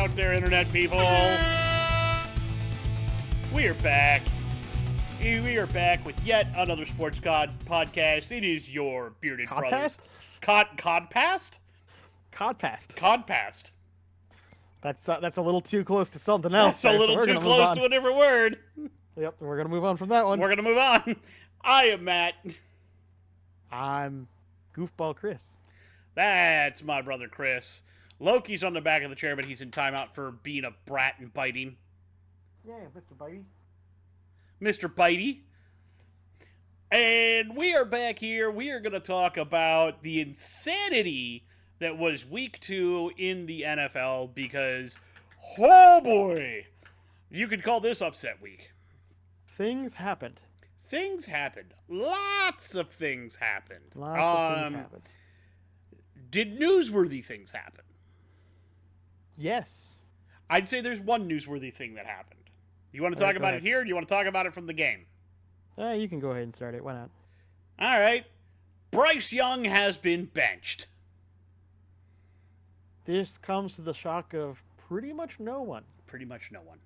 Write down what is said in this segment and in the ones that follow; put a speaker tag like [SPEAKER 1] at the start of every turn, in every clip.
[SPEAKER 1] out there, internet people. We are back. We are back with yet another Sports God podcast. It is your bearded brothers. Codpast?
[SPEAKER 2] Codpast.
[SPEAKER 1] Codpast.
[SPEAKER 2] That's a little too close to something else.
[SPEAKER 1] That's a little too close to a different word.
[SPEAKER 2] Yep, we're gonna move on from that one.
[SPEAKER 1] We're gonna move on. I am Matt.
[SPEAKER 2] I'm Goofball Chris.
[SPEAKER 1] That's my brother Chris. Loki's on the back of the chair, but he's in timeout for being a brat and biting.
[SPEAKER 2] Yeah, Mr. Bitey.
[SPEAKER 1] Mr. Bitey. And we are back here. We are going to talk about the insanity that was week 2 in the NFL because, oh boy, you could call this upset week.
[SPEAKER 2] Things happened.
[SPEAKER 1] Things happened. Lots of things happened.
[SPEAKER 2] Lots of things happened.
[SPEAKER 1] Did newsworthy things happen?
[SPEAKER 2] Yes.
[SPEAKER 1] I'd say there's one newsworthy thing that happened. You want to talk about it here, or do you want to talk about it from the game?
[SPEAKER 2] You can go ahead and start it. Why not?
[SPEAKER 1] All right. Bryce Young has been benched.
[SPEAKER 2] This comes to the shock of pretty much no one.
[SPEAKER 1] Pretty much no one.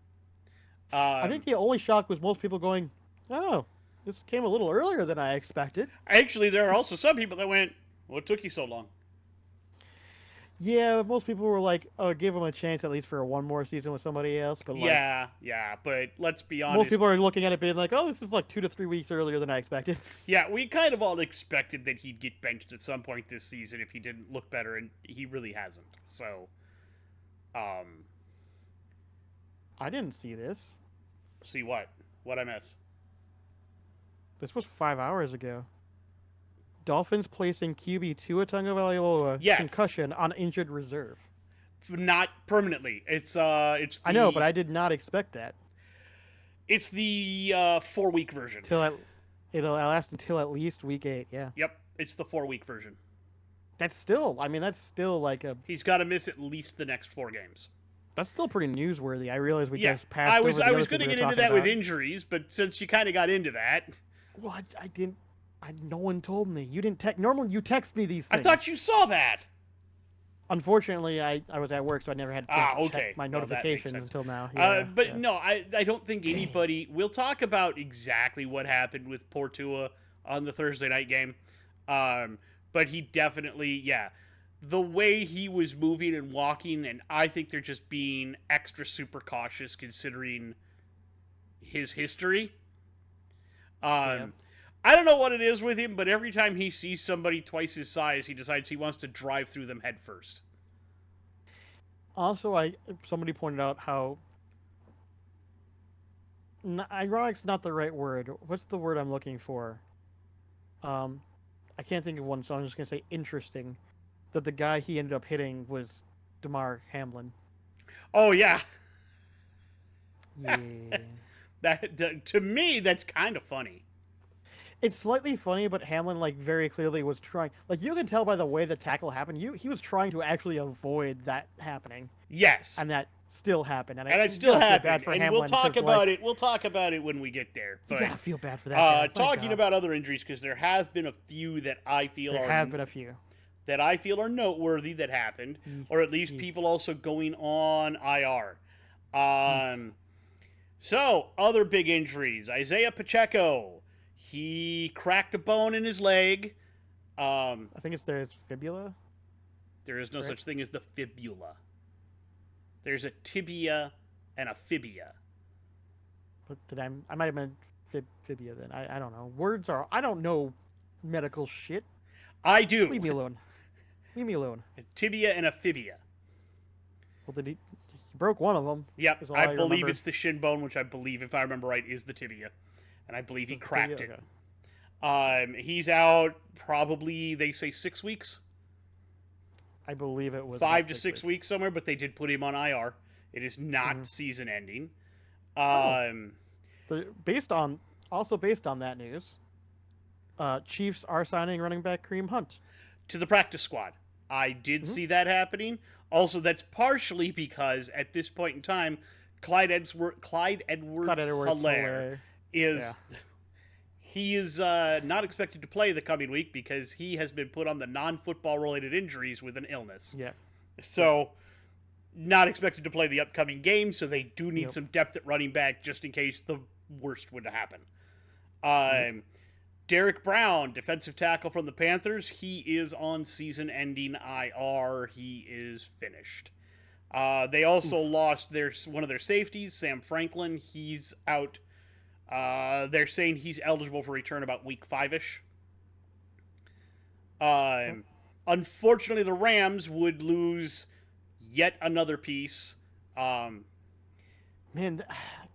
[SPEAKER 2] I think the only shock was most people going, oh, this came a little earlier than I expected.
[SPEAKER 1] Actually, there are also some people that went, what took you so long?
[SPEAKER 2] Yeah, most people were like, oh, give him a chance at least for one more season with somebody else. But like,
[SPEAKER 1] yeah, but let's be honest.
[SPEAKER 2] Most people are looking at it being like, oh, this is like 2 to 3 weeks earlier than I expected.
[SPEAKER 1] Yeah, we kind of all expected that he'd get benched at some point this season if he didn't look better, and he really hasn't. So,
[SPEAKER 2] I didn't see this.
[SPEAKER 1] See what? What'd I miss?
[SPEAKER 2] This was 5 hours ago. Dolphins placing QB Tua Tagovailoa concussion on injured reserve.
[SPEAKER 1] Not permanently. It's I
[SPEAKER 2] know, but I did not expect that.
[SPEAKER 1] It's the 4-week version.
[SPEAKER 2] It'll last until at least week 8. Yeah.
[SPEAKER 1] Yep, it's the 4-week version.
[SPEAKER 2] That's still like a.
[SPEAKER 1] He's got to miss at least the next 4 games.
[SPEAKER 2] That's still pretty newsworthy. I realize we just passed.
[SPEAKER 1] I was going to get into that with injuries, but since you kind of got into that,
[SPEAKER 2] well, I didn't. No one told me. You didn't normally you text me these things.
[SPEAKER 1] I thought you saw that.
[SPEAKER 2] Unfortunately, I was at work, so I never had to check my notifications until now.
[SPEAKER 1] No, I don't think anybody... We'll talk about exactly what happened with poor Tua on the Thursday night game. But he definitely, the way he was moving and walking, and I think they're just being extra super cautious considering his history. I don't know what it is with him, but every time he sees somebody twice his size, he decides he wants to drive through them head first.
[SPEAKER 2] Also, somebody pointed out how ironic's not the right word. What's the word I'm looking for? I can't think of one, so I'm just gonna say interesting. That the guy he ended up hitting was Damar Hamlin.
[SPEAKER 1] Oh yeah.
[SPEAKER 2] Yeah.
[SPEAKER 1] That to me, that's kind of funny.
[SPEAKER 2] It's slightly funny, but Hamlin, like, very clearly was trying... Like, you can tell by the way the tackle happened, he was trying to actually avoid that happening.
[SPEAKER 1] Yes.
[SPEAKER 2] And that still happened. And
[SPEAKER 1] it still happened. And
[SPEAKER 2] Hamlin,
[SPEAKER 1] we'll talk about it. We'll talk about it when we get there. But,
[SPEAKER 2] you gotta feel bad for that guy.
[SPEAKER 1] Talking about other injuries, because there have been a few that I feel that I feel are noteworthy that happened, or at least people also going on IR. So, other big injuries. Isaiah Pacheco. He cracked a bone in his leg.
[SPEAKER 2] I think there's fibula.
[SPEAKER 1] There is no such thing as the fibula. There's a tibia and a fibia.
[SPEAKER 2] What did I might have meant fibia then. I don't know. I don't know medical shit.
[SPEAKER 1] I do.
[SPEAKER 2] Leave me alone. Leave me alone.
[SPEAKER 1] A tibia and a fibia.
[SPEAKER 2] Well, he broke one of them.
[SPEAKER 1] Yep, I believe it's the shin bone, which I believe, if I remember right, is the tibia. And I believe he cracked it. Okay. He's out probably, they say 6 weeks?
[SPEAKER 2] I believe it was
[SPEAKER 1] 5 to 6 weeks somewhere, but they did put him on IR. It is not season ending.
[SPEAKER 2] Based on that news, Chiefs are signing running back Kareem Hunt
[SPEAKER 1] to the practice squad. I did see that happening. Also, that's partially because at this point in time, Clyde Edwards-Helaire he is not expected to play the coming week because he has been put on the non-football related injuries with an illness.
[SPEAKER 2] Yeah.
[SPEAKER 1] So not expected to play the upcoming game, so they do need
[SPEAKER 2] Yep.
[SPEAKER 1] some depth at running back just in case the worst would happen.
[SPEAKER 2] Yep.
[SPEAKER 1] Derek Brown, defensive tackle from the Panthers, he is on season-ending IR. He is finished. They also lost one of their safeties, Sam Franklin. He's out. They're saying he's eligible for return about week 5-ish. Unfortunately, the Rams would lose yet another piece.
[SPEAKER 2] Man,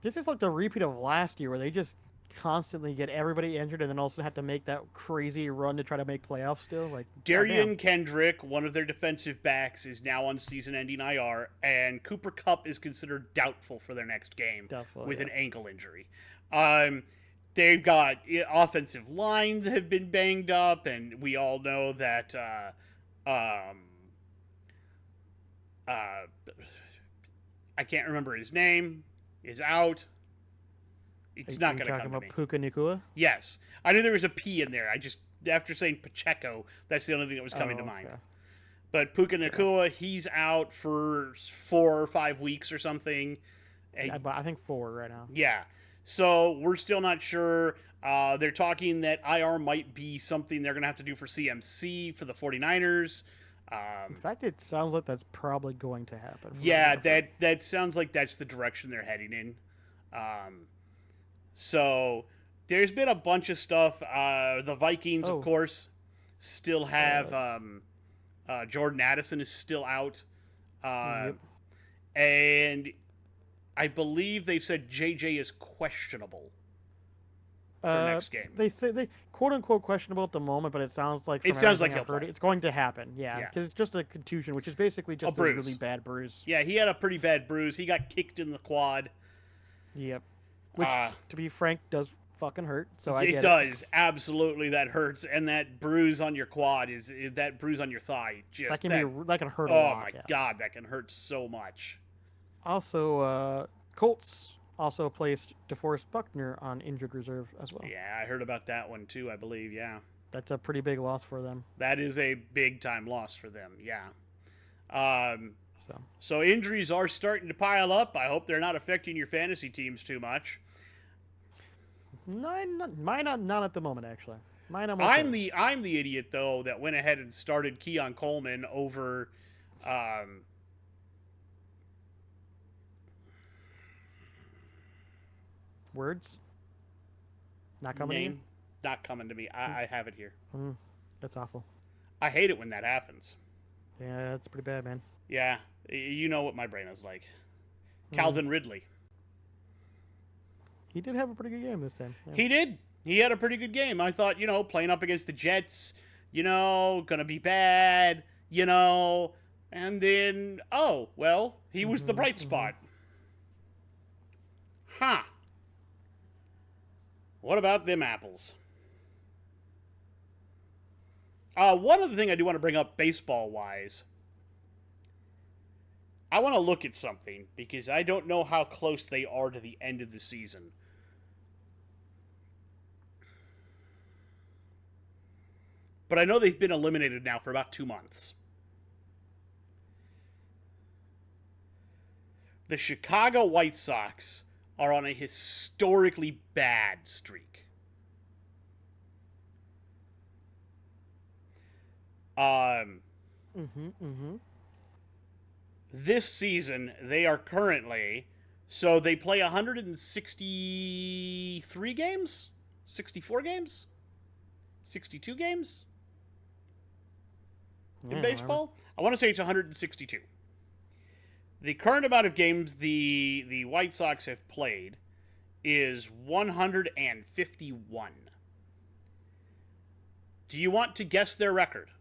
[SPEAKER 2] this is like the repeat of last year where they just constantly get everybody injured and then also have to make that crazy run to try to make playoffs still. Like
[SPEAKER 1] Darian Kendrick, one of their defensive backs, is now on season-ending IR, and Cooper Kupp is considered doubtful for their next game with an ankle injury. They've got offensive lines have been banged up, and we all know that I can't remember his name, is out. It's not going to come to me.
[SPEAKER 2] Puka Nacua?
[SPEAKER 1] Yes. I knew there was a P in there. I just, after saying Pacheco, that's the only thing that was coming to mind. But Puka Nacua, he's out for 4 or 5 weeks or something.
[SPEAKER 2] I think 4 right now.
[SPEAKER 1] Yeah. So we're still not sure. They're talking that IR might be something they're going to have to do for CMC for the 49ers.
[SPEAKER 2] In fact, it sounds like that's probably going to happen.
[SPEAKER 1] Yeah, that sounds like that's the direction they're heading in. So there's been a bunch of stuff. The Vikings, of course, still have Jordan Addison is still out. And I believe they've said JJ is questionable for next game.
[SPEAKER 2] They say they quote unquote questionable at the moment, but it sounds like
[SPEAKER 1] it sounds like
[SPEAKER 2] it's going to happen. Yeah, because it's just a contusion, which is basically just a really bad bruise.
[SPEAKER 1] Yeah, he had a pretty bad bruise. He got kicked in the quad.
[SPEAKER 2] Yep. Which, to be frank, does fucking hurt. So I get
[SPEAKER 1] it does absolutely. That hurts, and that bruise on your quad is that bruise on your thigh. Just
[SPEAKER 2] that can hurt a lot.
[SPEAKER 1] Oh my god, that can hurt so much.
[SPEAKER 2] Also, Colts also placed DeForest Buckner on injured reserve as well.
[SPEAKER 1] Yeah, I heard about that one too. I believe. Yeah,
[SPEAKER 2] that's a pretty big loss for them.
[SPEAKER 1] That is a big time loss for them. Yeah. So injuries are starting to pile up. I hope they're not affecting your fantasy teams too much.
[SPEAKER 2] Mine not at the moment, actually.
[SPEAKER 1] I'm the idiot though that went ahead and started Keon Coleman over.
[SPEAKER 2] Words. Not coming to you?
[SPEAKER 1] Not coming to me. I have it here.
[SPEAKER 2] That's awful.
[SPEAKER 1] I hate it when that happens.
[SPEAKER 2] Yeah, that's pretty bad, man.
[SPEAKER 1] Yeah, you know what my brain is like. Calvin Ridley.
[SPEAKER 2] He did have a pretty good game this time. Yeah.
[SPEAKER 1] He did. He had a pretty good game. I thought, playing up against the Jets, gonna be bad, and then, he was the bright spot. Huh. What about them apples? One other thing I do want to bring up baseball-wise. I want to look at something because I don't know how close they are to the end of the season. But I know they've been eliminated now for about 2 months. The Chicago White Sox are on a historically bad streak. This season, they are currently... So they play 163 games? 64 games? 62 games? In baseball? I want to say it's 162. The current amount of games the White Sox have played is 151. Do you want to guess their record?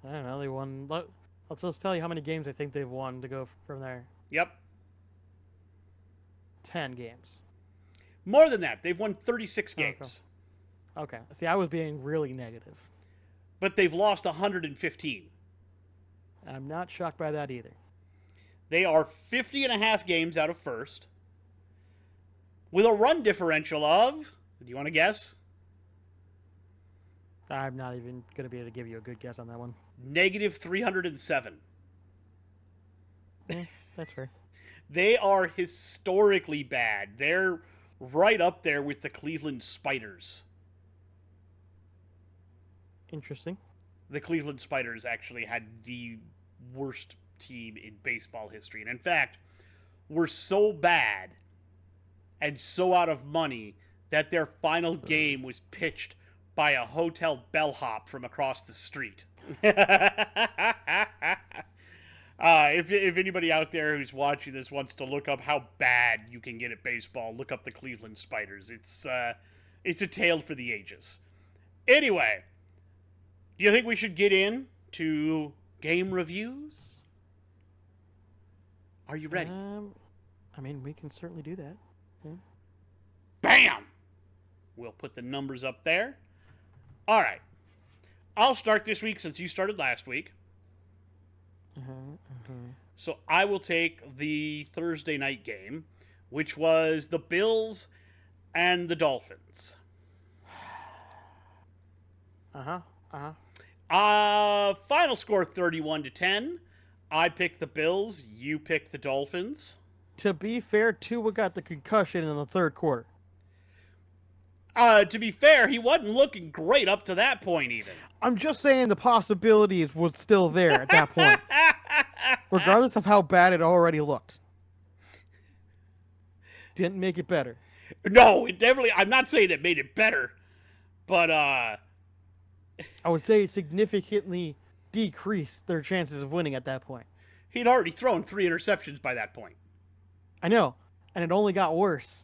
[SPEAKER 2] I don't know. They won. Let's just tell you how many games I think they've won to go from there.
[SPEAKER 1] Yep.
[SPEAKER 2] 10 games.
[SPEAKER 1] More than that. They've won 36 games.
[SPEAKER 2] Okay. See, I was being really negative.
[SPEAKER 1] But they've lost 115.
[SPEAKER 2] I'm not shocked by that either.
[SPEAKER 1] They are 50.5 games out of first. With a run differential of... Do you want to guess?
[SPEAKER 2] I'm not even going to be able to give you a good guess on that one.
[SPEAKER 1] Negative 307.
[SPEAKER 2] That's fair.
[SPEAKER 1] They are historically bad. They're right up there with the Cleveland Spiders.
[SPEAKER 2] Interesting.
[SPEAKER 1] The Cleveland Spiders actually had the worst team in baseball history. And in fact, were so bad and so out of money that their final game was pitched by a hotel bellhop from across the street. If anybody out there who's watching this wants to look up how bad you can get at baseball, look up the Cleveland Spiders. It's a tale for the ages. Anyway, do you think we should get in to game reviews? Are you ready?
[SPEAKER 2] I mean, we can certainly do that. Yeah.
[SPEAKER 1] Bam! We'll put the numbers up there. All right. I'll start this week since you started last week. So I will take the Thursday night game, which was the Bills and the Dolphins. Final score 31-10. I picked the Bills. You picked the Dolphins.
[SPEAKER 2] To be fair, Tua got the concussion in the third quarter.
[SPEAKER 1] To be fair, he wasn't looking great up to that point even.
[SPEAKER 2] I'm just saying the possibilities was still there at that point. Regardless of how bad it already looked. Didn't make it better.
[SPEAKER 1] No, it definitely... I'm not saying it made it better, but I
[SPEAKER 2] would say it significantly decreased their chances of winning at that point.
[SPEAKER 1] He'd already thrown 3 interceptions by that point.
[SPEAKER 2] I know, and it only got worse.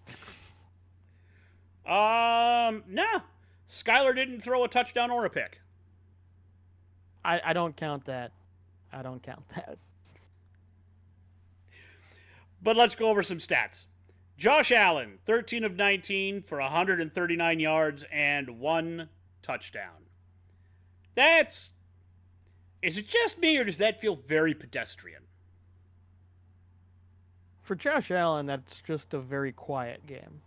[SPEAKER 1] No. Skyler didn't throw a touchdown or a pick.
[SPEAKER 2] I don't count that. I don't count that.
[SPEAKER 1] But let's go over some stats. Josh Allen, 13 of 19 for 139 yards and 1 touchdown. Is it just me or does that feel very pedestrian?
[SPEAKER 2] For Josh Allen, that's just a very quiet game.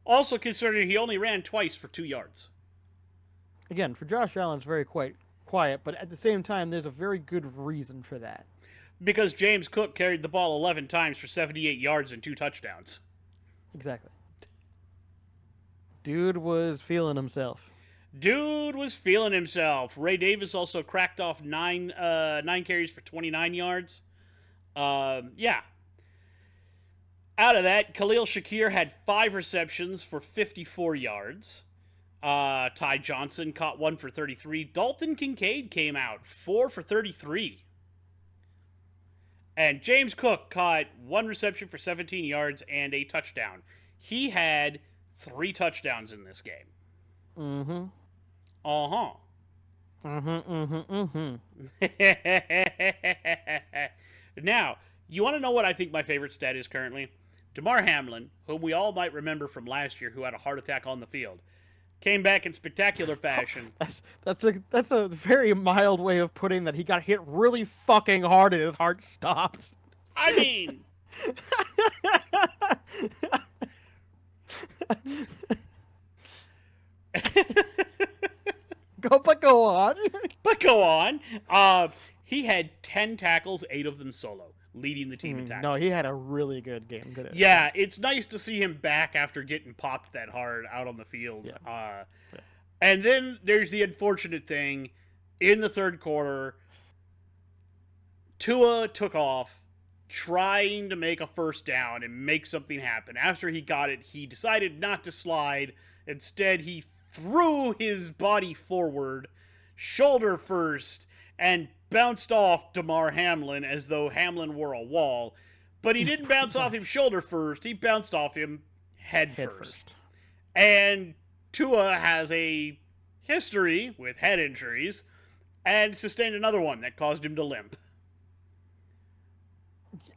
[SPEAKER 1] Also considering he only ran twice for 2 yards.
[SPEAKER 2] Again, for Josh Allen, it's very quiet, but at the same time, there's a very good reason for that.
[SPEAKER 1] Because James Cook carried the ball 11 times for 78 yards and 2 touchdowns.
[SPEAKER 2] Exactly. Dude was feeling himself.
[SPEAKER 1] Ray Davis also cracked off 9 carries for 29 yards. Yeah. Out of that, Khalil Shakir had 5 receptions for 54 yards. Ty Johnson caught 1 for 33. Dalton Kincaid came out 4 for 33. And James Cook caught 1 reception for 17 yards and a touchdown. He had 3 touchdowns in this game.
[SPEAKER 2] Mm-hmm.
[SPEAKER 1] Uh-huh. Now, you want to know what I think my favorite stat is currently? Damar Hamlin, whom we all might remember from last year, who had a heart attack on the field, came back in spectacular fashion.
[SPEAKER 2] That's a very mild way of putting that. He got hit really fucking hard and his heart stopped.
[SPEAKER 1] I mean...
[SPEAKER 2] Go on.
[SPEAKER 1] But go on. He had 10 tackles, 8 of them solo, leading the team in tackles.
[SPEAKER 2] No, he had a really good game.
[SPEAKER 1] Yeah, it's nice to see him back after getting popped that hard out on the field.
[SPEAKER 2] Yeah.
[SPEAKER 1] And then there's the unfortunate thing. In the third quarter, Tua took off, trying to make a first down and make something happen. After he got it, he decided not to slide. Instead, he threw his body forward, shoulder first, and bounced off Damar Hamlin as though Hamlin were a wall. But he didn't bounce off him shoulder first. He bounced off him head first. And Tua has a history with head injuries and sustained another one that caused him to limp.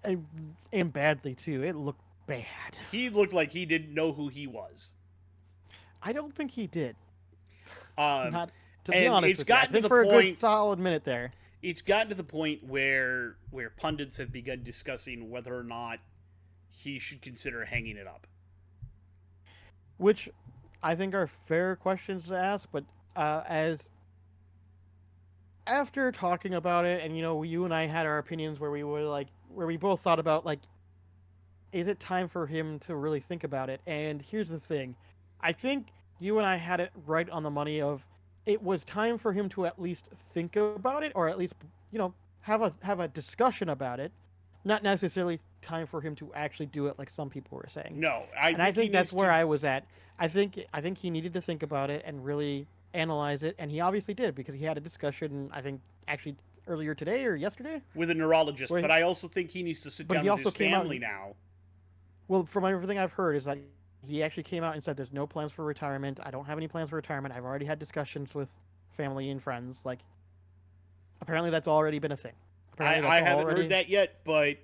[SPEAKER 2] And badly, too. It looked bad.
[SPEAKER 1] He looked like he didn't know who he was.
[SPEAKER 2] I don't think he did.
[SPEAKER 1] Not,
[SPEAKER 2] to be honest with you. I think for a good solid minute there.
[SPEAKER 1] It's gotten to the point where pundits have begun discussing whether or not he should consider hanging it up.
[SPEAKER 2] Which I think are fair questions to ask, but as after talking about it, and you and I had our opinions where we were like, where we both thought about like, is it time for him to really think about it? And here's the thing, I think you and I had it right on the money of it was time for him to at least think about it, or at least have a discussion about it, not necessarily time for him to actually do it like some people were saying.
[SPEAKER 1] No, I
[SPEAKER 2] And I
[SPEAKER 1] think he
[SPEAKER 2] think
[SPEAKER 1] needs
[SPEAKER 2] that's where
[SPEAKER 1] to,
[SPEAKER 2] I was at. I think he needed to think about it and really analyze it, and he obviously did because he had a discussion. I think actually earlier today or yesterday,
[SPEAKER 1] with a neurologist,
[SPEAKER 2] where
[SPEAKER 1] but I also think he needs to sit
[SPEAKER 2] but
[SPEAKER 1] down
[SPEAKER 2] he
[SPEAKER 1] with
[SPEAKER 2] also
[SPEAKER 1] his
[SPEAKER 2] came out.
[SPEAKER 1] family now.
[SPEAKER 2] Well, from everything I've heard, is that he actually came out and said, "There's no plans for retirement. I don't have any plans for retirement. I've already had discussions with family and friends." Like, apparently that's already been a thing. Apparently that's
[SPEAKER 1] I haven't heard
[SPEAKER 2] already
[SPEAKER 1] that yet, but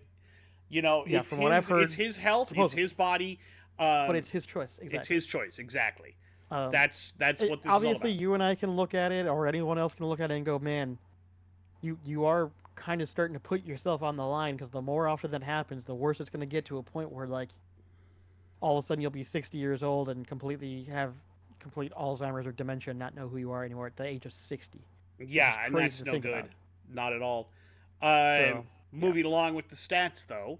[SPEAKER 2] yeah. From what I've
[SPEAKER 1] it's
[SPEAKER 2] heard,
[SPEAKER 1] his health, it's
[SPEAKER 2] supposedly,
[SPEAKER 1] his body.
[SPEAKER 2] but it's his choice
[SPEAKER 1] It's
[SPEAKER 2] exactly.
[SPEAKER 1] his choice, exactly.
[SPEAKER 2] Um,
[SPEAKER 1] That's what this is all
[SPEAKER 2] Obviously
[SPEAKER 1] about.
[SPEAKER 2] you and I can look at it, or anyone else can look at it and go, "Man, you are kind of starting to put yourself on the line because the more often that happens, the worse it's going to get to a point where like all of a sudden you'll be 60 years old and completely have complete Alzheimer's or dementia and not know who you are anymore at the age of 60, which is
[SPEAKER 1] Yeah, and
[SPEAKER 2] crazy
[SPEAKER 1] that's
[SPEAKER 2] to
[SPEAKER 1] no
[SPEAKER 2] think about."
[SPEAKER 1] good. Not at all.
[SPEAKER 2] So, yeah.
[SPEAKER 1] Moving along with the stats, though.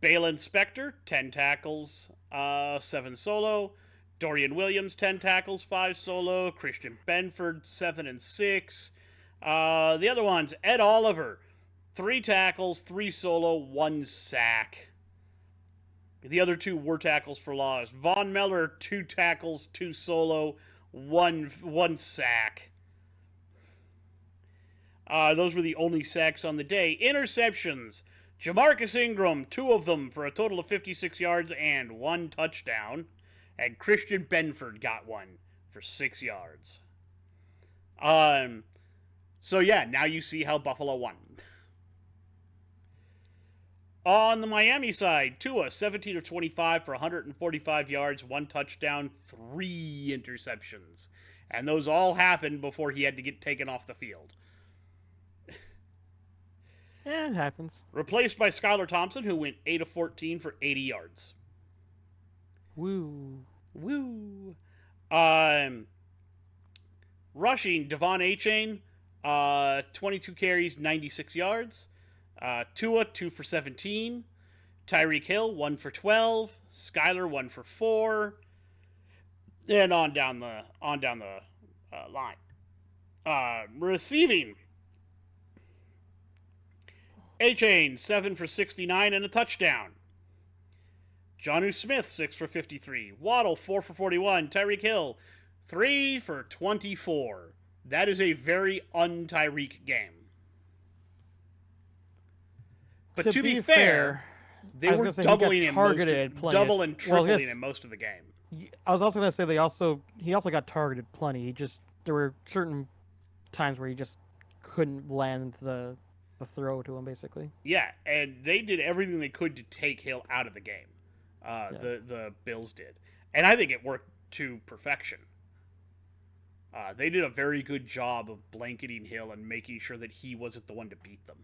[SPEAKER 1] Balin Spector, 10 tackles, 7 solo. Dorian Williams, 10 tackles, 5 solo. Christian Benford, 7 and 6. The other ones, Ed Oliver, 3 tackles, 3 solo, 1 sack. The other 2 were tackles for loss. Von Miller, 2 tackles, 2 solo, 1 sack. Those were the only sacks on the day. Interceptions. Jamarcus Ingram, 2 of them for a total of 56 yards and 1 touchdown. And Christian Benford got 1 for 6 yards. So yeah, now you see how Buffalo won. On the Miami side, Tua, 17 of 25 for 145 yards, 1 touchdown, 3 interceptions. And those all happened before he had to get taken off the field.
[SPEAKER 2] Yeah, it happens.
[SPEAKER 1] Replaced by Skylar Thompson, who went 8 of 14 for 80 yards.
[SPEAKER 2] Woo.
[SPEAKER 1] Woo. Rushing, Devon Achane, 22 carries, 96 yards. Tua, 2 for 17. Tyreek Hill, 1 for 12. Skylar, 1 for 4. And on down the line. Receiving, Achane, 7 for 69 and a touchdown. Jonnu Smith, 6 for 53. Waddle, 4 for 41. Tyreek Hill, 3 for 24. That is a very un-Tyreek game. But to be fair, they were doubling him double and tripling him most of the game.
[SPEAKER 2] I was also going to say he also got targeted plenty. There were certain times where he just couldn't land the throw to him, basically.
[SPEAKER 1] Yeah, and they did everything they could to take Hill out of the game. The Bills did, and I think it worked to perfection. They did a very good job of blanketing Hill and making sure that he wasn't the one to beat them.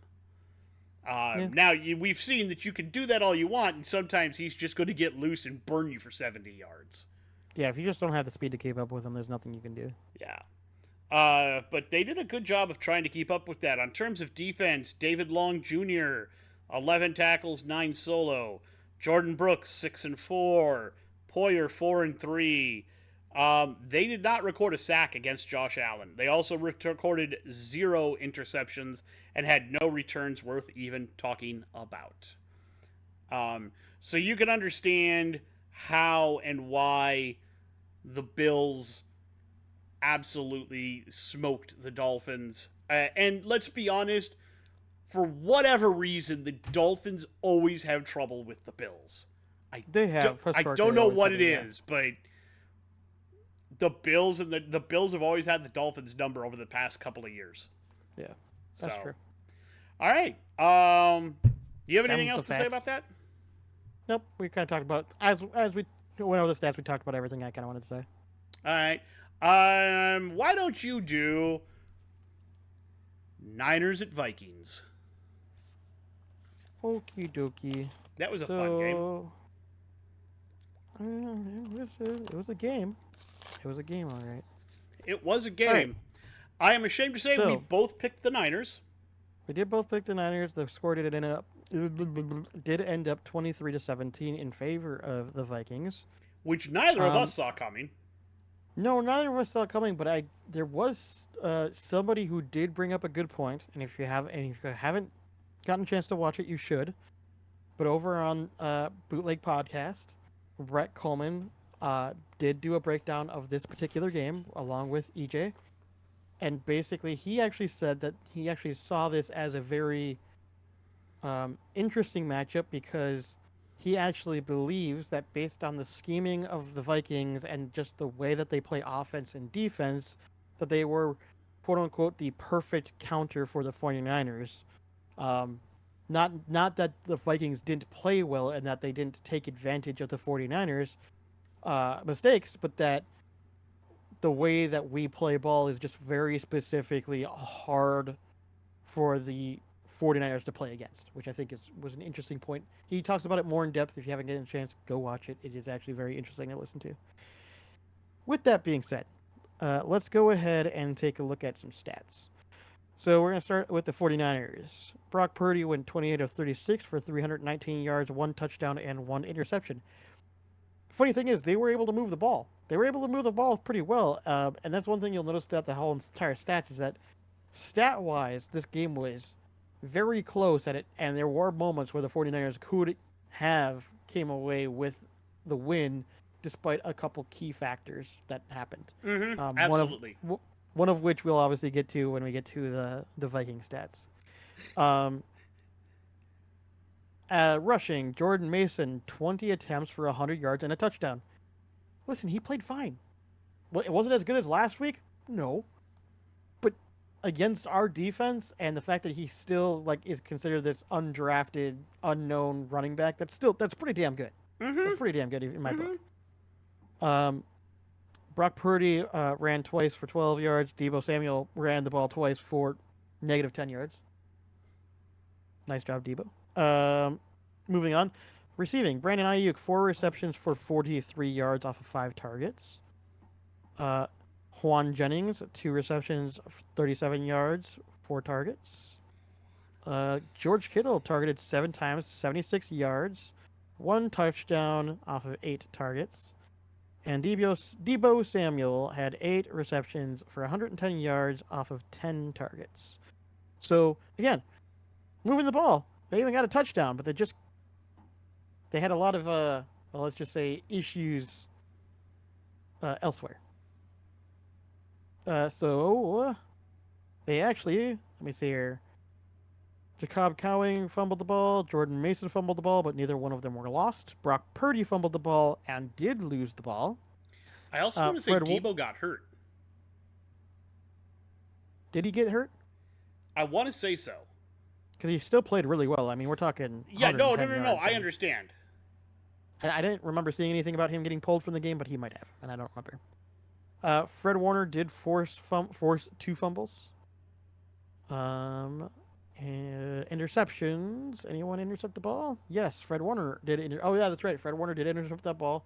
[SPEAKER 1] Now, we've seen that you can do that all you want, and sometimes he's just going to get loose and burn you for 70 yards.
[SPEAKER 2] Yeah, if you just don't have the speed to keep up with him, there's nothing you can do.
[SPEAKER 1] Yeah. But they did a good job of trying to keep up with that. On terms of defense, David Long Jr., 11 tackles, 9 solo. Jordan Brooks, 6 and 4. Poyer, 4 and 3. They did not record a sack against Josh Allen. They also recorded 0 interceptions and had no returns worth even talking about. So you can understand how and why the Bills absolutely smoked the Dolphins. And let's be honest, for whatever reason, the Dolphins always have trouble with the Bills. I don't know what it is, but the Bills and the Bills have always had the Dolphins number over the past couple of years.
[SPEAKER 2] Yeah, that's true.
[SPEAKER 1] All right. You have anything else to say about that?
[SPEAKER 2] Nope. We kind of talked about as we went over the stats. We talked about everything I kind of wanted to say.
[SPEAKER 1] All right. Why don't you do Niners at Vikings?
[SPEAKER 2] Okie dokie.
[SPEAKER 1] That was a fun game.
[SPEAKER 2] It was a game. It was a game, all right.
[SPEAKER 1] It was a game. I am ashamed to say we
[SPEAKER 2] So
[SPEAKER 1] both picked the Niners.
[SPEAKER 2] we did both pick the Niners. The score did end up 23-17 in favor of the Vikings.
[SPEAKER 1] Which neither of
[SPEAKER 2] Um,
[SPEAKER 1] us saw coming.
[SPEAKER 2] no, neither of us saw it coming, but there was somebody who did bring up a good point, and if you haven't gotten a chance to watch it, you should. But over on Bootleg Podcast, Brett Coleman did do a breakdown of this particular game along with EJ, and basically he actually said that he actually saw this as a very interesting matchup because he actually believes that based on the scheming of the Vikings and just the way that they play offense and defense, that they were, quote unquote, the perfect counter for the 49ers. Not that the Vikings didn't play well and that they didn't take advantage of the 49ers mistakes, but that the way that we play ball is just very specifically hard for the 49ers to play against, which I think was an interesting point. He talks about it more in depth. If you haven't gotten a chance, go watch it. It is actually very interesting to listen to. With that being said, let's go ahead and take a look at some stats. So we're going to start with the 49ers. Brock Purdy went 28 of 36 for 319 yards, 1 touchdown, and 1 interception. Funny thing is, they were able to move the ball. They were able to move the ball pretty well. And that's one thing you'll notice throughout the whole entire stats is that stat-wise, this game was very close at it, and there were moments where the 49ers could have came away with the win despite a couple key factors that happened.
[SPEAKER 1] Absolutely.
[SPEAKER 2] One of which we'll obviously get to when we get to the Viking stats. Rushing, Jordan Mason, 20 attempts for 100 yards and a touchdown. Listen, he played fine. Well, it wasn't as good as last week? No. But against our defense and the fact that he still is considered this undrafted, unknown running back, that's pretty damn good. That's pretty damn good in my book. Brock Purdy ran twice for 12 yards. Deebo Samuel ran the ball twice for negative 10 yards. Nice job, Deebo. Moving on. Receiving, Brandon Ayuk, 4 receptions for 43 yards off of 5 targets. Juan Jennings, 2 receptions, 37 yards, 4 targets. George Kittle targeted 7 times, 76 yards, 1 touchdown off of 8 targets. And Deebo Samuel had 8 receptions for 110 yards off of 10 targets. So, again, moving the ball. They even got a touchdown, but they had a lot of, let's just say, issues elsewhere. So, they actually, let me see here. Jacob Cowing fumbled the ball. Jordan Mason fumbled the ball, but neither one of them were lost. Brock Purdy fumbled the ball and did lose the ball.
[SPEAKER 1] I also want to say Deebo got hurt.
[SPEAKER 2] Did he get hurt?
[SPEAKER 1] I want to say so.
[SPEAKER 2] Because he still played really well. I mean, we're talking.
[SPEAKER 1] Yeah, no. I understand.
[SPEAKER 2] I didn't remember seeing anything about him getting pulled from the game, but he might have, and I don't remember. Fred Warner did force 2 fumbles. Interceptions. Anyone intercept the ball? Yes, Fred Warner did. Oh yeah, that's right. Fred Warner did intercept that ball.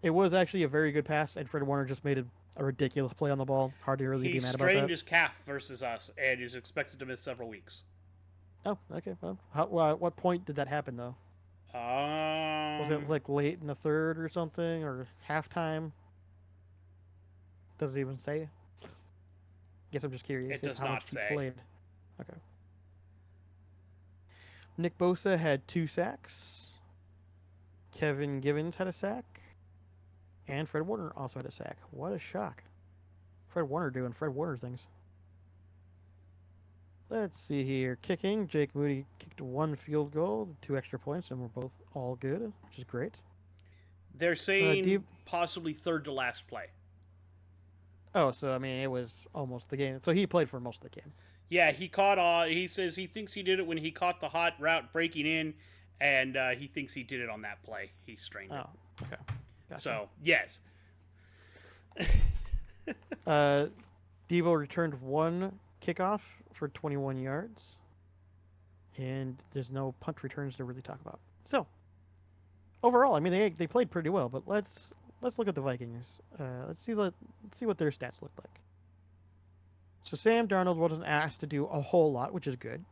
[SPEAKER 2] It was actually a very good pass, and Fred Warner just made a ridiculous play on the ball.Ard to really be mad about that.
[SPEAKER 1] He strained his calf versus us, and is expected to miss several weeks.
[SPEAKER 2] Oh, okay. Well, what point did that happen though? Was it late in the third or something, or halftime? Does it even say? Guess I'm just curious.
[SPEAKER 1] It does
[SPEAKER 2] how
[SPEAKER 1] not
[SPEAKER 2] much
[SPEAKER 1] say.
[SPEAKER 2] He played. Okay. Nick Bosa had 2 sacks. Kevin Givens had a sack. And Fred Warner also had a sack. What a shock. Fred Warner doing Fred Warner things. Let's see here. Kicking. Jake Moody kicked 1 field goal, 2 extra points, and we're both all good, which is great.
[SPEAKER 1] They're saying possibly third to last play.
[SPEAKER 2] Oh, so I mean, it was almost the game. So he played for most of the game.
[SPEAKER 1] Yeah, he caught. He says he thinks he did it when he caught the hot route breaking in, and he thinks he did it on that play. He strained it.
[SPEAKER 2] Oh, okay. Gotcha.
[SPEAKER 1] So yes.
[SPEAKER 2] Deebo returned 1 kickoff for 21 yards, and there's no punt returns to really talk about. So overall, I mean, they played pretty well. But let's look at the Vikings. Let's see what their stats look like. So Sam Darnold wasn't asked to do a whole lot, which is good.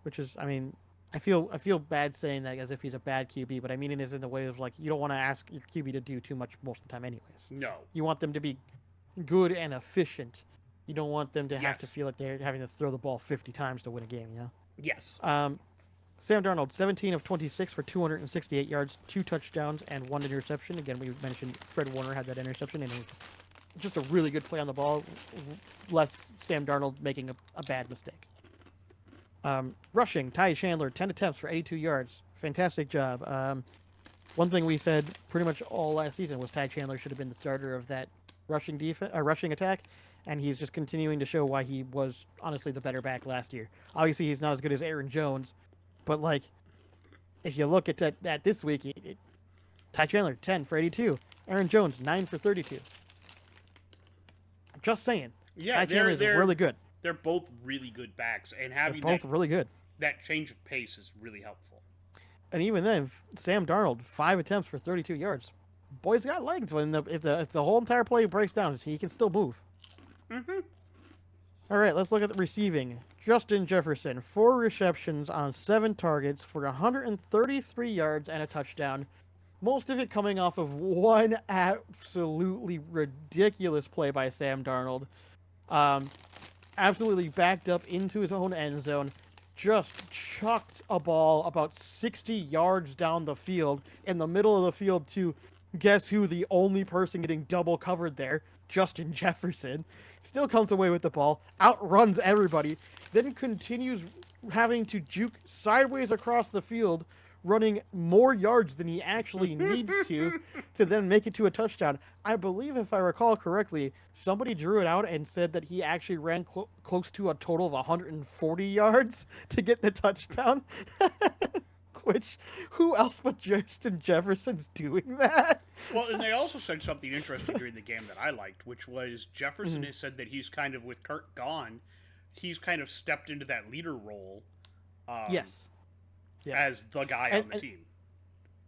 [SPEAKER 2] Which is, I mean, I feel bad saying that as if he's a bad QB, but I mean it is in the way of like you don't want to ask your QB to do too much most of the time, anyways.
[SPEAKER 1] No.
[SPEAKER 2] You want them to be good and efficient. You don't want them to have to
[SPEAKER 1] Yes.
[SPEAKER 2] feel like they're having to throw the ball 50 times to win a game. You know.
[SPEAKER 1] Yes.
[SPEAKER 2] Sam Darnold, 17 of 26 for 268 yards, 2 touchdowns, and 1 interception. Again, we mentioned Fred Warner had that interception, and it was just a really good play on the ball, less Sam Darnold making a bad mistake. Rushing, Ty Chandler, 10 attempts for 82 yards. Fantastic job. One thing we said pretty much all last season was Ty Chandler should have been the starter of that rushing attack, and he's just continuing to show why he was honestly the better back last year. Obviously, he's not as good as Aaron Jones, but like if you look at that this week, Ty Chandler 10 for 82, Aaron Jones 9 for 32. Just saying.
[SPEAKER 1] Yeah,
[SPEAKER 2] Ty Chandler is really good.
[SPEAKER 1] They're both really good backs, and
[SPEAKER 2] They're
[SPEAKER 1] having
[SPEAKER 2] both really good.
[SPEAKER 1] that change of pace is really helpful.
[SPEAKER 2] And even then, Sam Darnold 5 attempts for 32 yards. Boy's got legs. If the whole entire play breaks down, he can still move.
[SPEAKER 1] Mm-hmm.
[SPEAKER 2] All right, let's look at the receiving. Justin Jefferson, 4 receptions on 7 targets for 133 yards and a touchdown. Most of it coming off of one absolutely ridiculous play by Sam Darnold. Absolutely backed up into his own end zone. Just chucked a ball about 60 yards down the field, in the middle of the field to, guess who, the only person getting double covered there, Justin Jefferson. Still comes away with the ball, outruns everybody, then continues having to juke sideways across the field, running more yards than he actually needs to then make it to a touchdown. I believe, if I recall correctly, somebody drew it out and said that he actually ran close to a total of 140 yards to get the touchdown. Which, who else but Justin Jefferson's doing that?
[SPEAKER 1] Well, and they also said something interesting during the game that I liked, which was Jefferson has said that he's kind of, with Kurt gone, he's kind of stepped into that leader role.
[SPEAKER 2] Yes.
[SPEAKER 1] As the guy on the team.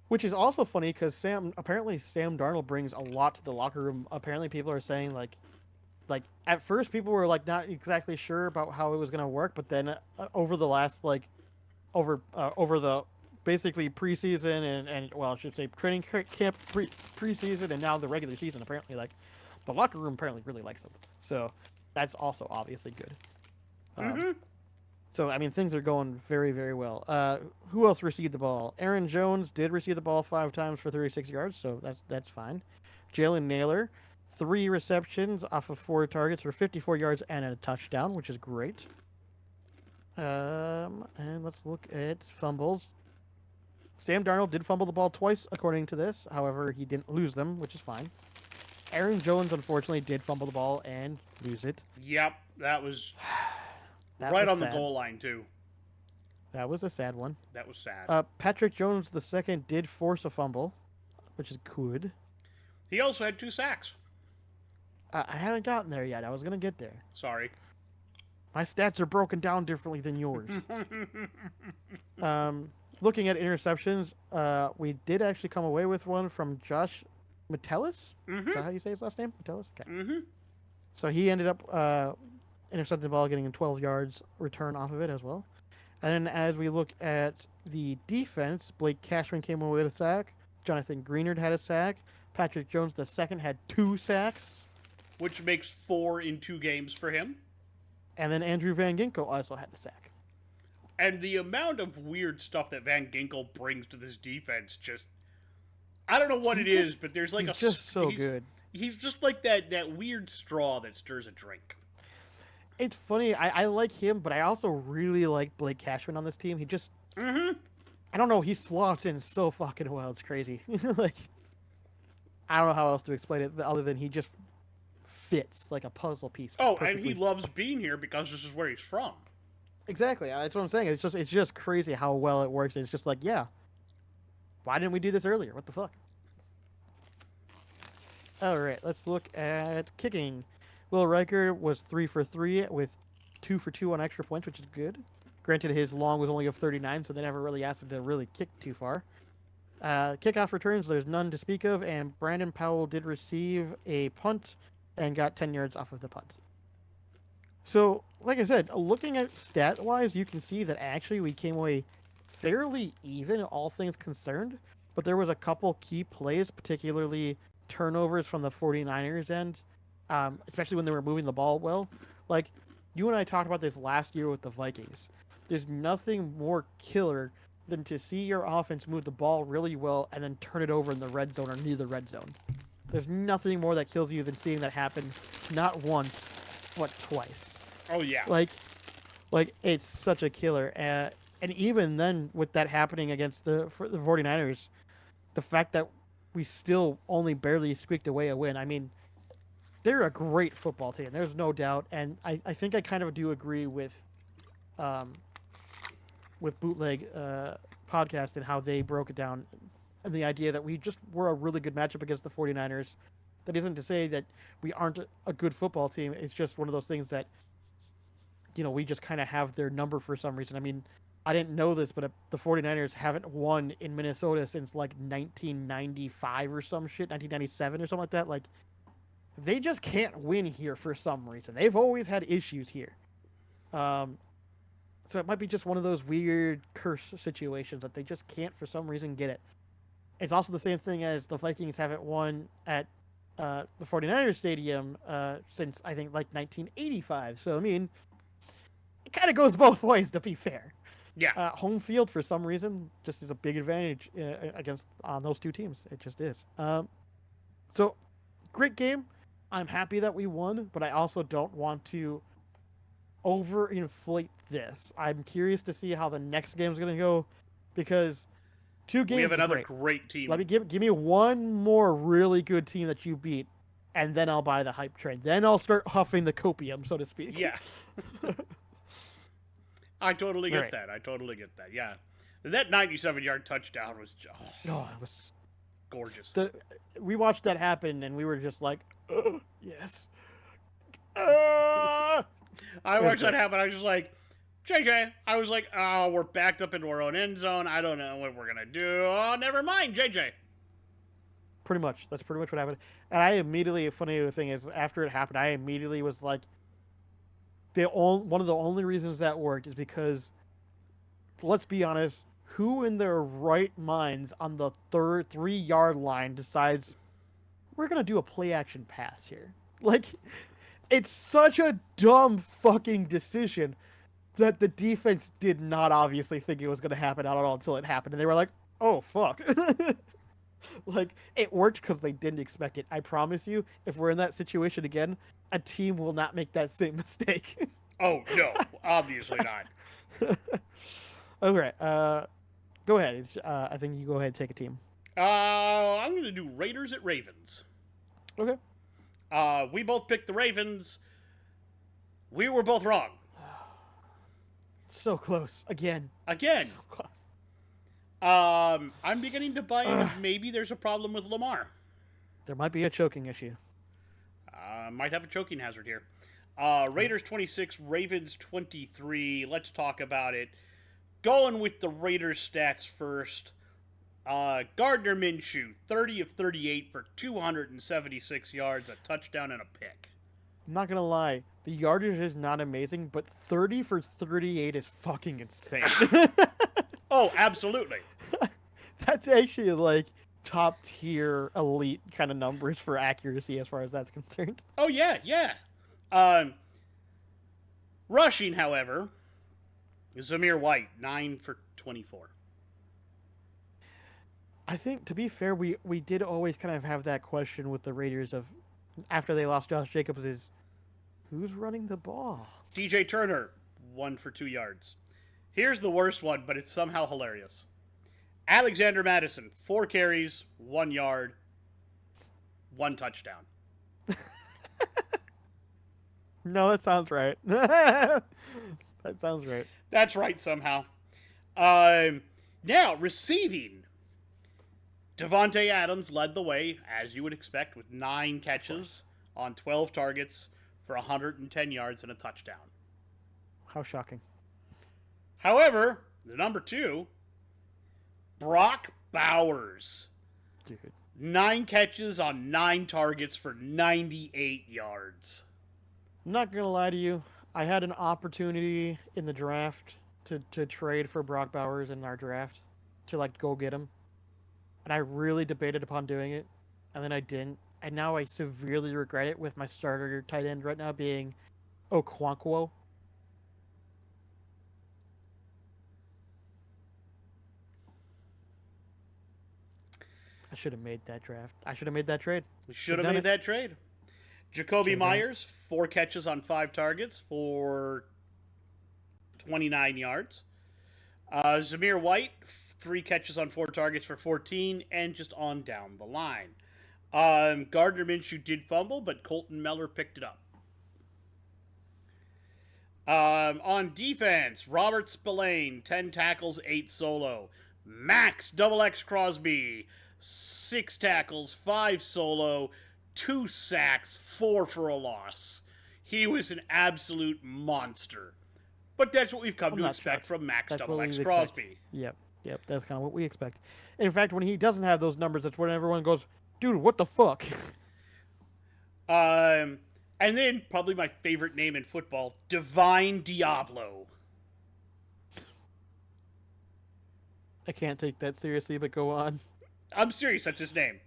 [SPEAKER 2] Which is also funny because Sam Darnold brings a lot to the locker room. Apparently, people are saying like at first people were like not exactly sure about how it was going to work, but then over the last over the basically preseason and well, I should say training camp preseason and now the regular season, apparently like the locker room apparently really likes him. So that's also obviously good. So, I mean, things are going very, very well. Who else received the ball? Aaron Jones did receive the ball 5 times for 36 yards, so that's fine. Jalen Naylor, 3 receptions off of 4 targets for 54 yards and a touchdown, which is great. And let's look at fumbles. Sam Darnold did fumble the ball twice, according to this. However, he didn't lose them, which is fine. Aaron Jones, unfortunately, did fumble the ball and lose it.
[SPEAKER 1] Yep, that was...
[SPEAKER 2] That
[SPEAKER 1] right
[SPEAKER 2] was
[SPEAKER 1] on
[SPEAKER 2] sad.
[SPEAKER 1] the goal line, too.
[SPEAKER 2] That was a sad one.
[SPEAKER 1] That was sad.
[SPEAKER 2] Patrick Jones II did force a fumble, which is good.
[SPEAKER 1] He also had 2 sacks.
[SPEAKER 2] I haven't gotten there yet. I was going to get there.
[SPEAKER 1] Sorry.
[SPEAKER 2] My stats are broken down differently than yours. Looking at interceptions, we did actually come away with one from Josh Metellus. Is that how you say his last name? Metellus? Okay. So he ended up... intercepted the ball, getting a 12 yards return off of it as well. And then as we look at the defense, Blake Cashman came away with a sack. Jonathan Greenard had a sack. Patrick Jones II had 2 sacks.
[SPEAKER 1] Which makes 4 in 2 games for him.
[SPEAKER 2] And then Andrew Van Ginkel also had a sack.
[SPEAKER 1] And the amount of weird stuff that Van Ginkel brings to this defense just... I don't know what it is, but there's like
[SPEAKER 2] he's just so good.
[SPEAKER 1] He's just like that weird straw that stirs a drink.
[SPEAKER 2] It's funny. I like him, but I also really like Blake Cashman on this team. He just... I don't know. He slots in so fucking well. It's crazy. Like, I don't know how else to explain it other than he just fits like a puzzle piece.
[SPEAKER 1] Oh,
[SPEAKER 2] perfectly.
[SPEAKER 1] And he loves being here because this is where he's from.
[SPEAKER 2] Exactly. That's what I'm saying. It's just crazy how well it works. It's just like, yeah. Why didn't we do this earlier? What the fuck? All right. Let's look at kicking. Will Riker was 3 for 3 with 2 for 2 on extra points, which is good. Granted, his long was only of 39, so they never really asked him to really kick too far. Kickoff returns, there's none to speak of, and Brandon Powell did receive a punt and got 10 yards off of the punt. So, like I said, looking at stat wise, you can see that actually we came away fairly even, all things concerned. But there was a couple key plays, particularly turnovers from the 49ers end, especially when they were moving the ball well. Like, you and I talked about this last year with the Vikings. There's nothing more killer than to see your offense move the ball really well and then turn it over in the red zone or near the red zone. There's nothing more that kills you than seeing that happen not once, but twice.
[SPEAKER 1] Oh yeah.
[SPEAKER 2] Like, it's such a killer. And even then, with that happening against the 49ers, the fact that we still only barely squeaked away a win. I mean, they're a great football team. There's no doubt. And I think I kind of do agree um, with Bootleg podcast and how they broke it down. And the idea that we just were a really good matchup against the 49ers. That isn't to say that we aren't a good football team. It's just one of those things that, we just kind of have their number for some reason. I mean, I didn't know this, but the 49ers haven't won in Minnesota since like 1995 or some shit, 1997 or something like that. Like, they just can't win here for some reason. They've always had issues here. So it might be just one of those weird curse situations that they just can't for some reason get it. It's also the same thing as the Vikings haven't won at the 49ers stadium since I think like 1985. So I mean, it kind of goes both ways, to be fair.
[SPEAKER 1] Yeah.
[SPEAKER 2] Home field for some reason just is a big advantage against on those two teams. It just is. So great game. I'm happy that we won, but I also don't want to overinflate this. I'm curious to see how the next game is going to go because two games.
[SPEAKER 1] We have another
[SPEAKER 2] great.
[SPEAKER 1] great team.
[SPEAKER 2] Let me give me one more really good team that you beat, and then I'll buy the hype train. Then I'll start huffing the copium, so to speak.
[SPEAKER 1] Yeah. I totally get that. I totally get that. Yeah. That 97-yard touchdown was just,
[SPEAKER 2] it was
[SPEAKER 1] gorgeous.
[SPEAKER 2] We watched that happen, and we were just like, yes.
[SPEAKER 1] I watched that happen. I was just like, JJ. I was like, oh, we're backed up into our own end zone. I don't know what we're going to do. Oh, never mind, JJ.
[SPEAKER 2] Pretty much. That's pretty much what happened. And I immediately, funny thing is, after it happened, I immediately was like, one of the only reasons that worked is because, let's be honest, who in their right minds on the 3-yard line decides we're going to do a play action pass here? Like, it's such a dumb fucking decision that the defense did not obviously think it was going to happen at all until it happened. And they were like, oh, fuck. Like, it worked because they didn't expect it. I promise you, if we're in that situation again, a team will not make that same mistake.
[SPEAKER 1] Oh, no. Obviously not.
[SPEAKER 2] Okay. Go ahead. I think you go ahead and take a team.
[SPEAKER 1] I'm going to do Raiders at Ravens.
[SPEAKER 2] Okay.
[SPEAKER 1] We both picked the Ravens. We were both wrong.
[SPEAKER 2] So close. Again.
[SPEAKER 1] So
[SPEAKER 2] close.
[SPEAKER 1] I'm beginning to buy into maybe there's a problem with Lamar.
[SPEAKER 2] There might be a choking issue.
[SPEAKER 1] Might have a choking hazard here. Raiders 26, Ravens 23. Let's talk about it. Going with the Raiders stats first. Gardner Minshew, 30 of 38 for 276 yards, a touchdown, and a pick.
[SPEAKER 2] I'm not going to lie. The yardage is not amazing, but 30 for 38 is fucking insane.
[SPEAKER 1] Oh, absolutely.
[SPEAKER 2] That's actually like top tier elite kind of numbers for accuracy as far as that's concerned.
[SPEAKER 1] Oh, yeah, yeah. Rushing, however, Zamir White, 9 for 24.
[SPEAKER 2] I think, to be fair, we did always kind of have that question with the Raiders of, after they lost Josh Jacobs, is who's running the ball?
[SPEAKER 1] DJ Turner, 1 for 2 yards. Here's the worst one, but it's somehow hilarious. Alexander Madison, 4 carries, 1 yard, 1 touchdown.
[SPEAKER 2] No, that sounds right. That sounds right.
[SPEAKER 1] That's right, somehow. Now, receiving. Devontae Adams led the way, as you would expect, with 9 catches on 12 targets for 110 yards and a touchdown.
[SPEAKER 2] How shocking.
[SPEAKER 1] However, the number 2, Brock Bowers.
[SPEAKER 2] Dude.
[SPEAKER 1] 9 catches on 9 targets for 98 yards.
[SPEAKER 2] I'm not going to lie to you. I had an opportunity in the draft to trade for Brock Bowers in our draft to like go get him, and I really debated upon doing it, and then I didn't, and now I severely regret it with my starter tight end right now being Okonkwo. I should have made that draft. I should have made that trade.
[SPEAKER 1] We should
[SPEAKER 2] Should
[SPEAKER 1] have
[SPEAKER 2] have done
[SPEAKER 1] made
[SPEAKER 2] it.
[SPEAKER 1] that trade. Jacoby
[SPEAKER 2] Should have done it.
[SPEAKER 1] Myers, 4 catches on 5 targets for 29 yards. Zamir White, 3 catches on 4 targets for 14, and just on down the line. Gardner Minshew did fumble, but Colton Miller picked it up. On defense, Robert Spillane, 10 tackles, 8 solo. Max Double X Crosby, 6 tackles, 5 solo, 2 sacks, 4 for a loss. He was an absolute monster. But that's what we've come
[SPEAKER 2] I'm
[SPEAKER 1] to
[SPEAKER 2] not
[SPEAKER 1] expect
[SPEAKER 2] shocked.
[SPEAKER 1] from Max
[SPEAKER 2] That's
[SPEAKER 1] Double
[SPEAKER 2] what we
[SPEAKER 1] X
[SPEAKER 2] would expect.
[SPEAKER 1] Crosby.
[SPEAKER 2] Yep. Yep. That's kind of what we expect. In fact, when he doesn't have those numbers, that's when everyone goes, "Dude, what the fuck?"
[SPEAKER 1] And then probably my favorite name in football, Divine Diablo.
[SPEAKER 2] I can't take that seriously, but go on.
[SPEAKER 1] I'm serious, that's his name.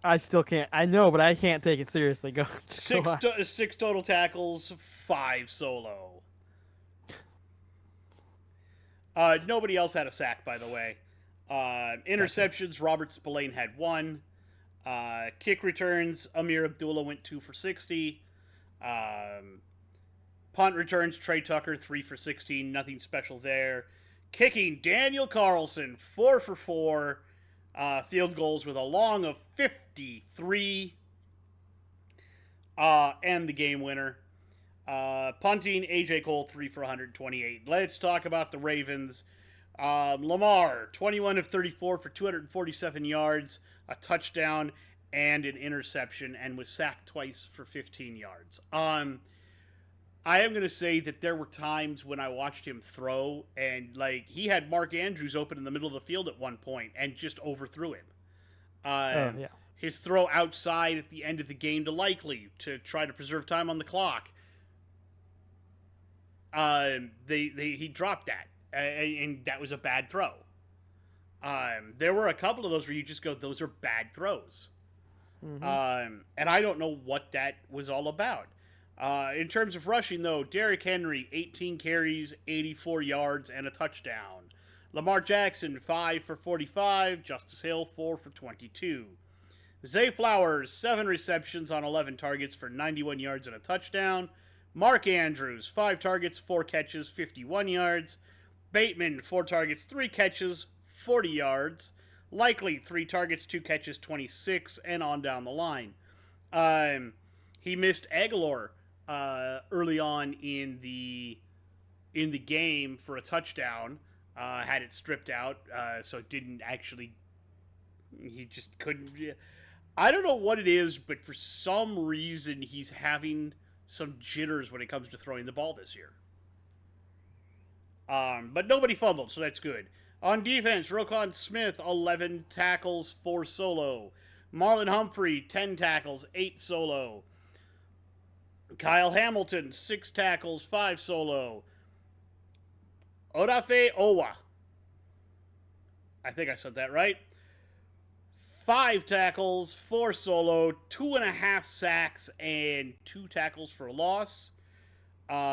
[SPEAKER 2] I still can't. I know, but I can't take it seriously. Go.
[SPEAKER 1] Six,
[SPEAKER 2] on.
[SPEAKER 1] 6 total tackles, 5 solo. Nobody else had a sack, by the way. Interceptions, Robert Spillane had 1. Kick returns, Amir Abdullah went 2 for 60. Punt returns, Trey Tucker 3 for 16. Nothing special there. Kicking, Daniel Carlson 4 for 4. Field goals with a long of 53. And the game winner. Punting, AJ Cole 3 for 128. Let's talk about the Ravens. Lamar, 21 of 34 for 247 yards, a touchdown, and an interception, and was sacked twice for 15 yards. I am going to say that there were times when I watched him throw, and like he had Mark Andrews open in the middle of the field at one point and just overthrew him.
[SPEAKER 2] Yeah.
[SPEAKER 1] His throw outside at the end of the game to Likely to try to preserve time on the clock. He dropped that, and that was a bad throw. There were a couple of those where you just go, those are bad throws.
[SPEAKER 2] Mm-hmm.
[SPEAKER 1] And I don't know what that was all about. In terms of rushing, though, Derrick Henry, 18 carries, 84 yards, and a touchdown. Lamar Jackson, 5 for 45. Justice Hill, 4 for 22. Zay Flowers, 7 receptions on 11 targets for 91 yards and a touchdown. Mark Andrews, 5 targets, 4 catches, 51 yards. Bateman, 4 targets, 3 catches, 40 yards. Likely, 3 targets, 2 catches, 26, and on down the line. He missed Aguilar early on in the game for a touchdown. Had it stripped out, so it didn't actually. He just couldn't. I don't know what it is, but for some reason he's having some jitters when it comes to throwing the ball this year. But nobody fumbled, so that's good. On defense, Roquan Smith, 11 tackles, 4 solo. Marlon Humphrey, 10 tackles, 8 solo. Kyle Hamilton, 6 tackles, 5 solo. Odafe Owa, I think I said that right. 5 tackles, 4 solo, 2.5 sacks, and 2 tackles for a loss.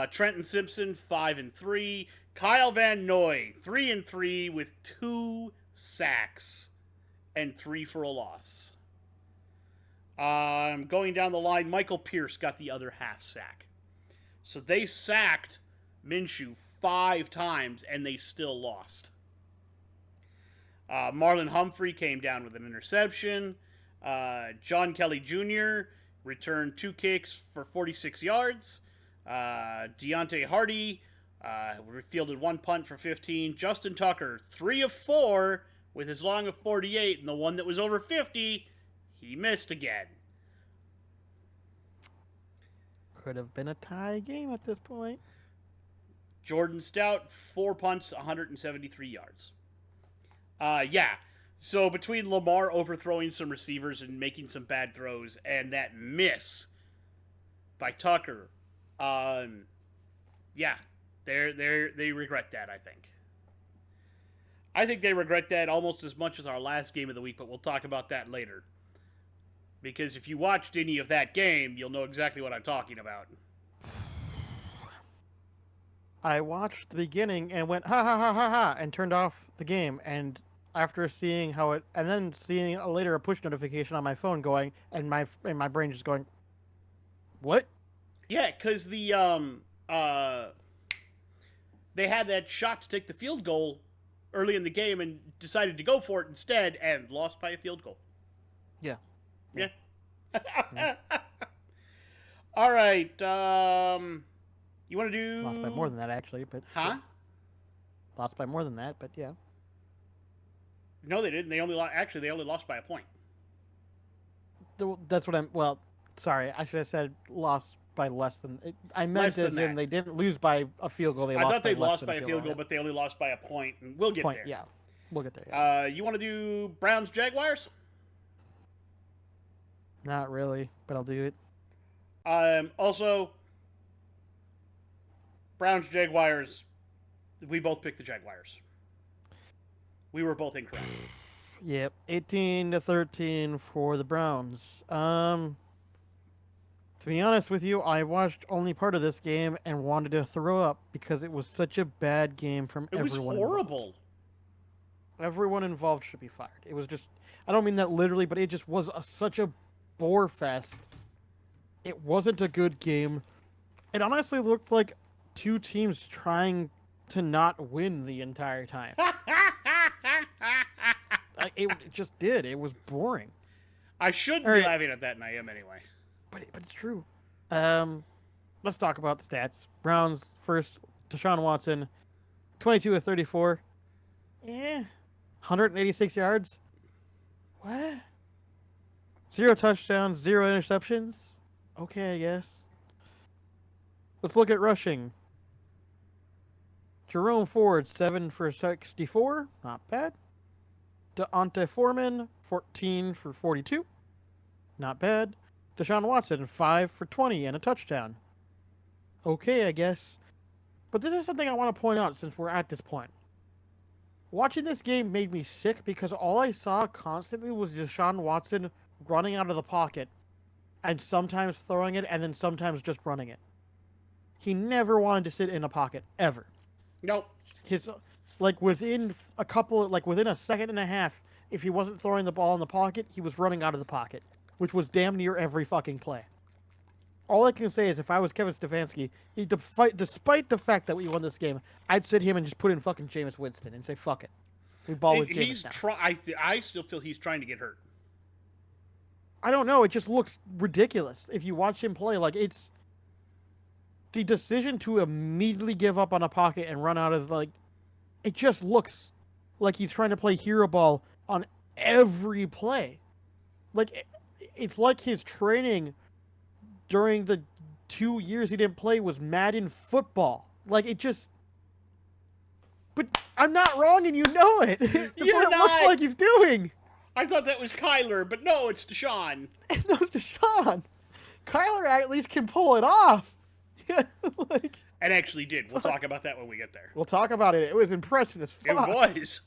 [SPEAKER 1] Trenton Simpson, 5 and 3. Kyle Van Noy, 3 and 3 with 2 sacks and 3 for a loss. Going down the line, Michael Pierce got the other half sack. So they sacked Minshew 5 times and they still lost. Marlon Humphrey came down with an interception. John Kelly Jr. returned 2 kicks for 46 yards. Deontay Hardy fielded 1 punt for 15. Justin Tucker, 3 of 4 with his long of 48, and the one that was over 50, he missed again.
[SPEAKER 2] Could have been a tie game at this point.
[SPEAKER 1] Jordan Stout, 4 punts, 173 yards. Yeah. So between Lamar overthrowing some receivers and making some bad throws and that miss by Tucker, Yeah, they regret that. I think they regret that almost as much as our last game of the week, but we'll talk about that later. Because if you watched any of that game, you'll know exactly what I'm talking about.
[SPEAKER 2] I watched the beginning and went ha ha ha ha ha and turned off the game. And after seeing how it, and then seeing later a push notification on my phone going, and my brain just going, what?
[SPEAKER 1] Yeah, because they had that shot to take the field goal early in the game and decided to go for it instead and lost by a field goal.
[SPEAKER 2] Yeah.
[SPEAKER 1] Yeah. All right. You want to do
[SPEAKER 2] Lost by more than that, actually, but
[SPEAKER 1] huh?
[SPEAKER 2] Lost by more than that, but yeah.
[SPEAKER 1] No, they didn't. They only lost by a point.
[SPEAKER 2] That's what I'm. Well, sorry, I should have said lost by less than. I meant as in they didn't lose by a field goal.
[SPEAKER 1] I thought they lost by a field goal, but they only lost by a point, and we'll get there.
[SPEAKER 2] Yeah, we'll get there. Yeah.
[SPEAKER 1] You want to do Browns Jaguars?
[SPEAKER 2] Not really, but I'll do it.
[SPEAKER 1] Also, Browns Jaguars. We both picked the Jaguars. We were both incorrect.
[SPEAKER 2] Yep, 18-13 for the Browns. To be honest with you, I watched only part of this game and wanted to throw up because it was such a bad game from everyone.
[SPEAKER 1] It was horrible.
[SPEAKER 2] Involved. Everyone involved should be fired. It was just, I don't mean that literally, but it just was such a bore fest. It wasn't a good game. It honestly looked like two teams trying to not win the entire time. It just did. It was boring.
[SPEAKER 1] I shouldn't be laughing at that, and I am anyway.
[SPEAKER 2] But it's true. Let's talk about the stats. Browns first. Deshaun Watson, 22 of 34. 186 yards. What? 0 touchdowns, 0 interceptions. Okay, I guess. Let's look at rushing. Jerome Ford, 7 for 64. Not bad. Deonta Foreman, 14 for 42. Not bad. Deshaun Watson, 5 for 20 and a touchdown. Okay, I guess. But this is something I want to point out since we're at this point. Watching this game made me sick because all I saw constantly was Deshaun Watson running out of the pocket and sometimes throwing it and then sometimes just running it. He never wanted to sit in a pocket, ever.
[SPEAKER 1] Nope.
[SPEAKER 2] Within a second and a half, if he wasn't throwing the ball in the pocket, he was running out of the pocket, which was damn near every fucking play. All I can say is if I was Kevin Stefanski, despite the fact that we won this game, I'd sit him and just put in fucking Jameis Winston and say, fuck it. We ball with Jameis now.
[SPEAKER 1] I still feel he's trying to get hurt.
[SPEAKER 2] I don't know. It just looks ridiculous. If you watch him play, it's the decision to immediately give up on a pocket and run out of, it just looks like he's trying to play hero ball on every play. It's like his training during the 2 years he didn't play was Madden football. But I'm not wrong and you know it. That's what it looks like he's doing.
[SPEAKER 1] I thought that was Kyler, but no, it's Deshaun.
[SPEAKER 2] No, it's Deshaun. Kyler at least can pull it off.
[SPEAKER 1] And actually did. We'll talk about that when we get there.
[SPEAKER 2] We'll talk about it. It was impressive as fuck.
[SPEAKER 1] It was.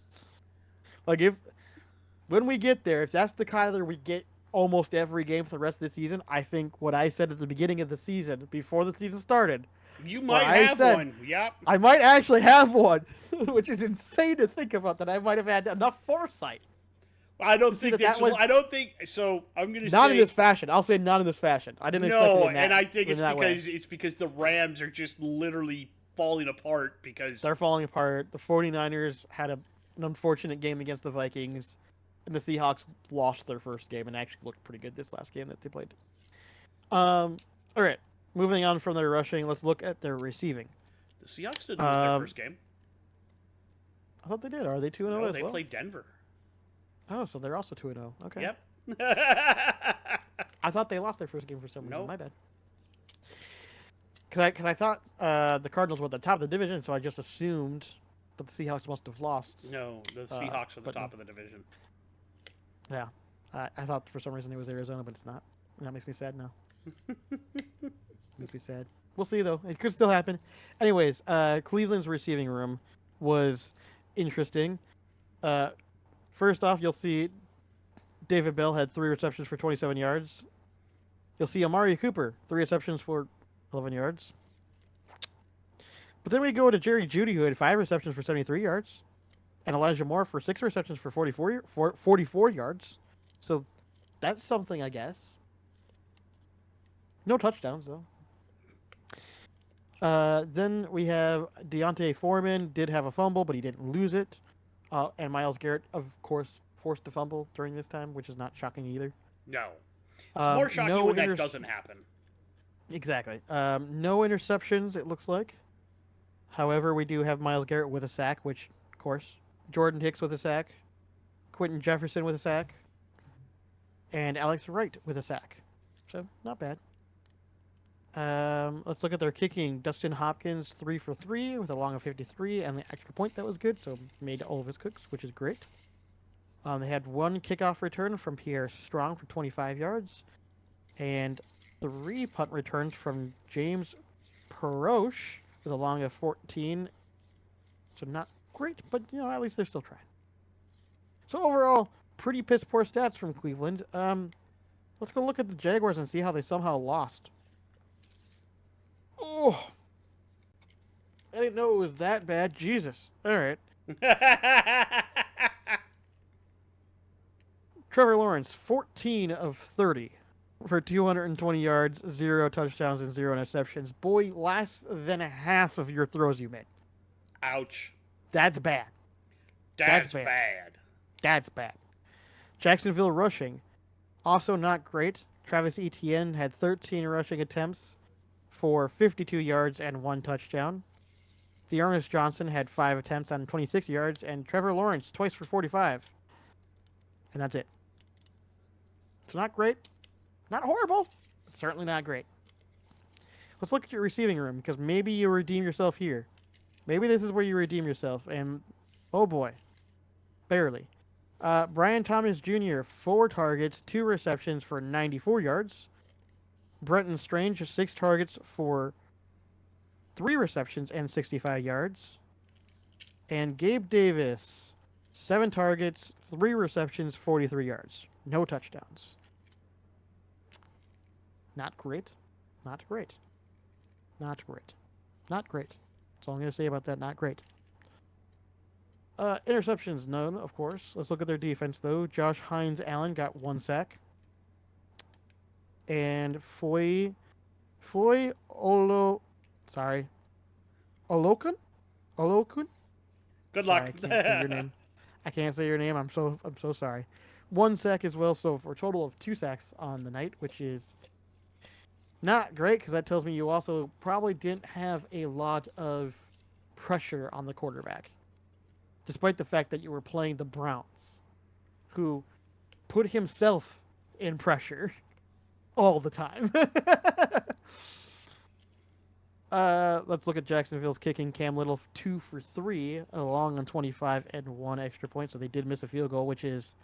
[SPEAKER 2] When we get there, if that's the Kyler we get almost every game for the rest of the season, I think what I said at the beginning of the season, before the season started,
[SPEAKER 1] you might have one. Yep.
[SPEAKER 2] I might actually have one, which is insane to think about. That I might have had enough foresight.
[SPEAKER 1] I don't think so. I'm going to say
[SPEAKER 2] not in this fashion. I'll say not in this fashion. I didn't expect it in that.
[SPEAKER 1] And I think it's because the Rams are just literally falling apart because
[SPEAKER 2] they're falling apart. The 49ers had an unfortunate game against the Vikings, and the Seahawks lost their first game and actually looked pretty good this last game that they played. All right, moving on from their rushing, let's look at their receiving.
[SPEAKER 1] The Seahawks didn't lose their first game.
[SPEAKER 2] I thought they did. Are they 2-0 as well?
[SPEAKER 1] No, they played Denver.
[SPEAKER 2] Oh, so they're also 2-0. Okay.
[SPEAKER 1] Yep.
[SPEAKER 2] I thought they lost their first game for some reason.
[SPEAKER 1] Nope.
[SPEAKER 2] My bad. Because I thought the Cardinals were at the top of the division, so I just assumed that the Seahawks must have lost.
[SPEAKER 1] No, the Seahawks are the top of the division.
[SPEAKER 2] Yeah. I thought for some reason it was Arizona, but it's not. And that makes me sad now. Makes me sad. We'll see though. It could still happen. Anyways, Cleveland's receiving room was interesting. Uh, First off, you'll see David Bell had 3 receptions for 27 yards. You'll see Amari Cooper 3 receptions for 11 yards. But then we go to Jerry Jeudy, who had 5 receptions for 73 yards, and Elijah Moore for 6 receptions for 44 yards. So that's something, I guess. No touchdowns though. Then we have Deontay Foreman did have a fumble, but he didn't lose it. And Myles Garrett, of course, forced to fumble during this time, which is not shocking either.
[SPEAKER 1] No. It's more shocking when that doesn't happen.
[SPEAKER 2] Exactly. No interceptions, it looks like. However, we do have Myles Garrett with a sack, which, of course, Jordan Hicks with a sack, Quentin Jefferson with a sack, and Alex Wright with a sack. So, not bad. Let's look at their kicking. Dustin Hopkins, 3 for 3 with a long of 53, and the extra point that was good, so made all of his kicks, which is great. They had 1 kickoff return from Pierre Strong for 25 yards, and 3 punt returns from James Peroche with a long of 14. So not great, but at least they're still trying. So overall, pretty piss poor stats from Cleveland. Let's go look at the Jaguars and see how they somehow lost. Oh, I didn't know it was that bad. Jesus. All right. Trevor Lawrence, 14 of 30 for 220 yards, 0 touchdowns, and 0 interceptions. Boy, less than half of your throws you made.
[SPEAKER 1] Ouch.
[SPEAKER 2] That's bad.
[SPEAKER 1] That's bad.
[SPEAKER 2] That's bad. Jacksonville rushing, also not great. Travis Etienne had 13 rushing attempts for 52 yards and 1 touchdown. Dearness Johnson had 5 attempts on 26 yards, and Trevor Lawrence twice for 45. And that's it. So not great. Not horrible. But certainly not great. Let's look at your receiving room, because maybe you redeem yourself here. Maybe this is where you redeem yourself. And, oh boy. Barely. Brian Thomas Jr., 4 targets, 2 receptions for 94 yards. Brenton Strange, 6 targets for 3 receptions and 65 yards. And Gabe Davis, 7 targets, 3 receptions, 43 yards. No touchdowns. Not great. Not great. Not great. Not great. That's all I'm going to say about that. Not great. Interceptions, none, of course. Let's look at their defense, though. Josh Hines Allen got 1 sack. And Olokun?
[SPEAKER 1] Good luck.
[SPEAKER 2] Sorry, I can't say your name. I can't say your name. I'm so sorry. 1 sack as well, so for a total of 2 sacks on the night, which is not great because that tells me you also probably didn't have a lot of pressure on the quarterback, despite the fact that you were playing the Browns, who put himself in pressure all the time. Let's look at Jacksonville's kicking. Cam Little, 2 for 3, along on 25 and 1 extra point, so they did miss a field goal, which is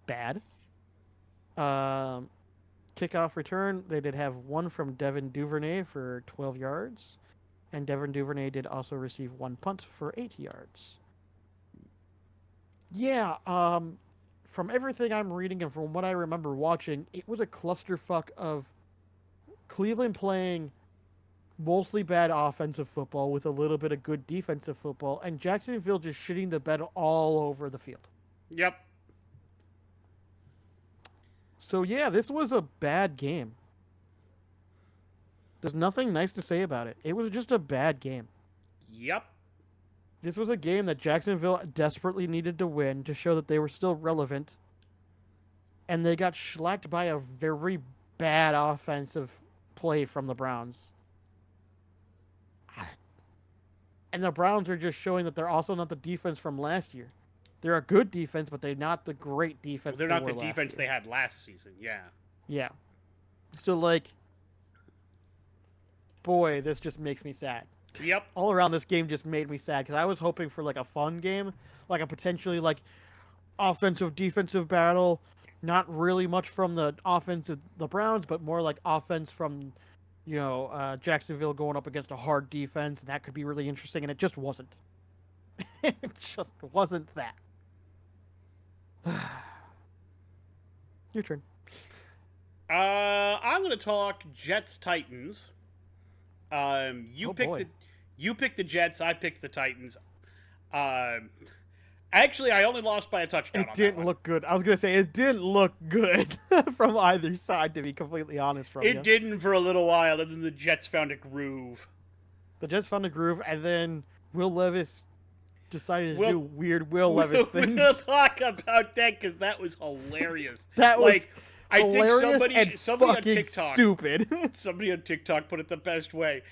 [SPEAKER 2] bad. Kickoff return, they did have 1 from Devin Duvernay for 12 yards, and Devin Duvernay did also receive 1 punt for 8 yards. Yeah, from everything I'm reading and from what I remember watching, it was a clusterfuck of Cleveland playing mostly bad offensive football with a little bit of good defensive football, and Jacksonville just shitting the bed all over the field.
[SPEAKER 1] Yep.
[SPEAKER 2] So yeah, this was a bad game. There's nothing nice to say about it. It was just a bad game.
[SPEAKER 1] Yep.
[SPEAKER 2] This was a game that Jacksonville desperately needed to win to show that they were still relevant. And they got shellacked by a very bad offensive play from the Browns. And the Browns are just showing that they're also not the defense from last year. They're a good defense, but they're not the great defense.
[SPEAKER 1] They're not the defense they had last season. Yeah.
[SPEAKER 2] Yeah. So, like, boy, this just makes me sad.
[SPEAKER 1] Yep.
[SPEAKER 2] All around, this game just made me sad because I was hoping for like a fun game, like a potentially like offensive defensive battle. Not really much from the offense of the Browns, but more like offense from Jacksonville going up against a hard defense, and that could be really interesting, and it just wasn't. It just wasn't that. Your turn.
[SPEAKER 1] I'm gonna talk Jets Titans.
[SPEAKER 2] Oh boy.
[SPEAKER 1] You picked the Jets. I picked the Titans. Um, actually, I only lost by a touchdown.
[SPEAKER 2] It
[SPEAKER 1] On
[SPEAKER 2] didn't
[SPEAKER 1] that one.
[SPEAKER 2] look good. I was gonna say it didn't look good from either side, to be completely honest from
[SPEAKER 1] It
[SPEAKER 2] you.
[SPEAKER 1] didn't for a little while, and then the Jets found a groove.
[SPEAKER 2] The Jets found a groove, and then Will Levis decided to
[SPEAKER 1] We'll
[SPEAKER 2] do weird Will Levis things.
[SPEAKER 1] We'll talk about that because that was hilarious.
[SPEAKER 2] That was
[SPEAKER 1] like, I think
[SPEAKER 2] hilarious
[SPEAKER 1] somebody
[SPEAKER 2] and
[SPEAKER 1] on
[SPEAKER 2] fucking
[SPEAKER 1] TikTok,
[SPEAKER 2] stupid.
[SPEAKER 1] somebody on TikTok put it the best way.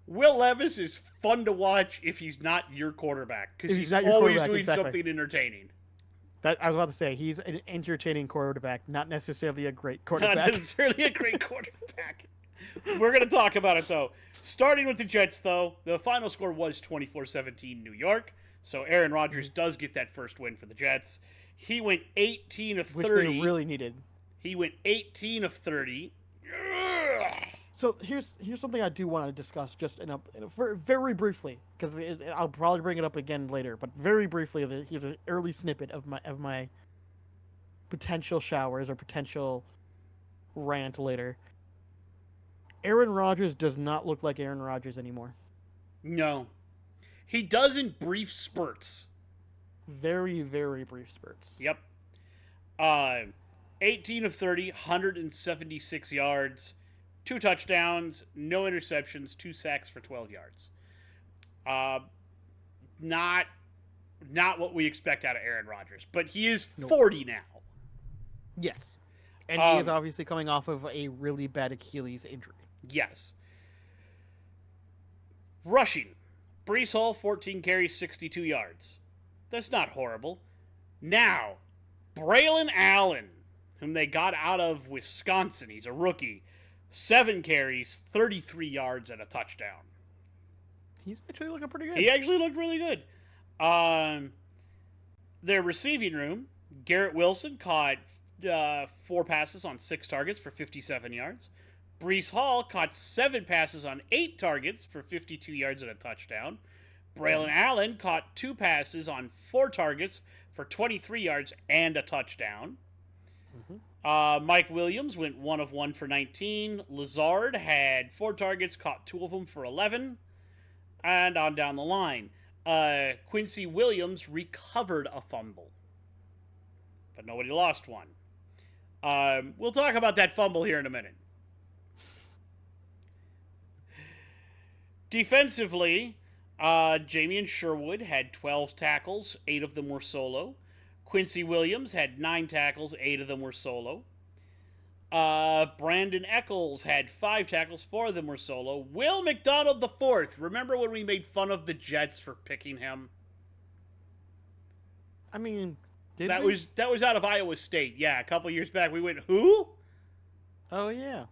[SPEAKER 1] Will Levis is fun to watch if he's not your quarterback because he's
[SPEAKER 2] not your
[SPEAKER 1] always
[SPEAKER 2] quarterback,
[SPEAKER 1] doing
[SPEAKER 2] exactly.
[SPEAKER 1] something entertaining.
[SPEAKER 2] That I was about to say, he's an entertaining quarterback, not necessarily a great
[SPEAKER 1] Not
[SPEAKER 2] quarterback.
[SPEAKER 1] necessarily a great quarterback. We're going to talk about it, though. Starting with the Jets, though, the final score was 24-17 New York. So Aaron Rodgers does get that first win for the Jets. He went 18 of 30.
[SPEAKER 2] Which they really needed.
[SPEAKER 1] He went 18 of 30.
[SPEAKER 2] So here's something I do want to discuss just very briefly, because I'll probably bring it up again later, but very briefly. Here's an early snippet of my potential showers or potential rant later. Aaron Rodgers does not look like Aaron Rodgers anymore.
[SPEAKER 1] No. He does in brief spurts.
[SPEAKER 2] Very, very brief spurts.
[SPEAKER 1] Yep. 18 of 30, 176 yards, 2 touchdowns, no interceptions, 2 sacks for 12 yards. Not what we expect out of Aaron Rodgers, but he is 40 now.
[SPEAKER 2] Yes. And he is obviously coming off of a really bad Achilles injury.
[SPEAKER 1] Yes. Rushing. Brees Hall, 14 carries, 62 yards. That's not horrible. Now, Braylon Allen, whom they got out of Wisconsin. He's a rookie. 7 carries, 33 yards, and a touchdown.
[SPEAKER 2] He's actually looking pretty good.
[SPEAKER 1] He actually looked really good. Their receiving room, Garrett Wilson caught 4 passes on 6 targets for 57 yards. Brees Hall caught 7 passes on 8 targets for 52 yards and a touchdown. Braylon Allen caught 2 passes on 4 targets for 23 yards and a touchdown. Mike Williams went 1 of 1 for 19. Lazard had 4 targets, caught 2 of them for 11. And on down the line. Quincy Williams recovered a fumble, but nobody lost one. We'll talk about that fumble here in a minute. Defensively, Jamian Sherwood had 12 tackles, 8 of them were solo. Quincy Williams had 9 tackles, 8 of them were solo. Brandon Eccles had 5 tackles, 4 of them were solo. Will McDonald IV, remember when we made fun of the Jets for picking him?
[SPEAKER 2] I mean,
[SPEAKER 1] that was out of Iowa State. Yeah, a couple years back we went, who?
[SPEAKER 2] Oh yeah.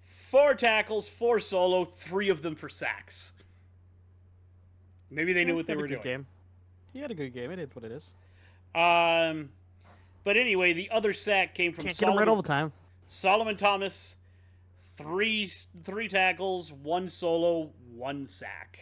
[SPEAKER 1] 4 tackles, 4 solo, 3 of them for sacks. Maybe they knew what they were doing.
[SPEAKER 2] Game. He had a good game. It is what it is.
[SPEAKER 1] But anyway, the other sack came from
[SPEAKER 2] Can't get him right all the time.
[SPEAKER 1] Solomon Thomas, 3 tackles, 1 solo, 1 sack.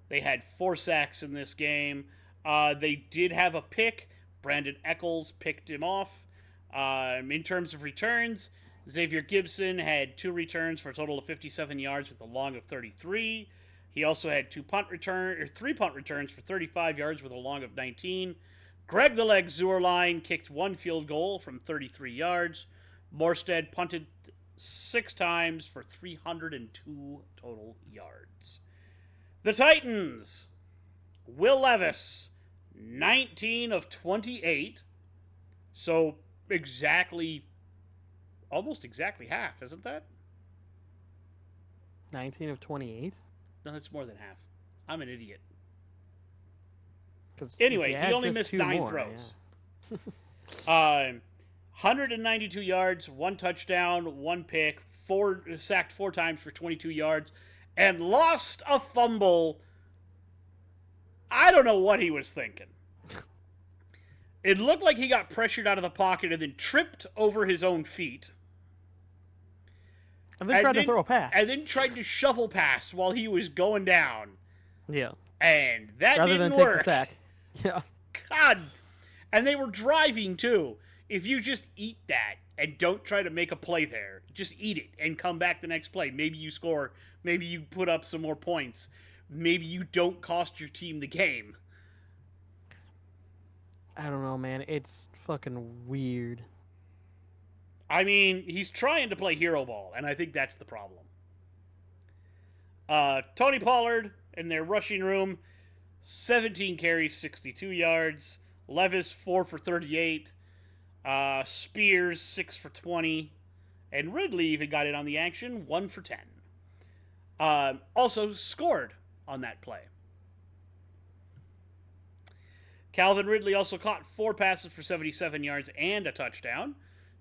[SPEAKER 1] They had 4 sacks in this game. They did have a pick. Brandon Eccles picked him off. In terms of returns, Xavier Gibson had 2 returns for a total of 57 yards with a long of 33. He also had 3 punt returns for 35 yards with a long of 19. Greg the Leg Zuerlein kicked 1 field goal from 33 yards. Morstead punted 6 times for 302 total yards. The Titans, Will Levis, 19 of 28. So almost exactly half, isn't that?
[SPEAKER 2] 19 of 28?
[SPEAKER 1] No, that's more than half. I'm an idiot.
[SPEAKER 2] Anyway,
[SPEAKER 1] he only missed 9
[SPEAKER 2] more,
[SPEAKER 1] throws.
[SPEAKER 2] Yeah.
[SPEAKER 1] 192 yards, 1 touchdown, 1 pick, sacked 4 times for 22 yards, and lost a fumble. I don't know what he was thinking. It looked like he got pressured out of the pocket and then tripped over his own feet.
[SPEAKER 2] And then tried to throw a pass.
[SPEAKER 1] And then tried to shovel pass while he was going down.
[SPEAKER 2] Yeah.
[SPEAKER 1] And that
[SPEAKER 2] Rather
[SPEAKER 1] didn't
[SPEAKER 2] than
[SPEAKER 1] work.
[SPEAKER 2] take the sack. Yeah.
[SPEAKER 1] God. And they were driving too. If you just eat that and don't try to make a play there, just eat it and come back the next play. Maybe you score. Maybe you put up some more points. Maybe you don't cost your team the game.
[SPEAKER 2] I don't know, man. It's fucking weird.
[SPEAKER 1] I mean, he's trying to play hero ball, and I think that's the problem. Tony Pollard in their rushing room, 17 carries, 62 yards. Levis, 4 for 38. Spears, 6 for 20. And Ridley even got in on the action, 1 for 10. Also scored on that play. Calvin Ridley also caught 4 passes for 77 yards and a touchdown.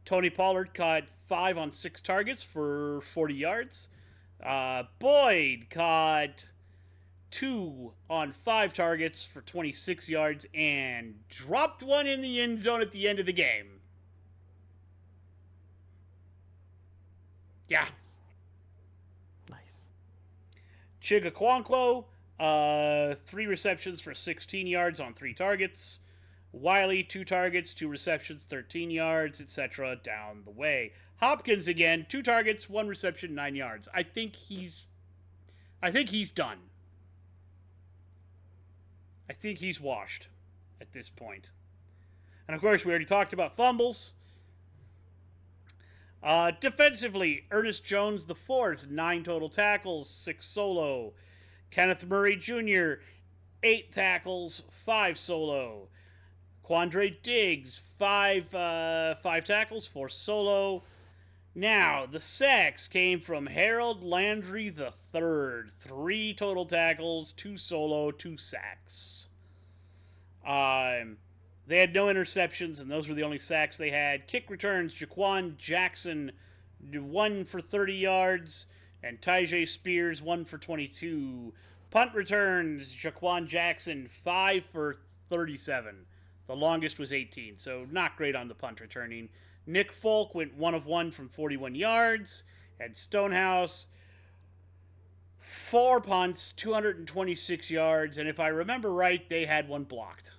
[SPEAKER 1] Tony Pollard caught 5 on 6 targets for 40 yards. Boyd caught 2 on 5 targets for 26 yards and dropped one in the end zone at the end of the game. Yeah.
[SPEAKER 2] Nice.
[SPEAKER 1] Chigakwonkwo, 3 receptions for 16 yards on 3 targets. Wiley, 2 targets, 2 receptions, 13 yards, etc. down the way. Hopkins again, 2 targets, 1 reception, 9 yards. I think he's done. I think he's washed at this point. And of course, we already talked about fumbles. Defensively, Ernest Jones the fourth, 9 total tackles, 6 solo. Kenneth Murray Jr., 8 tackles, 5 solo. Quandre Diggs, 5 tackles, 4 solo. Now, the sacks came from Harold Landry III. 3 total tackles, 2 solo, 2 sacks. They had no interceptions, and those were the only sacks they had. Kick returns, Jaquan Jackson, 1 for 30 yards, and Tyjae Spears, 1 for 22. Punt returns, Jaquan Jackson, 5 for 37. The longest was 18, so not great on the punt returning. Nick Folk went 1 of 1 from 41 yards. And Stonehouse, 4 punts, 226 yards. And if I remember right, they had 1 blocked.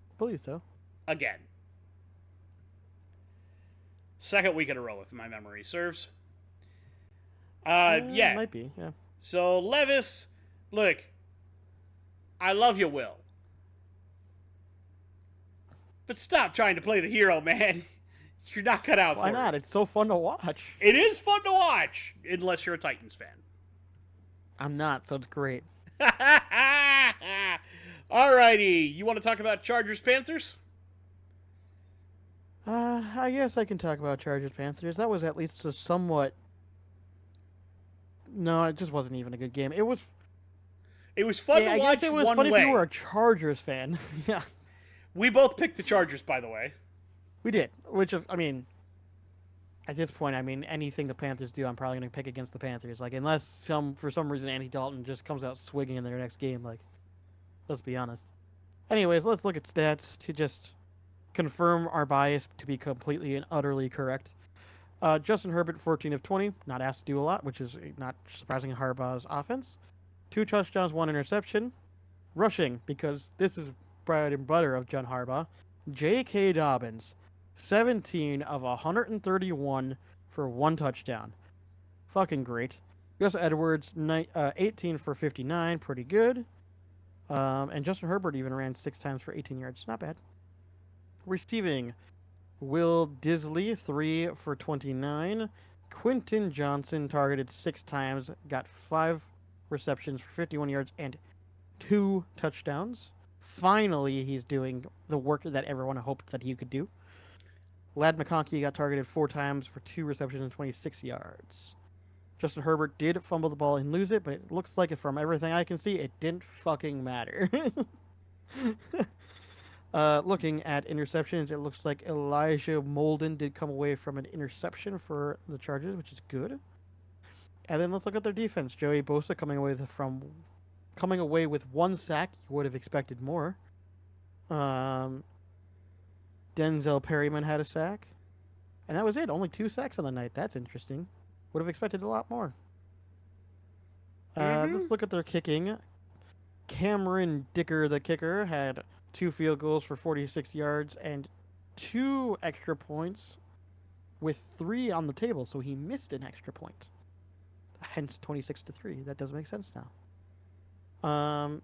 [SPEAKER 2] I believe so.
[SPEAKER 1] Again. Second week in a row, if my memory serves. Yeah.
[SPEAKER 2] It might be, yeah.
[SPEAKER 1] So, Levis, look, I love you, Will. But stop trying to play the hero, man. You're not cut out for it.
[SPEAKER 2] Why not? It's so fun to watch.
[SPEAKER 1] It is fun to watch, unless you're a Titans fan.
[SPEAKER 2] I'm not, so it's great.
[SPEAKER 1] Alrighty, you want to talk about Chargers-Panthers?
[SPEAKER 2] I guess I can talk about Chargers-Panthers. That was at least a somewhat... No, it just wasn't even a good game. It was
[SPEAKER 1] fun to
[SPEAKER 2] I
[SPEAKER 1] watch
[SPEAKER 2] guess it was
[SPEAKER 1] one
[SPEAKER 2] fun
[SPEAKER 1] way.
[SPEAKER 2] if you were a Chargers fan. Yeah.
[SPEAKER 1] We both picked the Chargers, by the way.
[SPEAKER 2] We did, which, I mean, at this point, I mean, anything the Panthers do, I'm probably going to pick against the Panthers. Like, unless for some reason Andy Dalton just comes out swinging in their next game. Like, let's be honest. Anyways, let's look at stats to just confirm our bias to be completely and utterly correct. Justin Herbert, 14 of 20, not asked to do a lot, which is not surprising in Harbaugh's offense. 2 touchdowns, 1 interception. Rushing, because this is bread and butter of John Harbaugh. J.K. Dobbins, 17 of 131 for 1 touchdown. Fucking great. Gus Edwards, 18 for 59, pretty good. And Justin Herbert even ran 6 times for 18 yards. Not bad. Receiving, Will Disley, 3 for 29. Quentin Johnson targeted 6 times, got 5 receptions for 51 yards and 2 touchdowns. Finally, he's doing the work that everyone hoped that he could do. Ladd McConkey got targeted 4 times for 2 receptions and 26 yards. Justin Herbert did fumble the ball and lose it, but it looks like from everything I can see, it didn't fucking matter. Looking at interceptions, it looks like Elijah Molden did come away from an interception for the Chargers, which is good. And then let's look at their defense. Joey Bosa coming away with 1 sack. You would have expected more. Denzel Perryman had a sack. And that was it. Only 2 sacks on the night. That's interesting. Would have expected a lot more.
[SPEAKER 1] Mm-hmm.
[SPEAKER 2] Let's look at their kicking. Cameron Dicker, the kicker, had 2 field goals for 46 yards and 2 extra points with 3 on the table, so he missed an extra point. Hence 26-3. That does make sense now.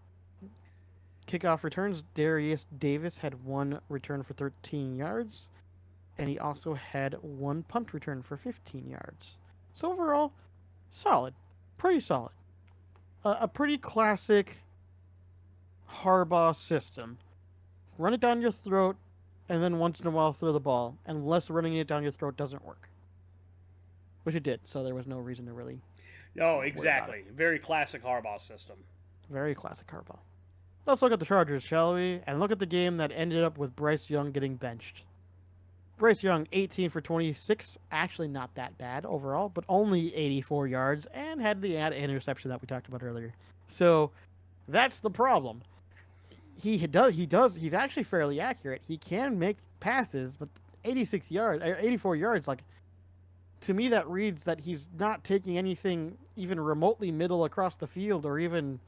[SPEAKER 2] Kickoff returns. Darius Davis had 1 return for 13 yards, and he also had 1 punt return for 15 yards. So overall, solid, pretty solid. A pretty classic Harbaugh system. Run it down your throat, and then once in a while throw the ball, unless running it down your throat doesn't work. Which it did, so there was no reason to really
[SPEAKER 1] Oh,
[SPEAKER 2] worry about it.
[SPEAKER 1] exactly. Very classic Harbaugh system.
[SPEAKER 2] Very classic Harbaugh. Let's look at the Chargers, shall we? And look at the game that ended up with Bryce Young getting benched. Bryce Young, 18 for 26. Actually, not that bad overall, but only 84 yards and had the interception that we talked about earlier. So that's the problem. He's actually fairly accurate. He can make passes, but 86 yards, 84 yards, like, to me that reads that he's not taking anything even remotely middle across the field or even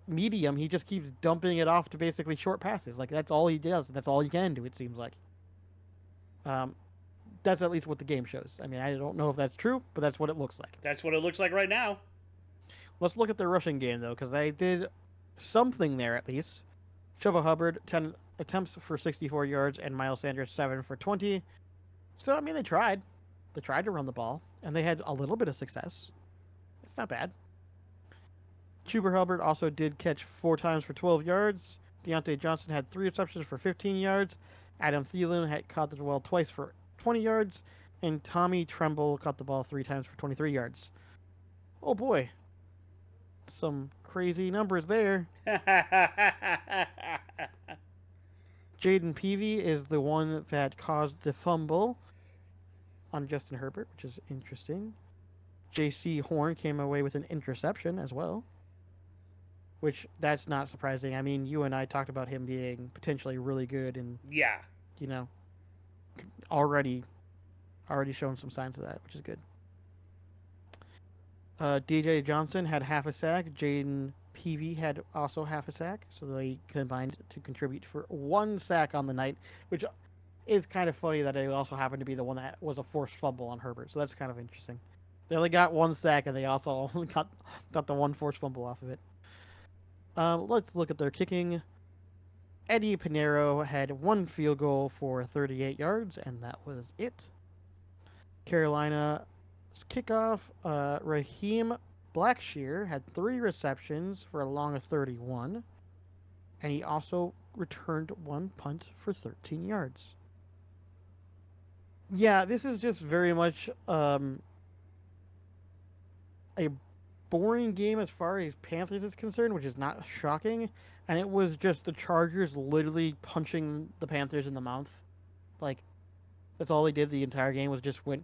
[SPEAKER 2] medium. He just keeps dumping it off to basically short passes. Like, that's all he does. That's all he can do, it seems like. That's at least what the game shows. I mean, I don't know if that's true, but that's what it looks like.
[SPEAKER 1] That's what it looks like right now.
[SPEAKER 2] Let's look at their rushing game, though, because they did something there at least. Chuba Hubbard, 10 attempts for 64 yards, and Miles Sanders, 7 for 20. So, I mean, they tried. They tried to run the ball, and they had a little bit of success. It's not bad. Chuba Hubbard also did catch 4 times for 12 yards. Deontay Johnson had 3 receptions for 15 yards. Adam Thielen had caught the ball twice for 20 yards. And Tommy Tremble caught the ball 3 times for 23 yards. Oh boy. Some crazy numbers there. Jaden Peavy is the one that caused the fumble on Justin Herbert, which is interesting. J.C. Horn came away with an interception as well, which that's not surprising. I mean, you and I talked about him being potentially really good and,
[SPEAKER 1] Yeah.
[SPEAKER 2] you know, already showing some signs of that, which is good. DJ Johnson had half a sack. Jaden Peavy had also half a sack, so they combined to contribute for 1 sack on the night, which is kind of funny that it also happened to be the one that was a forced fumble on Herbert. So that's kind of interesting. They only got 1 sack, and they also only got the 1 forced fumble off of it. Let's look at their kicking. Eddie Pinheiro had 1 field goal for 38 yards, and that was it. Carolina's kickoff, Raheem Blackshear had 3 receptions for a long of 31, and he also returned 1 punt for 13 yards. Yeah, this is just very much a boring game as far as Panthers is concerned, which is not shocking. And it was just the Chargers literally punching the Panthers in the mouth. Like, that's all they did the entire game was just went,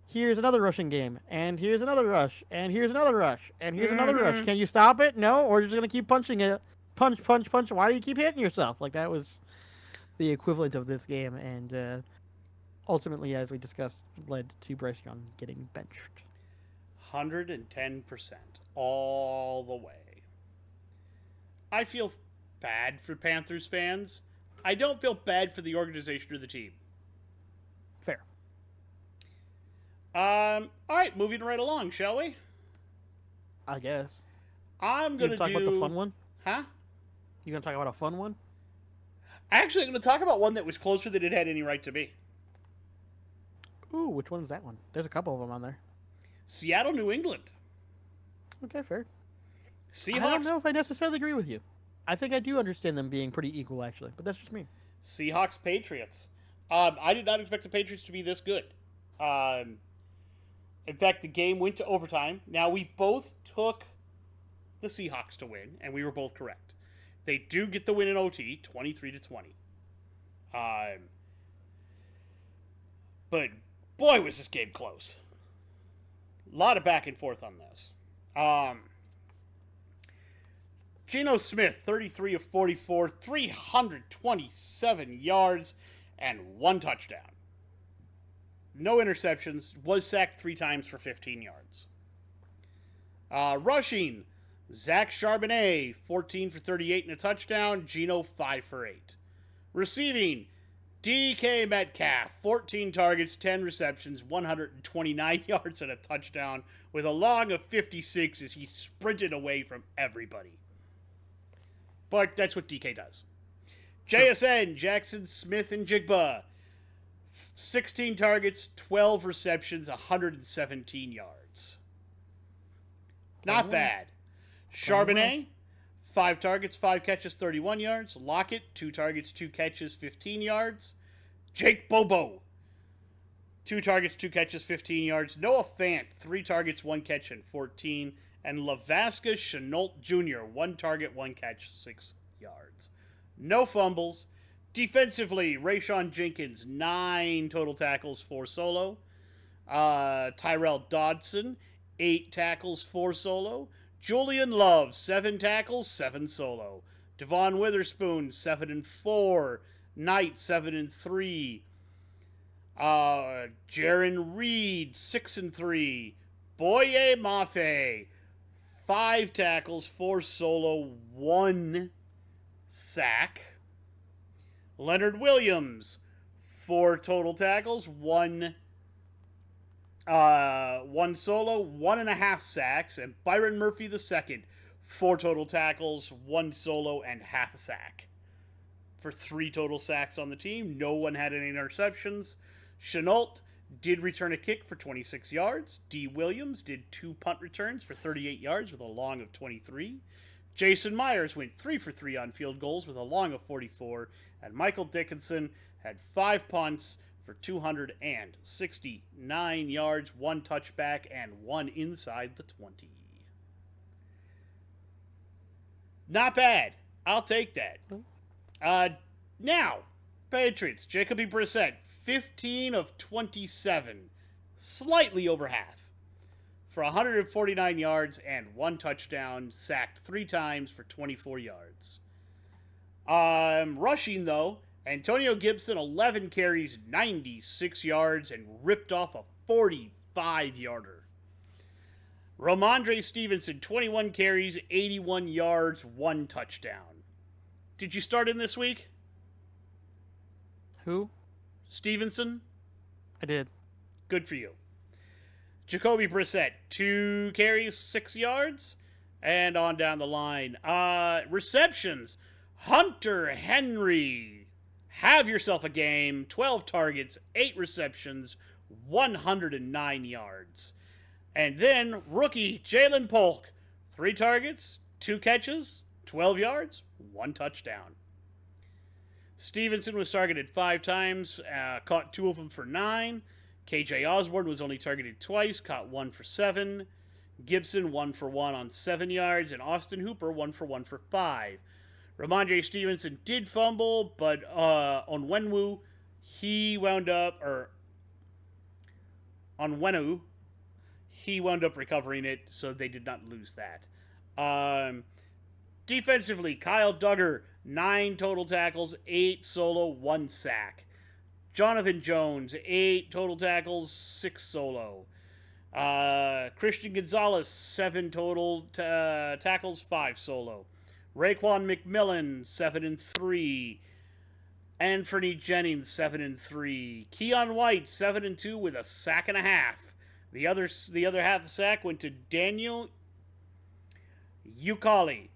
[SPEAKER 2] here's another rushing game, and here's another rush, and here's another rush, and here's another rush. Can you stop it? No? Or you're just going to keep punching it? Punch, punch, punch. Why do you keep hitting yourself? Like, that was the equivalent of this game. And ultimately, as we discussed, led to Bryce Young getting benched.
[SPEAKER 1] 110% all the way. I feel bad for Panthers fans. I don't feel bad for the organization or the team.
[SPEAKER 2] Fair.
[SPEAKER 1] All right, moving right along, shall we?
[SPEAKER 2] I guess.
[SPEAKER 1] I'm gonna
[SPEAKER 2] talk about the fun one.
[SPEAKER 1] Huh?
[SPEAKER 2] You gonna talk about a fun one?
[SPEAKER 1] Actually, I'm gonna talk about one that was closer than it had any right to be.
[SPEAKER 2] Ooh, which one is that one? There's a couple of them on there.
[SPEAKER 1] Seattle, New England.
[SPEAKER 2] Okay, fair.
[SPEAKER 1] Seahawks.
[SPEAKER 2] I don't know if I necessarily agree with you. I think I do understand them being pretty equal, actually, but that's just me.
[SPEAKER 1] Seahawks, Patriots. I did not expect the Patriots to be this good. In fact, the game went to overtime. Now, we both took the Seahawks to win, and we were both correct. They do get the win in OT, 23-20. But boy, was this game close. A lot of back and forth on this. Geno Smith, 33 of 44, 327 yards, and 1 touchdown. no interceptions, was sacked 3 times for 15 yards. Rushing, Zach Charbonnet, 14 for 38 and a touchdown. Geno, 5 for 8. Receiving, DK Metcalf, 14 targets, 10 receptions, 129 yards and a touchdown with a long of 56 as he sprinted away from everybody. But that's what DK does. JSN, Jackson Smith and Jigba, 16 targets, 12 receptions, 117 yards. Not bad. Charbonnet, 5 targets, 5 catches, 31 yards. Lockett, 2 targets, 2 catches, 15 yards. Jake Bobo, 2 targets, 2 catches, 15 yards. Noah Fant, 3 targets, 1 catch, and 14. And Lavasca Chenault Jr., 1 target, 1 catch, 6 yards. No fumbles. Defensively, Rayshon Jenkins, 9 total tackles, 4 solo. Tyrell Dodson, 8 tackles, 4 solo. Julian Love, 7 tackles, 7 solo. Devon Witherspoon, 7 and 4. Knight, 7 and 3. Jaron Reed, 6 and 3. Boye Mafe, 5 tackles, 4 solo, 1 sack. Leonard Williams, 4 total tackles, 1 solo, 1.5 sacks, and Byron Murphy II, 4 total tackles, 1 solo, and half a sack. For 3 total sacks on the team, no one had any interceptions. Chenault did return a kick for 26 yards. D. Williams did 2 punt returns for 38 yards with a long of 23. Jason Myers went 3 for 3 on field goals with a long of 44. And Michael Dickinson had 5 punts for 269 yards, 1 touchback, and 1 inside the 20. Not bad. I'll take that. Now, Patriots, Jacoby Brissett, 15 of 27, slightly over half, for 149 yards and 1 touchdown, sacked 3 times for 24 yards. Rushing, though, Antonio Gibson, 11 carries, 96 yards, and ripped off a 45-yarder. Ramondre Stevenson, 21 carries, 81 yards, 1 touchdown. Did you start him this week?
[SPEAKER 2] Who?
[SPEAKER 1] Stevenson?
[SPEAKER 2] I did.
[SPEAKER 1] Good for you. Jacoby Brissett, 2 carries, 6 yards, and on down the line. Receptions, Hunter Henry, have yourself a game, 12 targets, 8 receptions, 109 yards. And then rookie Jalen Polk, 3 targets, 2 catches, 12 yards, 1 touchdown. Stevenson was targeted 5 times, caught 2 of them for 9. KJ Osborne was only targeted twice, caught 1 for 7. Gibson 1 for 1 on 7 yards, and Austin Hooper 1 for 1 for 5. Ramondre Stevenson did fumble, but on Wenwu, he wound up recovering it, so they did not lose that. Defensively, Kyle Duggar, 9 total tackles, 8 solo, 1 sack. Jonathan Jones, 8 total tackles, 6 solo. Christian Gonzalez, 7 total tackles, 5 solo. Raekwon McMillan, 7 and 3. Anthony Jennings, 7 and 3. Keon White, 7 and 2 with a sack and a half. The other half sack went to Daniel Ekali.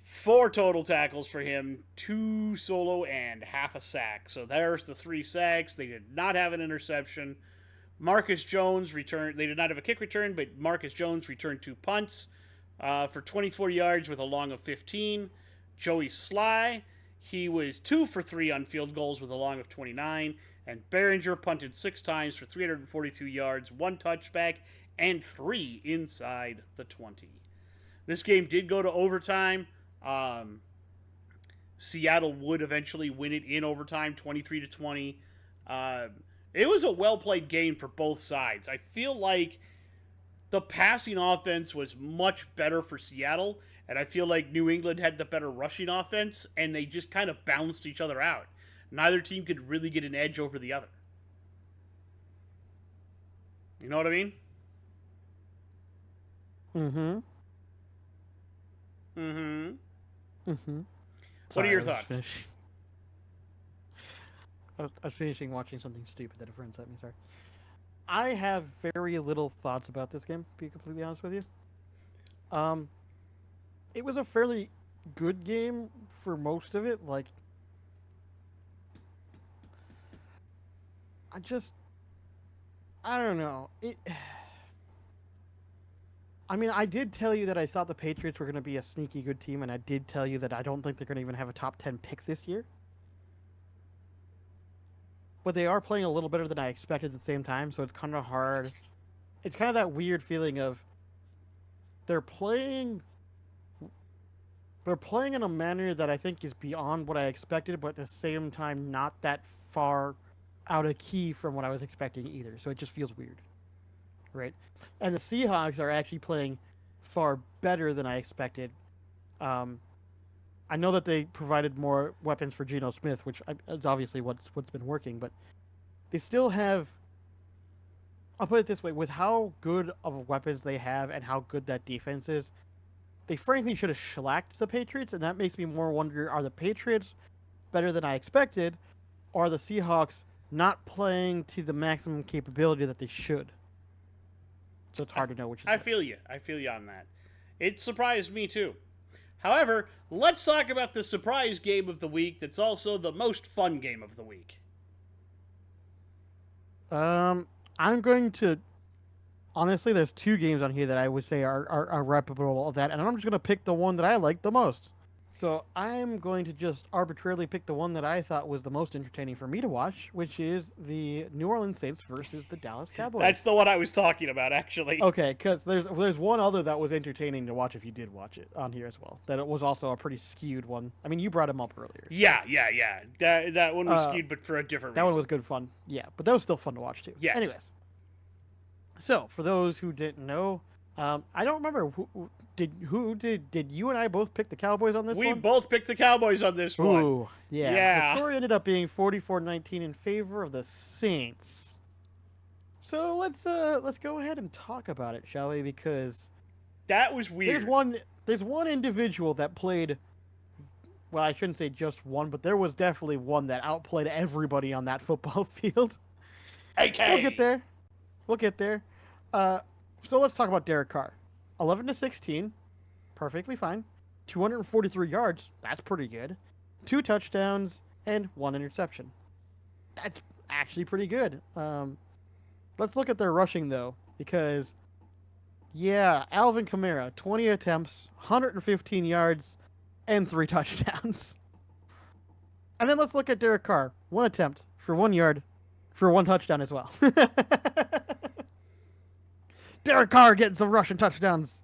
[SPEAKER 1] 4 total tackles for him, 2 solo and half a sack. So there's the 3 sacks. They did not have an interception. Marcus Jones returned. They did not have a kick return, but Marcus Jones returned 2 punts for 24 yards with a long of 15. Joey Sly, he was 2 for 3 on field goals with a long of 29. And Behringer punted 6 times for 342 yards, 1 touchback, and 3 inside the 20. This game did go to overtime. Seattle would eventually win it in overtime, 23-20. It was a well-played game for both sides. I feel like the passing offense was much better for Seattle, and I feel like New England had the better rushing offense, and they just kind of bounced each other out. neither team could really get an edge over the other. You know what I mean?
[SPEAKER 2] Mm-hmm.
[SPEAKER 1] Mm-hmm.
[SPEAKER 2] Mm-hmm.
[SPEAKER 1] What are
[SPEAKER 2] Sorry,
[SPEAKER 1] your thoughts?
[SPEAKER 2] I was finishing watching something stupid that a friend sent me. Sorry. I have very little thoughts about this game, to be completely honest with you. Um, it was a fairly good game for most of it. Like, I just, I don't know. I mean, I did tell you that I thought the Patriots were going to be a sneaky good team, and I did tell you that I don't think they're going to even have a top 10 pick this year. But they are playing a little better than I expected at the same time, so it's kind of hard. It's kind of that weird feeling of they're playing they're playing in a manner that I think is beyond what I expected, but at the same time not that far out of key from what I was expecting either. So it just feels weird. Right? And the Seahawks are actually playing far better than I expected. Um, I know that they provided more weapons for Geno Smith, which is obviously what's been working, but they still have. I'll put it this way: with how good of weapons they have and how good that defense is, they frankly should have shellacked the Patriots, and that makes me more wonder: are the Patriots better than I expected, or are the Seahawks not playing to the maximum capability that they should? So it's hard to know which is.
[SPEAKER 1] I feel you. I feel you on that. It surprised me too. However, let's talk about the surprise game of the week that's also the most fun game of the week.
[SPEAKER 2] I'm going to honestly. There's two games on here that I would say are reputable of that, and I'm just going to pick the one that I like the most. So I'm going to just arbitrarily pick the one that I thought was the most entertaining for me to watch, which is the New Orleans Saints versus the Dallas Cowboys.
[SPEAKER 1] That's the one I was talking about, actually.
[SPEAKER 2] Okay, because there's one other that was entertaining to watch if you did watch it on here as well. That it was also a pretty skewed one. I mean, you brought him up earlier.
[SPEAKER 1] Yeah. That one was skewed, but for a different reason.
[SPEAKER 2] That one was good fun. Yeah, but that was still fun to watch too.
[SPEAKER 1] Yes.
[SPEAKER 2] Anyways, so for those who didn't know, I don't remember who did you and I both pick the Cowboys on this one?
[SPEAKER 1] We both picked the Cowboys on this one.
[SPEAKER 2] Ooh, yeah. The story ended up being 44-19 in favor of the Saints. So let's go ahead and talk about it, shall we? Because
[SPEAKER 1] that was weird.
[SPEAKER 2] There's one individual that played. Well, I shouldn't say just one, but there was definitely one that outplayed everybody on that football field.
[SPEAKER 1] Okay.
[SPEAKER 2] We'll get there. So let's talk about Derek Carr. 11-16, perfectly fine. 243 yards, that's pretty good. 2 touchdowns and 1 interception. That's actually pretty good. Let's look at their rushing though, because Alvin Kamara, 20 attempts, 115 yards, and 3 touchdowns. And then let's look at Derek Carr. 1 attempt for 1 yard, for 1 touchdown as well. Derek Carr getting some rushing touchdowns.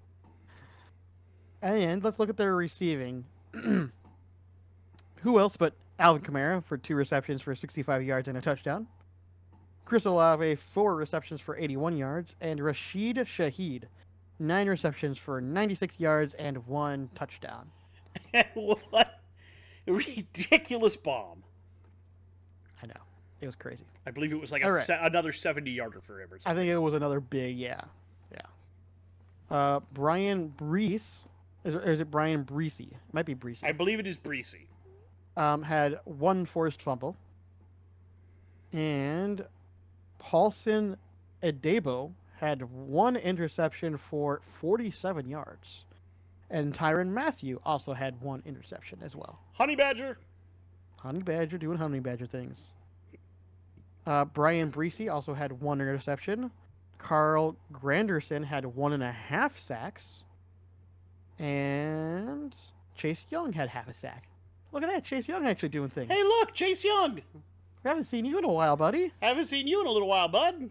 [SPEAKER 2] And let's look at their receiving. Who else but Alvin Kamara for 2 receptions for 65 yards and a touchdown. Chris Olave, 4 receptions for 81 yards. And Rashid Shaheed, 9 receptions for 96 yards and 1 touchdown.
[SPEAKER 1] What a ridiculous bomb.
[SPEAKER 2] I know. It was crazy.
[SPEAKER 1] I believe it was like another 70-yarder for him or something.
[SPEAKER 2] I think it was another big, yeah. Brian Brees, or is it Brian Breesy? It might be Breesy.
[SPEAKER 1] I believe it is Breesy.
[SPEAKER 2] Had 1 forced fumble. And Paulson Adebo had 1 interception for 47 yards. And Tyrann Mathieu also had 1 interception as well.
[SPEAKER 1] Honey Badger
[SPEAKER 2] doing Honey Badger things. Brian Breesy also had 1 interception. Carl Granderson had 1.5 sacks. And Chase Young had half a sack. Look at that, Chase Young actually doing things.
[SPEAKER 1] Hey, look, Chase Young.
[SPEAKER 2] We haven't seen you in a while, buddy.
[SPEAKER 1] Haven't seen you in a little while, bud.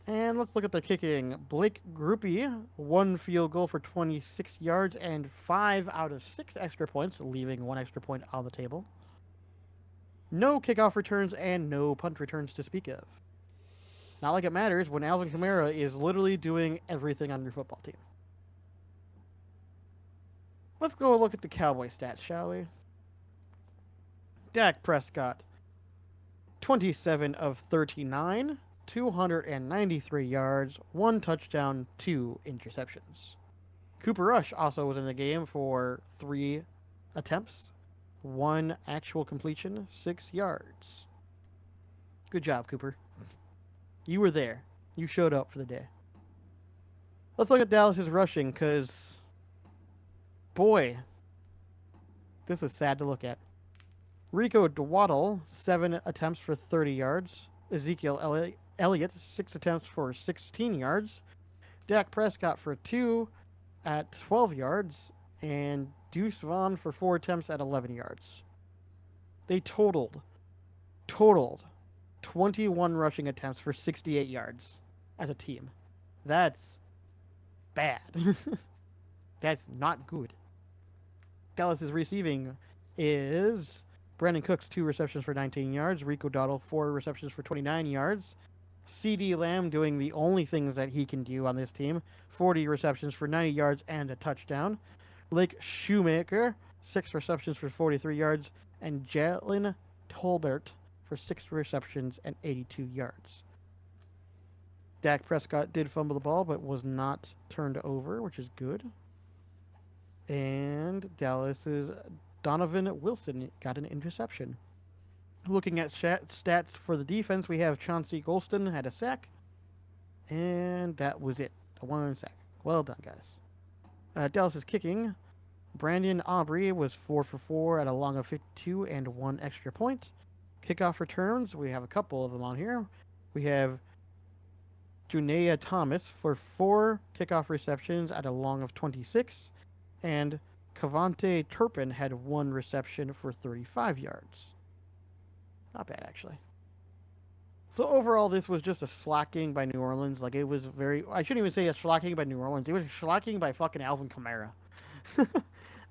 [SPEAKER 2] And let's look at the kicking. Blake Grupe, 1 field goal for 26 yards and 5 out of 6 extra points, leaving 1 extra point on the table. No kickoff returns and no punt returns to speak of. Not like it matters when Alvin Kamara is literally doing everything on your football team. Let's go look at the Cowboy stats, shall we? Dak Prescott, 27 of 39, 293 yards, 1 touchdown, 2 interceptions. Cooper Rush also was in the game for 3 attempts, 1 actual completion, 6 yards. Good job, Cooper. You were there. You showed up for the day. Let's look at Dallas's rushing, because, boy, this is sad to look at. Rico Dwaddle, 7 attempts for 30 yards. Ezekiel Elliott, 6 attempts for 16 yards. Dak Prescott for 2 at 12 yards. And Deuce Vaughn for 4 attempts at 11 yards. They totaled 21 rushing attempts for 68 yards as a team. That's bad. That's not good. Dallas's receiving is Brandon Cooks, 2 receptions for 19 yards. Rico Dowdle, 4 receptions for 29 yards. CeeDee Lamb doing the only things that he can do on this team. 40 receptions for 90 yards and a touchdown. Blake Shoemaker, 6 receptions for 43 yards. And Jalen Tolbert for 6 receptions and 82 yards. Dak Prescott did fumble the ball, but was not turned over, which is good. And Dallas's Donovan Wilson got an interception. Looking at stats for the defense, we have Chauncey Golston had a sack. And that was it. A 1 sack. Well done, guys. Dallas's kicking. Brandon Aubrey was 4 for 4 at a long of 52 and 1 extra point. Kickoff returns, we have a couple of them on here. We have Junea Thomas for 4 kickoff receptions at a long of 26. And Cavante Turpin had 1 reception for 35 yards. Not bad, actually. So overall, this was just a slacking by New Orleans. Like, it was very... I shouldn't even say a slacking by New Orleans. It was slacking by fucking Alvin Kamara.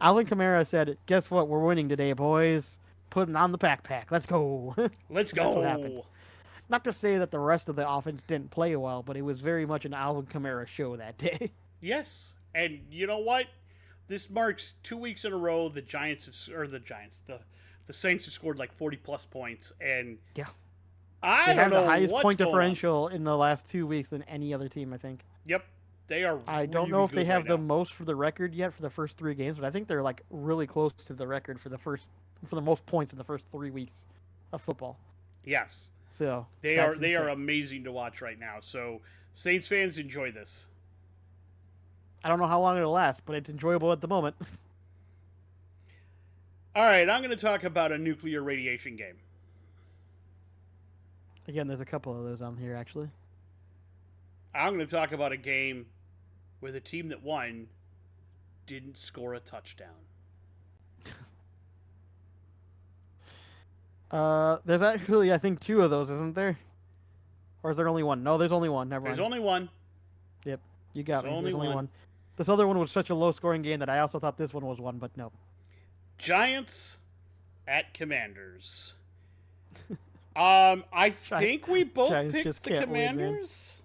[SPEAKER 2] Alvin Kamara said, guess what? We're winning today, boys. Putting on the backpack. Let's go.
[SPEAKER 1] Let's go.
[SPEAKER 2] That's what happened. Not to say that the rest of the offense didn't play well, but it was very much an Alvin Kamara show that day.
[SPEAKER 1] Yes. And you know what? This marks 2 weeks in a row the Saints have scored like 40-plus points. And
[SPEAKER 2] yeah.
[SPEAKER 1] I don't know
[SPEAKER 2] the highest
[SPEAKER 1] what's
[SPEAKER 2] point
[SPEAKER 1] going
[SPEAKER 2] differential in the last 2 weeks than any other team, I think.
[SPEAKER 1] Yep. They are
[SPEAKER 2] I don't
[SPEAKER 1] really
[SPEAKER 2] know if they have
[SPEAKER 1] right
[SPEAKER 2] the
[SPEAKER 1] now.
[SPEAKER 2] most for the record yet for the first 3 games, but I think they're like really close to the record for the most points in the first 3 weeks of football.
[SPEAKER 1] Yes.
[SPEAKER 2] So
[SPEAKER 1] they are amazing to watch right now. So Saints fans, enjoy this.
[SPEAKER 2] I don't know how long it'll last, but it's enjoyable at the moment.
[SPEAKER 1] All right, I'm going to talk about a nuclear radiation game.
[SPEAKER 2] Again, there's a couple of those on here, actually.
[SPEAKER 1] I'm going to talk about a game where the team that won didn't score a touchdown.
[SPEAKER 2] There's actually, I think, 2 of those, isn't there? Or is there only 1? No, there's only 1. Never mind.
[SPEAKER 1] There's only 1.
[SPEAKER 2] Yep, you got me.
[SPEAKER 1] There's
[SPEAKER 2] There's
[SPEAKER 1] only
[SPEAKER 2] only
[SPEAKER 1] one.
[SPEAKER 2] 1. This other one was such a low-scoring game that I also thought this one was 1, but no.
[SPEAKER 1] Giants at Commanders. I think we both
[SPEAKER 2] Giants
[SPEAKER 1] picked
[SPEAKER 2] just
[SPEAKER 1] the
[SPEAKER 2] can't win,
[SPEAKER 1] Commanders.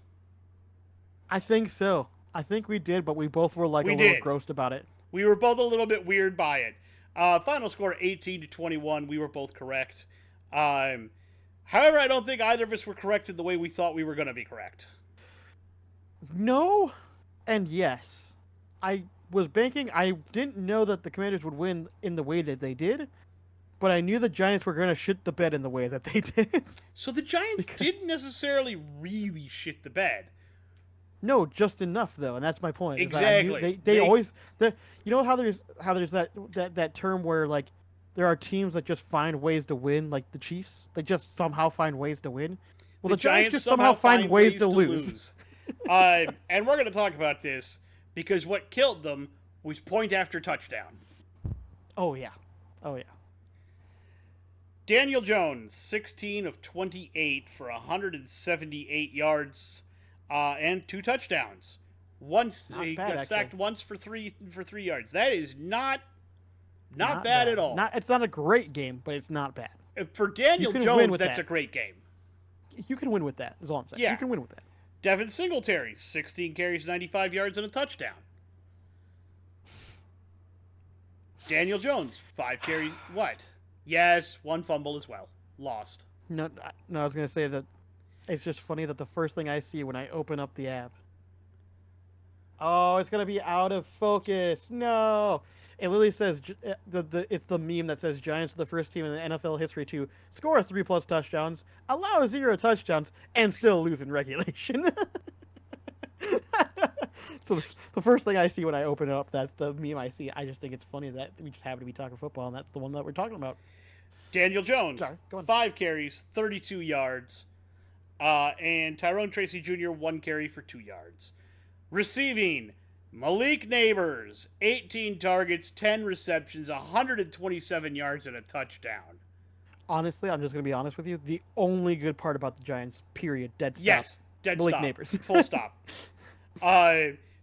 [SPEAKER 2] I think so. I think we did, but we both were like
[SPEAKER 1] We
[SPEAKER 2] a little
[SPEAKER 1] did.
[SPEAKER 2] grossed about it.
[SPEAKER 1] We were both a little bit weird by it. Final score 18-21. We were both correct. However, I don't think either of us were correct in the way we thought we were going to be correct.
[SPEAKER 2] No, and yes. I was banking. I didn't know that the Commanders would win in the way that they did, but I knew the Giants were going to shit the bed in the way that they did.
[SPEAKER 1] So the Giants didn't necessarily really shit the bed.
[SPEAKER 2] No, just enough though, and that's my point.
[SPEAKER 1] Exactly.
[SPEAKER 2] They always you know how there's that term where like there are teams that just find ways to win, like the Chiefs. They just somehow find ways to win. Well, the Giants just somehow find ways to lose.
[SPEAKER 1] And we're going to talk about this because what killed them was point after touchdown.
[SPEAKER 2] Oh yeah.
[SPEAKER 1] Daniel Jones, 16 of 28 for 178 yards and 2 touchdowns. Once
[SPEAKER 2] Not
[SPEAKER 1] he
[SPEAKER 2] bad,
[SPEAKER 1] got sacked
[SPEAKER 2] actually.
[SPEAKER 1] once for 3 yards. That is not bad at all.
[SPEAKER 2] It's not a great game, but it's not bad.
[SPEAKER 1] For Daniel
[SPEAKER 2] can win
[SPEAKER 1] Jones,
[SPEAKER 2] with
[SPEAKER 1] that's
[SPEAKER 2] that.
[SPEAKER 1] a great game.
[SPEAKER 2] You can win with that, is all I'm saying.
[SPEAKER 1] Yeah.
[SPEAKER 2] You can win with that.
[SPEAKER 1] Devin Singletary, 16 carries, 95 yards, and a touchdown. Daniel Jones, 5 carries. What? Yes, one fumble as well. Lost.
[SPEAKER 2] No, no, I was gonna say that it's just funny that the first thing I see when I open up the app. Oh, it's gonna be out of focus. No, it literally says it's the meme that says Giants are the first team in the NFL history to score 3+ touchdowns, allow 0 touchdowns, and still lose in regulation. So the first thing I see when I open it up, that's the meme I see. I just think it's funny that we just happen to be talking football, and that's the one that we're talking about.
[SPEAKER 1] Daniel Jones,
[SPEAKER 2] Sorry, go on.
[SPEAKER 1] 5 carries, 32 yards. And Tyrone Tracy Jr., 1 carry for 2 yards. Receiving, Malik Neighbors, 18 targets, 10 receptions, 127 yards, and a touchdown.
[SPEAKER 2] Honestly, I'm just going to be honest with you. The only good part about the Giants, period, dead stop.
[SPEAKER 1] Yes, dead
[SPEAKER 2] Malik
[SPEAKER 1] stop.
[SPEAKER 2] Neighbors.
[SPEAKER 1] Full stop.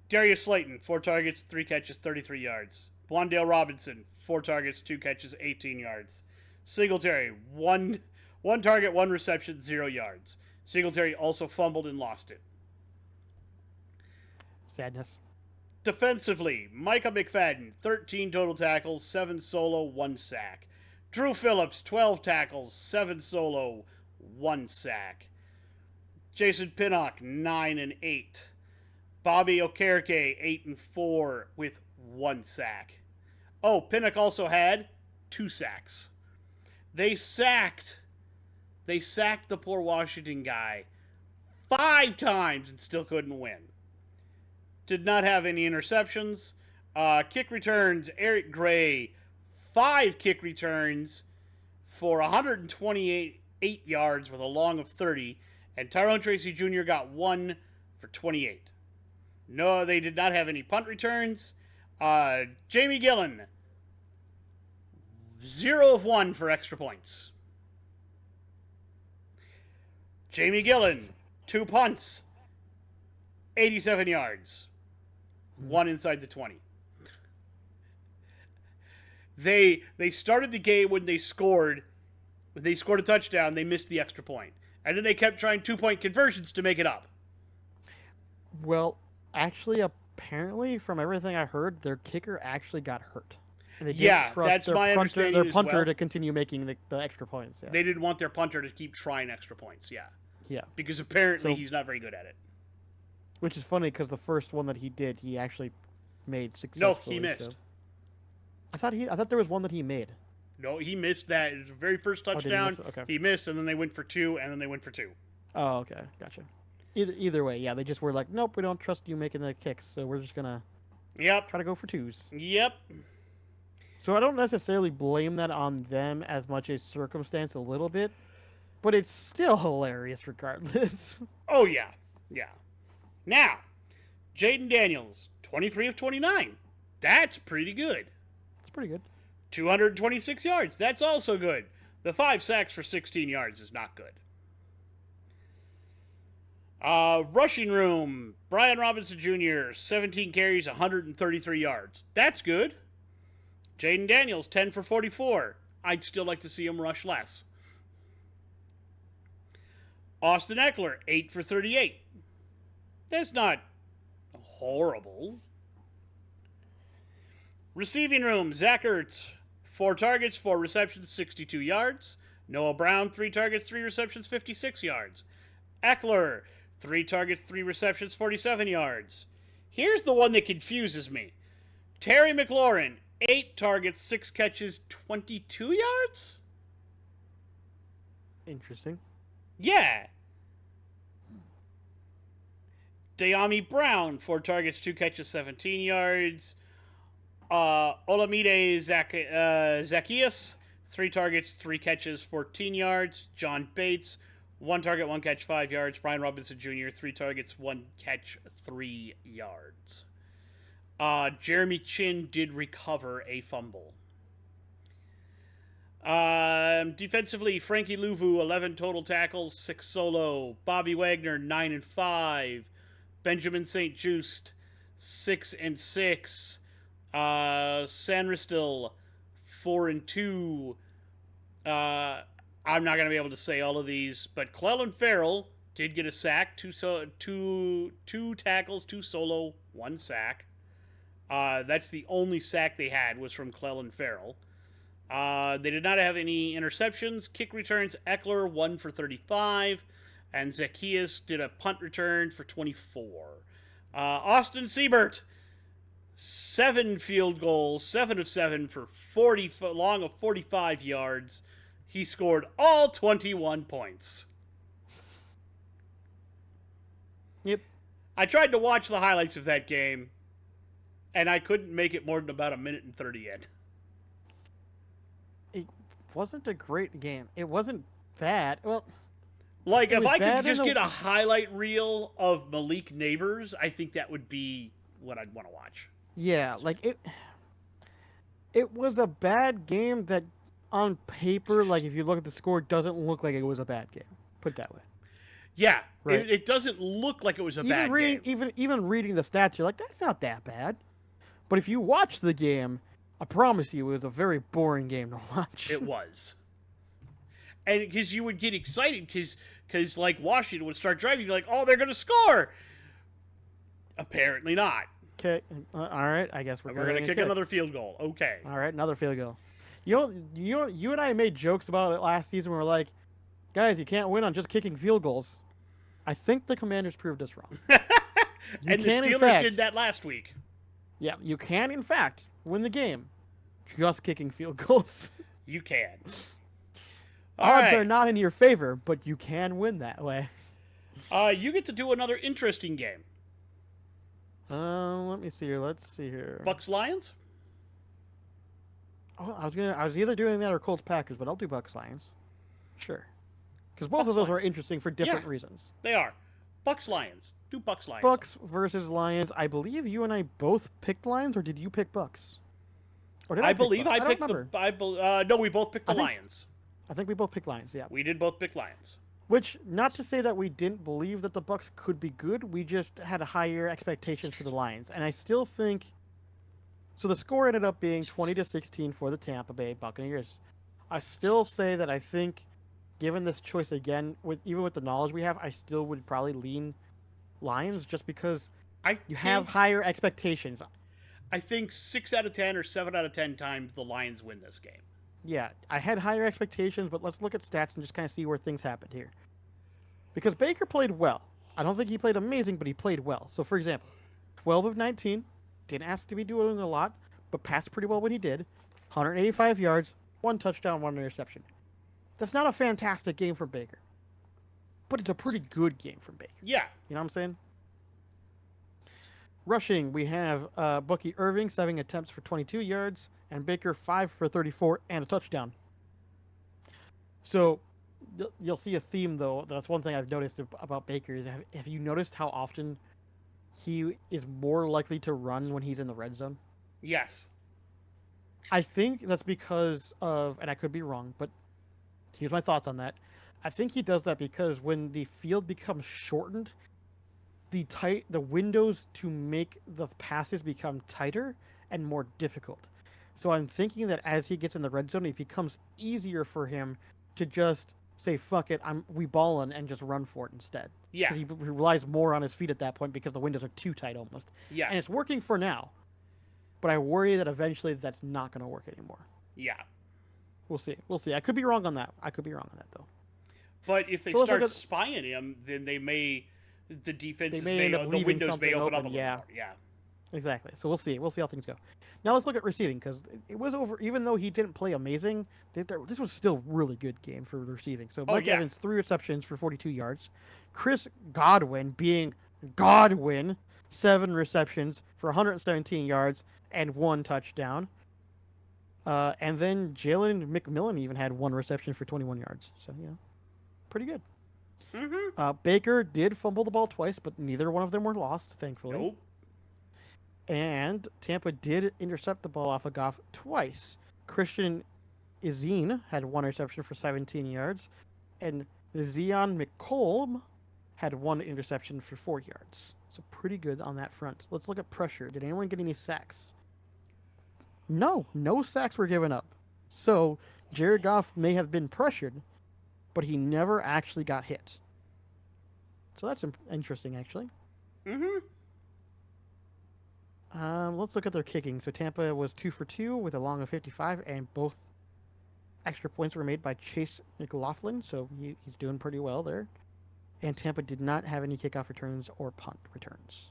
[SPEAKER 1] Darius Slayton, 4 targets, 3 catches, 33 yards. Wandale Robinson, 4 targets, 2 catches, 18 yards. Singletary, one target, 1 reception, 0 yards. Singletary also fumbled and lost it.
[SPEAKER 2] Sadness.
[SPEAKER 1] Defensively, Micah McFadden, 13 total tackles, 7 solo, 1 sack. Drew Phillips, 12 tackles, 7 solo, 1 sack. Jason Pinnock, 9 and 8. Bobby Okereke, 8 and 4 with 1 sack. Oh, Pinnock also had 2 sacks. They sacked the poor Washington guy 5 times and still couldn't win. Did not have any interceptions. Kick returns, Eric Gray, 5 kick returns for 128 yards with a long of 30. And Tyrone Tracy Jr. got 1 for 28. No, they did not have any punt returns. Jamie Gillen, 0 of 1 for extra points. Jamie Gillen, 2 punts, 87 yards. 1 inside the 20. They started the game when they scored a touchdown, they missed the extra point. And then they kept trying 2-point conversions to make it up.
[SPEAKER 2] Well, actually, apparently, from everything I heard, their kicker actually got hurt. And they didn't trust
[SPEAKER 1] that's my understanding
[SPEAKER 2] their
[SPEAKER 1] as
[SPEAKER 2] punter
[SPEAKER 1] well.
[SPEAKER 2] to continue making the extra points. Yeah.
[SPEAKER 1] They didn't want their punter to keep trying extra points, yeah.
[SPEAKER 2] Yeah.
[SPEAKER 1] Because apparently he's not very good at it.
[SPEAKER 2] Which is funny because the first one that he did, he actually made successfully.
[SPEAKER 1] No, he missed.
[SPEAKER 2] So. I thought there was one that he made.
[SPEAKER 1] No, he missed that. It was the very first touchdown.
[SPEAKER 2] Oh, okay.
[SPEAKER 1] He missed, and then they went for 2, and then they went for 2.
[SPEAKER 2] Oh, okay. Gotcha. Either way, yeah, they just were like, nope, we don't trust you making the kicks, so we're just going to try to go for 2s.
[SPEAKER 1] Yep.
[SPEAKER 2] So I don't necessarily blame that on them as much as circumstance a little bit, but it's still hilarious regardless.
[SPEAKER 1] Oh, yeah. Yeah. Now, Jaden Daniels, 23 of 29. That's pretty good.
[SPEAKER 2] It's pretty good.
[SPEAKER 1] 226 yards. That's also good. The 5 sacks for 16 yards is not good. Rushing room, Brian Robinson Jr., 17 carries, 133 yards. That's good. Jaden Daniels, 10 for 44. I'd still like to see him rush less. Austin Eckler, 8 for 38. That's not horrible. Receiving room, Zach Ertz, 4 targets, 4 receptions, 62 yards. Noah Brown, 3 targets, 3 receptions, 56 yards. Eckler, 3 targets, 3 receptions, 47 yards. Here's the one that confuses me. Terry McLaurin, 8 targets, 6 catches, 22 yards?
[SPEAKER 2] Interesting.
[SPEAKER 1] Yeah. De'Ami Brown, 4 targets, 2 catches, 17 yards. Olamide Zacchaeus, 3 targets, 3 catches, 14 yards. John Bates, 1 target, 1 catch, 5 yards. Brian Robinson Jr., 3 targets, 1 catch, 3 yards. Jeremy Chin did recover a fumble. Defensively, Frankie Louvu, 11 total tackles, 6 solo. Bobby Wagner, 9 and 5. Benjamin St. Just, 6 and 6. Sanristil, 4 and 2. I'm not going to be able to say all of these, but Clellan Ferrell did get a sack, 2 tackles, 2 solo, 1 sack. That's the only sack they had was from Clellan Ferrell. They did not have any interceptions. Kick returns, Eckler 1 for 35, and Zacchaeus did a punt return for 24. Austin Siebert, 7 field goals, 7 of 7 for 40 long of 45 yards. He scored all 21 points.
[SPEAKER 2] Yep.
[SPEAKER 1] I tried to watch the highlights of that game, and I couldn't make it more than about a minute and 30 in.
[SPEAKER 2] It wasn't a great game. It wasn't bad. Well,
[SPEAKER 1] like, if I could just
[SPEAKER 2] a...
[SPEAKER 1] get a highlight reel of Malik Neighbors, I think that would be what I'd want to watch.
[SPEAKER 2] Yeah, like it was a bad game that on paper, like if you look at the score, doesn't look like it was a bad game. Put it that way.
[SPEAKER 1] Yeah,
[SPEAKER 2] right.
[SPEAKER 1] It doesn't look like it was a bad game.
[SPEAKER 2] Even reading the stats, you're like, that's not that bad. But if you watch the game, I promise you, it was a very boring game to watch.
[SPEAKER 1] It was. And because you would get excited because like Washington would start driving, you're like, oh, they're going to score. Apparently not.
[SPEAKER 2] Okay, all right. I guess we're going to
[SPEAKER 1] kick another field goal. Okay.
[SPEAKER 2] All right, another field goal. You and I made jokes about it last season. We were like, guys, you can't win on just kicking field goals. I think the Commanders proved us wrong.
[SPEAKER 1] And the Steelers did that last week.
[SPEAKER 2] Yeah, you can, in fact, win the game just kicking field goals.
[SPEAKER 1] You can.
[SPEAKER 2] Odds are not in your favor, but you can win that way.
[SPEAKER 1] You get to do another interesting game.
[SPEAKER 2] Let me see here. Let's see here.
[SPEAKER 1] Bucks Lions?
[SPEAKER 2] Oh, I was either doing that or Colts Packers, but I'll do Bucks Lions. Sure. Because both of those are interesting for different reasons.
[SPEAKER 1] They are. Bucks Lions. Do Bucks Lions.
[SPEAKER 2] Bucks versus Lions. I believe you and I both picked Lions, or did you pick Bucks?
[SPEAKER 1] Or did I believe I picked the. No, we both picked the Lions.
[SPEAKER 2] I think we both picked Lions. Yeah.
[SPEAKER 1] We did both pick Lions.
[SPEAKER 2] Which, not to say that we didn't believe that the Bucks could be good, we just had higher expectations for the Lions, and I still think. So the score ended up being 20-16 for the Tampa Bay Buccaneers. I still say that I think, given this choice again, even with the knowledge we have, I still would probably lean Lions just because you have higher expectations.
[SPEAKER 1] I think 6 out of 10 or 7 out of 10 times the Lions win this game.
[SPEAKER 2] Yeah, I had higher expectations, but let's look at stats and just kind of see where things happened here. Because Baker played well. I don't think he played amazing, but he played well. So, for example, 12 of 19, didn't ask to be doing a lot, but passed pretty well when he did. 185 yards, 1 touchdown, 1 interception. That's not a fantastic game from Baker, but it's a pretty good game from Baker.
[SPEAKER 1] Yeah.
[SPEAKER 2] You know what I'm saying? Rushing, we have Bucky Irving, 7 attempts for 22 yards, and Baker 5 for 34 and a touchdown. So you'll see a theme, though. That's one thing I've noticed about Baker is have you noticed how often he is more likely to run when he's in the red zone?
[SPEAKER 1] Yes.
[SPEAKER 2] I think that's because of, and I could be wrong, but here's my thoughts on that. I think he does that because when the field becomes shortened, the windows to make the passes become tighter and more difficult. So I'm thinking that as he gets in the red zone, it becomes easier for him to just say, fuck it, we ballin' and just run for it instead.
[SPEAKER 1] Yeah.
[SPEAKER 2] Because he relies more on his feet at that point because the windows are too tight almost.
[SPEAKER 1] Yeah.
[SPEAKER 2] And it's working for now. But I worry that eventually that's not going to work anymore.
[SPEAKER 1] Yeah.
[SPEAKER 2] We'll see. I could be wrong on that. Though.
[SPEAKER 1] But if they start spying him, then the windows may open up a little more. Yeah.
[SPEAKER 2] Exactly. So we'll see how things go. Now let's look at receiving, because it was over. Even though he didn't play amazing, this was still a really good game for receiving. So Mike Evans, 3 receptions for 42 yards. Chris Godwin, being Godwin, 7 receptions for 117 yards and 1 touchdown. And then Jalen McMillan even had 1 reception for 21 yards. So, pretty good.
[SPEAKER 1] Mm-hmm.
[SPEAKER 2] Baker did fumble the ball twice, but neither one of them were lost, thankfully.
[SPEAKER 1] Nope.
[SPEAKER 2] And Tampa did intercept the ball off of Goff twice. Christian Ezine had 1 reception for 17 yards, and Zion McCollum had 1 interception for 4 yards. So pretty good on that front. Let's look at pressure. Did anyone get any sacks? No sacks were given up. So Jared Goff may have been pressured, but he never actually got hit. So that's interesting, actually.
[SPEAKER 1] Mm-hmm.
[SPEAKER 2] Let's look at their kicking. So Tampa was 2 for 2 with a long of 55, and both extra points were made by Chase McLaughlin, so he's doing pretty well there. And Tampa did not have any kickoff returns or punt returns.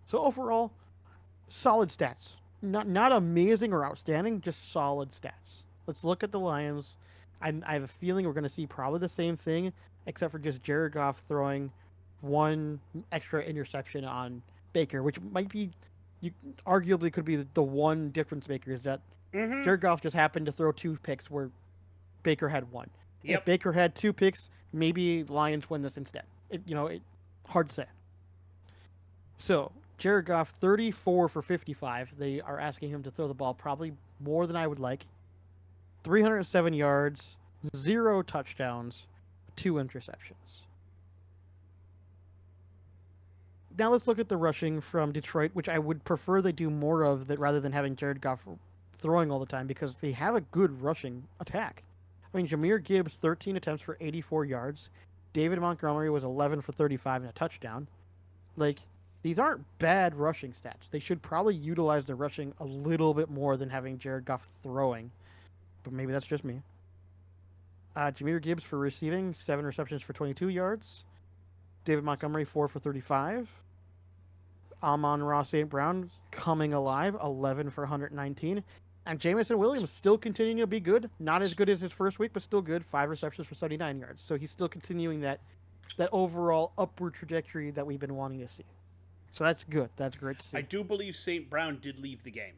[SPEAKER 2] So overall, solid stats. Not amazing or outstanding, just solid stats. Let's look at the Lions. I have a feeling we're going to see probably the same thing, except for just Jared Goff throwing one extra interception on Baker, which might be, you arguably could be the one difference maker is that Jared Goff just happened to throw 2 picks where Baker had 1.
[SPEAKER 1] Yep.
[SPEAKER 2] If Baker had 2 picks, maybe Lions win this instead. Hard to say. So Jared Goff, 34 for 55. They are asking him to throw the ball probably more than I would like. 307 yards, 0 touchdowns, 2 interceptions. Now let's look at the rushing from Detroit, which I would prefer they do more of that rather than having Jared Goff throwing all the time because they have a good rushing attack. I mean, Jahmyr Gibbs, 13 attempts for 84 yards. David Montgomery was 11 for 35 and a touchdown. These aren't bad rushing stats. They should probably utilize the rushing a little bit more than having Jared Goff throwing. But maybe that's just me. Jahmyr Gibbs for receiving, 7 receptions for 22 yards. David Montgomery, 4 for 35. Amon-Ra St. Brown coming alive, 11 for 119. And Jameson Williams still continuing to be good. Not as good as his first week, but still good. 5 receptions for 79 yards. So he's still continuing that overall upward trajectory that we've been wanting to see. So that's good. That's great to see.
[SPEAKER 1] I do believe St. Brown did leave the game.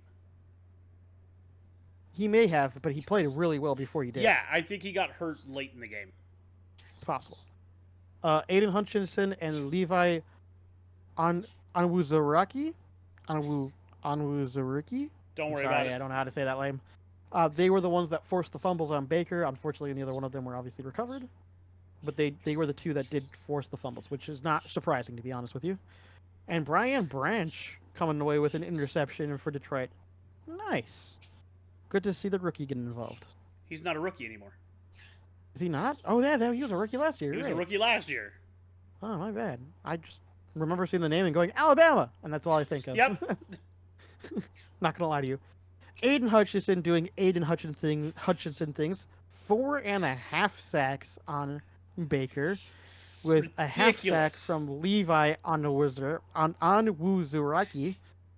[SPEAKER 2] He may have, but he played really well before he did.
[SPEAKER 1] Yeah, I think he got hurt late in the game.
[SPEAKER 2] It's possible. Aiden Hutchinson and Levi Onwuzurike. Onwuzurike?
[SPEAKER 1] Don't worry about it.
[SPEAKER 2] I don't know how to say that name. They were the ones that forced the fumbles on Baker. Unfortunately, neither one of them were obviously recovered. But they were the 2 that did force the fumbles, which is not surprising, to be honest with you. And Brian Branch coming away with an interception for Detroit. Nice. Good to see the rookie getting involved.
[SPEAKER 1] He's not a rookie anymore.
[SPEAKER 2] Is he not? Oh, yeah, he was a rookie last year.
[SPEAKER 1] He was a rookie last year.
[SPEAKER 2] Oh, my bad. I just remember seeing the name and going, Alabama! And that's all I think of.
[SPEAKER 1] Yep.
[SPEAKER 2] Not going to lie to you. Aiden Hutchinson doing Aiden Hutchinson things. 4.5 sacks on Baker. With a half sack from Levi Onwuzurike.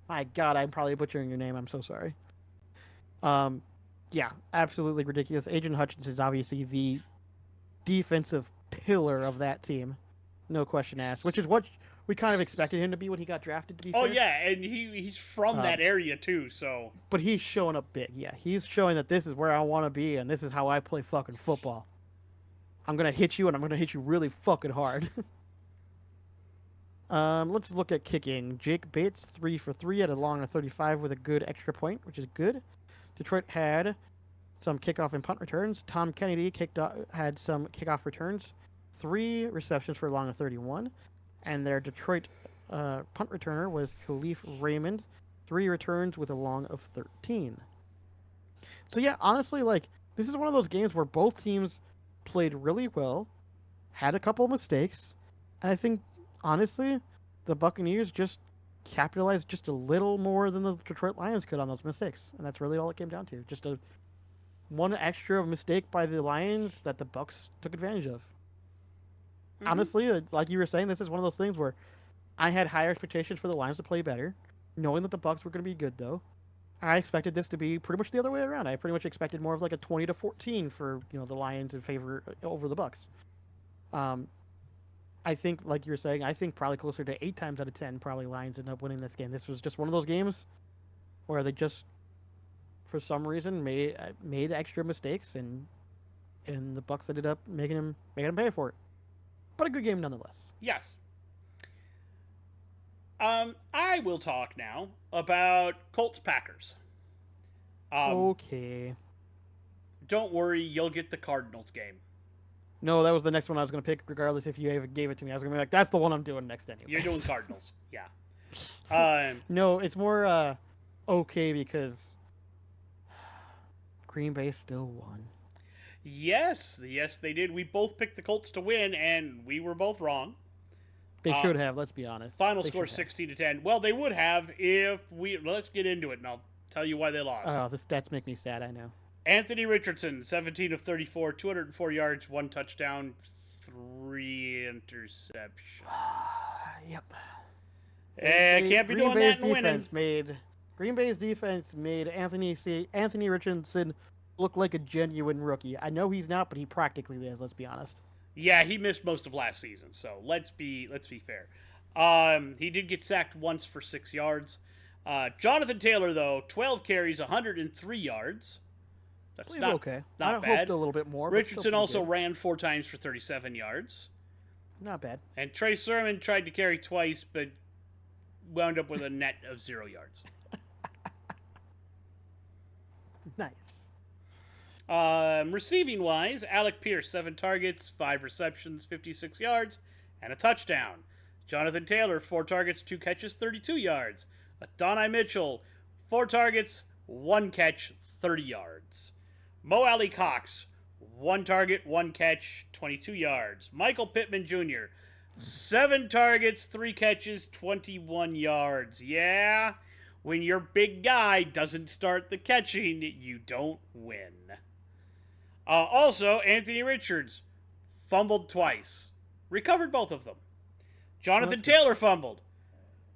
[SPEAKER 2] My God, I'm probably butchering your name. I'm so sorry. Yeah, absolutely ridiculous. Aiden Hutchinson is obviously the defensive pillar of that team. No question asked. Which is what we kind of expected him to be when he got drafted, to be fair.
[SPEAKER 1] Oh, yeah, and he's from that area, too, so...
[SPEAKER 2] But he's showing up big, yeah. He's showing that this is where I want to be, and this is how I play fucking football. I'm going to hit you, and I'm going to hit you really fucking hard. Let's look at kicking. Jake Bates, 3 for 3 at a long of 35 with a good extra point, which is good. Detroit had some kickoff and punt returns. Tom Kennedy had some kickoff returns. 3 receptions for a long of 31. And their Detroit punt returner was Khalif Raymond. 3 returns with a long of 13. So yeah, honestly, this is one of those games where both teams played really well, had a couple of mistakes, and I think, honestly, the Buccaneers just capitalized just a little more than the Detroit Lions could on those mistakes, and that's really all it came down to. Just one extra mistake by the Lions that the Bucs took advantage of. Mm-hmm. Honestly, like you were saying, this is one of those things where I had higher expectations for the Lions to play better, knowing that the Bucs were going to be good, though. I expected this to be pretty much the other way around. I pretty much expected more of a 20-14 for the Lions in favor over the Bucs. I think, like you were saying, I think probably closer to 8 times out of 10 probably Lions end up winning this game. This was just one of those games where they just, for some reason, made extra mistakes, and the Bucs ended up making them pay for it. But a good game nonetheless.
[SPEAKER 1] Yes. I will talk now about Colts-Packers.
[SPEAKER 2] Okay.
[SPEAKER 1] Don't worry, you'll get the Cardinals game.
[SPEAKER 2] No, that was the next one I was going to pick, regardless if you ever gave it to me. I was going to be like, that's the one I'm doing next anyway.
[SPEAKER 1] You're doing Cardinals, yeah.
[SPEAKER 2] No, it's more okay because Green Bay still won.
[SPEAKER 1] Yes, they did. We both picked the Colts to win, and we were both wrong.
[SPEAKER 2] They should have, let's be honest.
[SPEAKER 1] Final score 16-10. Well, they would have if we... Let's get into it, and I'll tell you why they lost.
[SPEAKER 2] Oh, the stats make me sad, I know.
[SPEAKER 1] Anthony Richardson, 17 of 34, 204 yards, 1 touchdown, 3 interceptions.
[SPEAKER 2] Yep.
[SPEAKER 1] Can't be doing that and winning.
[SPEAKER 2] Green Bay's defense made Anthony Richardson look like a genuine rookie. I know he's not, but he practically is. Let's be honest.
[SPEAKER 1] Yeah, he missed most of last season, so let's be fair. He did get sacked once for 6 yards. Jonathan Taylor, though, 12 carries, 103 yards. That's not
[SPEAKER 2] okay.
[SPEAKER 1] Not
[SPEAKER 2] I
[SPEAKER 1] bad.
[SPEAKER 2] hoped a little bit more.
[SPEAKER 1] Richardson also ran 4 times for 37 yards.
[SPEAKER 2] Not bad.
[SPEAKER 1] And Trey Sermon tried to carry twice, but wound up with a net of 0 yards.
[SPEAKER 2] Nice.
[SPEAKER 1] Receiving wise, Alec Pierce, 7 targets, 5 receptions, 56 yards, and a touchdown. Jonathan Taylor, 4 targets, 2 catches, 32 yards. Adonai Mitchell, 4 targets, 1 catch, 30 yards. Mo Alley Cox, 1 target, 1 catch, 22 yards. Michael Pittman Jr., 7 targets, 3 catches, 21 yards. Yeah, when your big guy doesn't start the catching, you don't win. Also, Anthony Richards fumbled twice. Recovered both of them. Jonathan Taylor fumbled.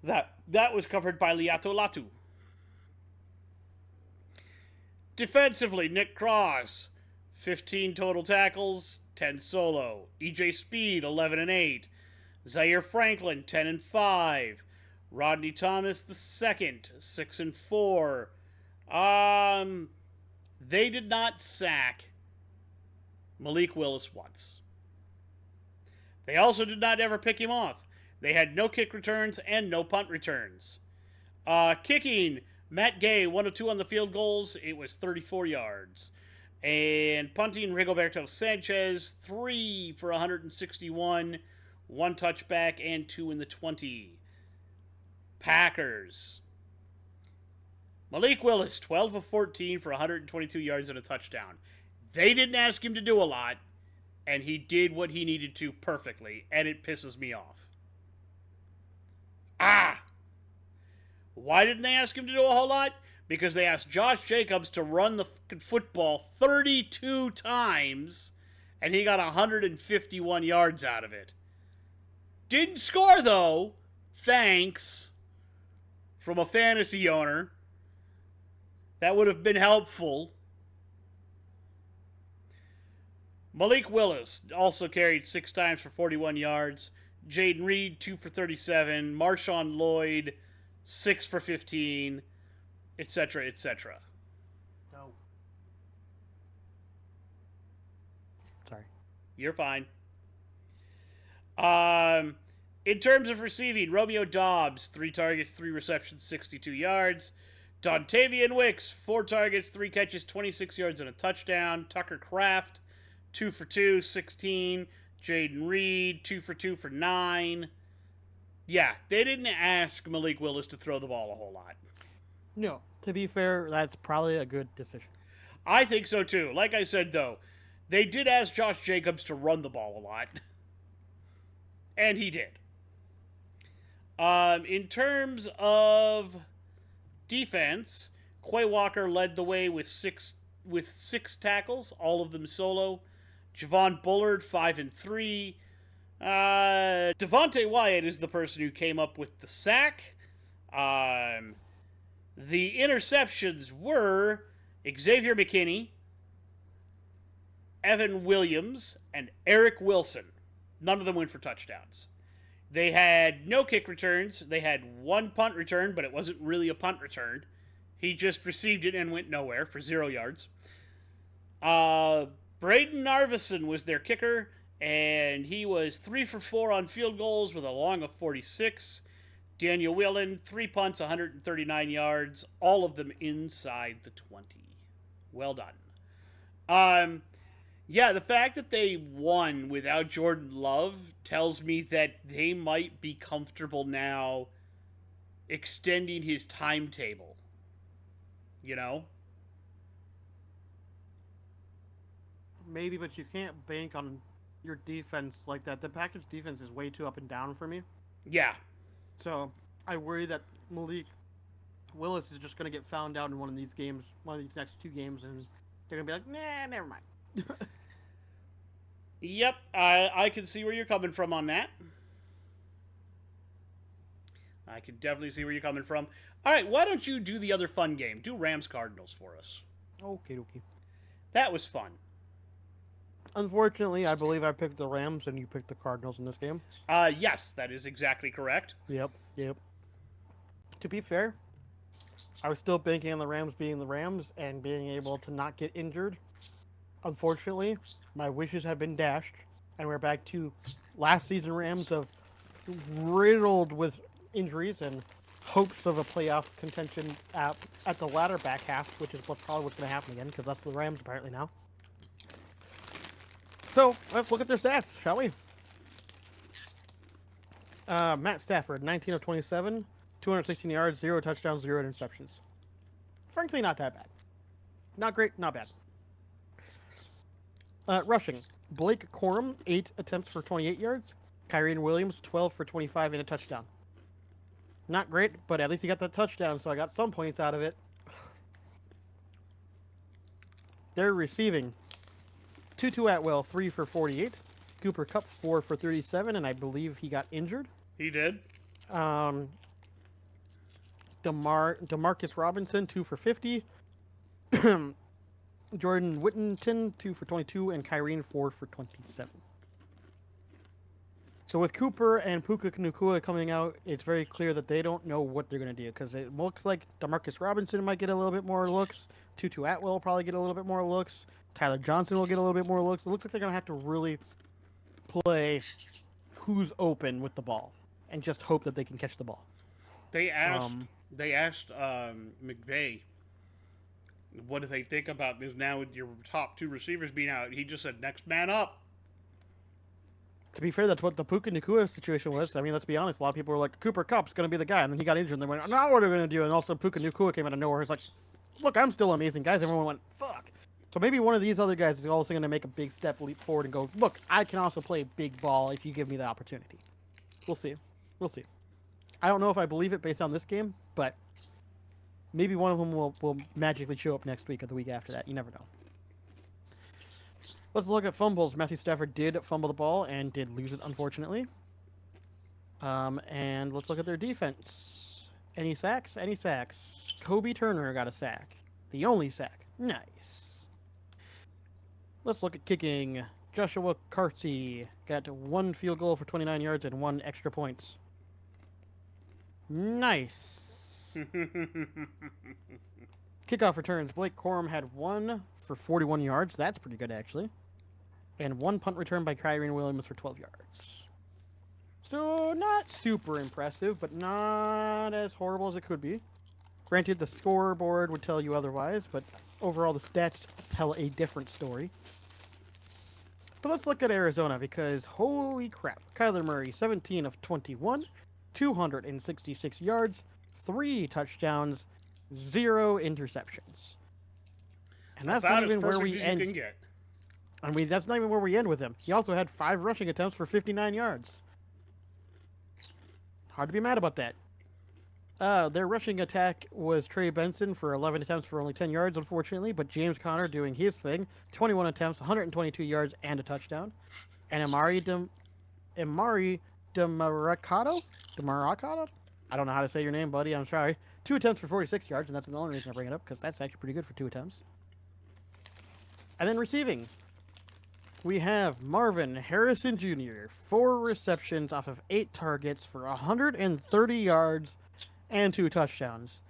[SPEAKER 1] That was covered by Liato Latu. Defensively, Nick Cross, 15 total tackles, 10 solo. EJ Speed, 11 and 8. Zaire Franklin, 10 and 5. Rodney Thomas II, 6 and 4. They did not sack Malik Willis once. They also did not ever pick him off. They had no kick returns and no punt returns. Kicking, Matt Gay, 1 of 2 on the field goals. It was 34 yards. And punting, Rigoberto Sanchez, 3 for 161. 1 touchback and 2 in the 20. Packers. Malik Willis, 12 of 14 for 122 yards and a touchdown. They didn't ask him to do a lot, and he did what he needed to perfectly, and it pisses me off. Why didn't they ask him to do a whole lot? Because they asked Josh Jacobs to run the football 32 times, and he got 151 yards out of it. Didn't score, though. Thanks. From a fantasy owner. That would have been helpful. Malik Willis also carried 6 times for 41 yards. Jaden Reed, 2 for 37. Marshawn Lloyd, 6 for 15. Etc., etc.
[SPEAKER 2] No. Sorry.
[SPEAKER 1] You're fine. In terms of receiving, Romeo Dobbs, 3 targets, 3 receptions, 62 yards. Dontavian Wicks, 4 targets, 3 catches, 26 yards and a touchdown. Tucker Kraft, 2 for 2, 16. Jaden Reed, 2 for 2 for 9. Yeah, they didn't ask Malik Willis to throw the ball a whole lot.
[SPEAKER 2] No. To be fair, that's probably a good decision.
[SPEAKER 1] I think so too. Like I said, though, they did ask Josh Jacobs to run the ball a lot. And he did. In terms of defense, Quay Walker led the way with six tackles, all of them solo. Javon Bullard, 5 and 3. Devontae Wyatt is the person who came up with the sack. The interceptions were Xavier McKinney, Evan Williams, and Eric Wilson. None of them went for touchdowns. They had no kick returns. They had 1 punt return, but it wasn't really a punt return. He just received it and went nowhere for 0 yards. Braden Narvison was their kicker, and he was 3 for 4 on field goals with a long of 46. Daniel Whelan, 3 punts, 139 yards, all of them inside the 20. Well done. Yeah, the fact that they won without Jordan Love tells me that they might be comfortable now extending his timetable. You know?
[SPEAKER 2] Maybe, but you can't bank on your defense like that. The Packers defense is way too up and down for me.
[SPEAKER 1] Yeah.
[SPEAKER 2] So I worry that Malik Willis is just going to get found out in one of these games, one of these next 2 games, and They're gonna be like, nah, never mind.
[SPEAKER 1] Yep, I can see where you're coming from on that. I can definitely see where you're coming from. All right, why don't you do the other fun game? Do Rams Cardinals for us.
[SPEAKER 2] Okay.
[SPEAKER 1] That was fun.
[SPEAKER 2] Unfortunately, I believe I picked the Rams and you picked the Cardinals in this game.
[SPEAKER 1] Yes, that is exactly correct.
[SPEAKER 2] Yep. To be fair, I was still banking on the Rams being the Rams and being able to not get injured. Unfortunately, my wishes have been dashed, and we're back to last season Rams of riddled with injuries and hopes of a playoff contention at the latter back half, which is probably what's going to happen again, because that's the Rams apparently now. So, let's look at their stats, shall we? Matt Stafford, 19 of 27, 216 yards, 0 touchdowns, 0 interceptions. Frankly, not that bad. Not great, not bad. Rushing, Blake Corum, 8 attempts for 28 yards. Kyren Williams, 12 for 25 and a touchdown. Not great, but at least he got that touchdown, so I got some points out of it. They're receiving. Tutu Atwell, 3 for 48. Cooper Kupp, 4 for 37, and I believe he got injured.
[SPEAKER 1] He did.
[SPEAKER 2] Demarcus Robinson, 2 for 50. Jordan Whittington, 2 for 22, and Kyren, 4 for 27. So with Cooper and Puka Nacua coming out, it's very clear that they don't know what they're going to do, because it looks like Demarcus Robinson might get a little bit more looks. Tutu Atwell will probably get a little bit more looks. Tyler Johnson will get a little bit more looks. It looks like they're going to have to really play who's open with the ball and just hope that they can catch the ball.
[SPEAKER 1] They asked McVay, what do they think about this now with your top 2 receivers being out? He just said, next man up.
[SPEAKER 2] To be fair, that's what the Puka Nacua situation was. I mean, let's be honest. A lot of people were like, Cooper Kupp's going to be the guy. And then he got injured. And they went, now what are we going to do? And also Puka Nacua came out of nowhere. It's like, look, I'm still amazing, guys. Everyone went, fuck. So maybe one of these other guys is also going to make a big leap forward and go, look, I can also play big ball if you give me the opportunity. We'll see. I don't know if I believe it based on this game, but maybe one of them will magically show up next week or the week after that. You never know. Let's look at fumbles. Matthew Stafford did fumble the ball and did lose it, unfortunately. And let's look at their defense. Any sacks? Kobe Turner got a sack. The only sack. Nice. Let's look at kicking. Joshua Carty got 1 field goal for 29 yards and 1 extra points. Nice. Kickoff returns. Blake Corum had 1 for 41 yards. That's pretty good, actually. And 1 punt return by Kyren Williams for 12 yards. So, not super impressive, but not as horrible as it could be. Granted, the scoreboard would tell you otherwise, but overall the stats tell a different story. But let's look at Arizona, because holy crap. Kyler Murray, 17 of 21, 266 yards, 3 touchdowns, 0 interceptions. And that's not even where we end. I mean, that's not even where we end with him. He also had 5 rushing attempts for 59 yards. Hard to be mad about that. Their rushing attack was Trey Benson for 11 attempts for only 10 yards, unfortunately, but James Conner doing his thing. 21 attempts, 122 yards, and a touchdown. And Amari Demarcado? I don't know how to say your name, buddy. I'm sorry. 2 attempts for 46 yards, and that's the only reason I bring it up, because that's actually pretty good for 2 attempts. And then receiving. We have Marvin Harrison Jr., 4 receptions off of 8 targets for 130 yards and 2 touchdowns.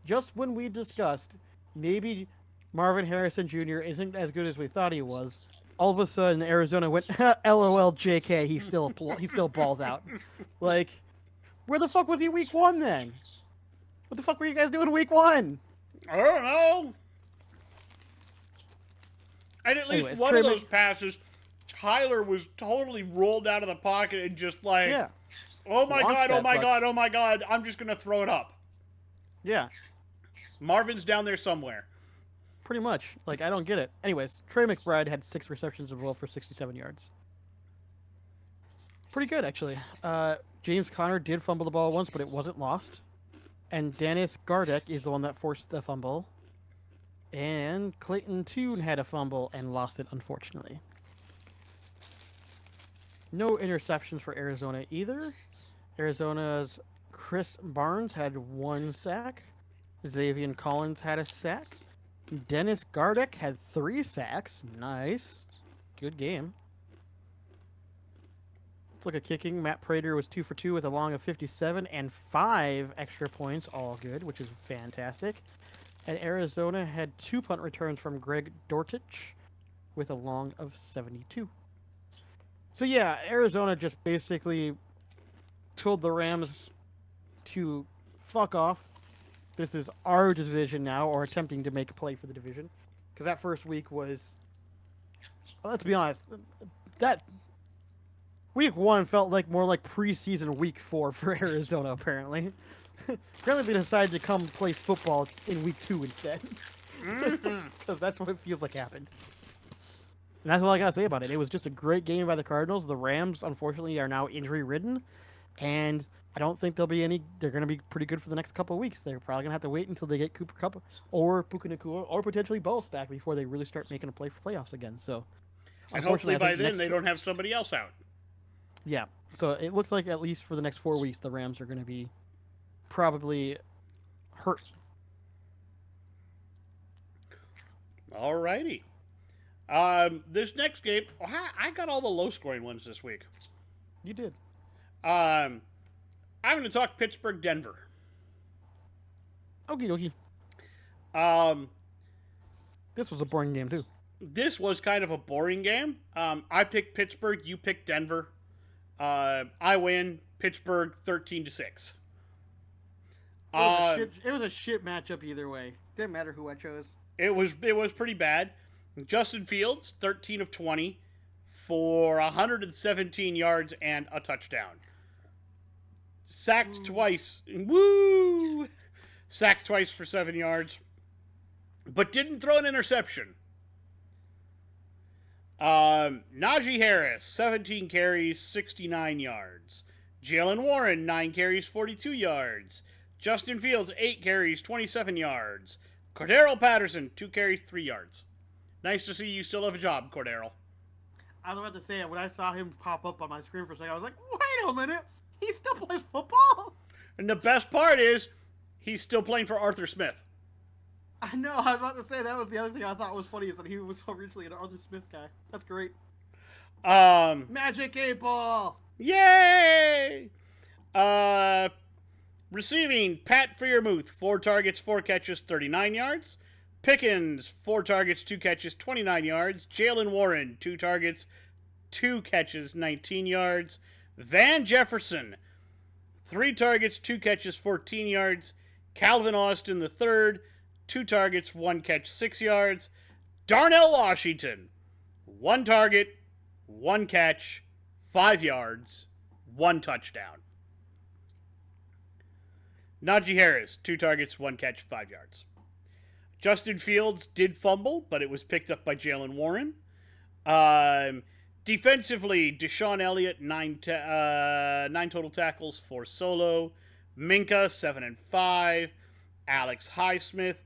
[SPEAKER 2] Just when we discussed maybe Marvin Harrison Jr. isn't as good as we thought he was, all of a sudden Arizona went, LOL JK, he still balls out. Like, where the fuck was he week 1 then? What the fuck were you guys doing week 1?
[SPEAKER 1] I don't know. And at least one of those passes, Tyler was totally rolled out of the pocket and just like,
[SPEAKER 2] yeah.
[SPEAKER 1] Oh my god, I'm just going to throw it up.
[SPEAKER 2] Yeah.
[SPEAKER 1] Marvin's down there somewhere.
[SPEAKER 2] Pretty much. Like, I don't get it. Anyways, Trey McBride had 6 receptions as well for 67 yards. Pretty good, actually. James Conner did fumble the ball once, but it wasn't lost. And Dennis Gardeck is the one that forced the fumble. And Clayton Tune had a fumble and lost it, unfortunately. No interceptions for Arizona either. Arizona's Chris Barnes had 1 sack. Xavier Collins had a sack. Dennis Gardeck had 3 sacks. Nice. Good game. Let's look at kicking. Matt Prater was 2 for 2 with a long of 57 and 5 extra points, all good, which is fantastic. And Arizona had 2 punt returns from Greg Dortich with a long of 72. So yeah, Arizona just basically told the Rams to fuck off. This is our division now, or attempting to make a play for the division. Because that first week was, well, let's be honest, that week 1 felt like more like preseason week 4 for Arizona, apparently. Apparently they decided to come play football in week 2 instead. Because that's what it feels like happened. And that's all I gotta say about it. It was just a great game by the Cardinals. The Rams, unfortunately, are now injury-ridden. And I don't think they'll be any. They're going to be pretty good for the next couple of weeks. They're probably going to have to wait until they get Cooper Kupp or Puka Nacua or potentially both back before they really start making a play for playoffs again. So,
[SPEAKER 1] and hopefully by then they don't have somebody else out.
[SPEAKER 2] Yeah. So it looks like at least for the next 4 weeks, the Rams are going to be probably hurt.
[SPEAKER 1] Alrighty. This next game, I got all the low-scoring ones this week.
[SPEAKER 2] You did.
[SPEAKER 1] I'm going to talk Pittsburgh, Denver.
[SPEAKER 2] Okie dokie. This was a boring game too.
[SPEAKER 1] This was kind of a boring game. I picked Pittsburgh. You picked Denver. I win. Pittsburgh 13-6.
[SPEAKER 2] It was a shit matchup either way. Didn't matter who I chose.
[SPEAKER 1] It was pretty bad. Justin Fields 13 of 20 for 117 yards and a touchdown. Sacked twice. Woo! Sacked twice for 7 yards. But didn't throw an interception. Najee Harris, 17 carries, 69 yards. Jalen Warren, 9 carries, 42 yards. Justin Fields, 8 carries, 27 yards. Cordero Patterson, 2 carries, 3 yards. Nice to see you still have a job, Cordero.
[SPEAKER 2] I was about to say, when I saw him pop up on my screen for a second, I was like, wait a minute. He still plays football?
[SPEAKER 1] And the best part is, he's still playing for Arthur Smith.
[SPEAKER 2] I know, I was about to say, that was the other thing I thought was funny, is that he was originally an Arthur Smith guy. That's great. Magic 8-Ball!
[SPEAKER 1] Yay! Receiving, Pat Freiermuth, 4 targets, 4 catches, 39 yards. Pickens, 4 targets, 2 catches, 29 yards. Jalen Warren, 2 targets, 2 catches, 19 yards. Van Jefferson, 3 targets, 2 catches, 14 yards. Calvin Austin III, 2 targets, 1 catch, 6 yards. Darnell Washington, 1 target, 1 catch, 5 yards, 1 touchdown. Najee Harris, 2 targets, 1 catch, 5 yards. Justin Fields did fumble, but it was picked up by Jalen Warren. Defensively, Deshaun Elliott, 9 total tackles, 4 solo. Minka, 7 and 5. Alex Highsmith,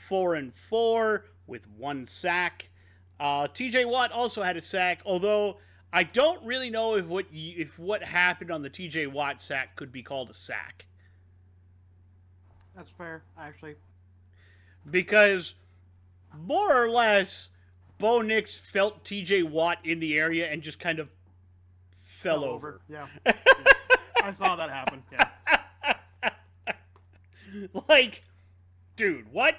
[SPEAKER 1] 4 and 4 with 1 sack. TJ Watt also had a sack, although I don't really know if what happened on the TJ Watt sack could be called a sack.
[SPEAKER 2] That's fair, actually.
[SPEAKER 1] Because, more or less, Bo Nix felt TJ Watt in the area and just kind of fell over.
[SPEAKER 2] Yeah. I saw that happen, yeah.
[SPEAKER 1] Like, dude, what?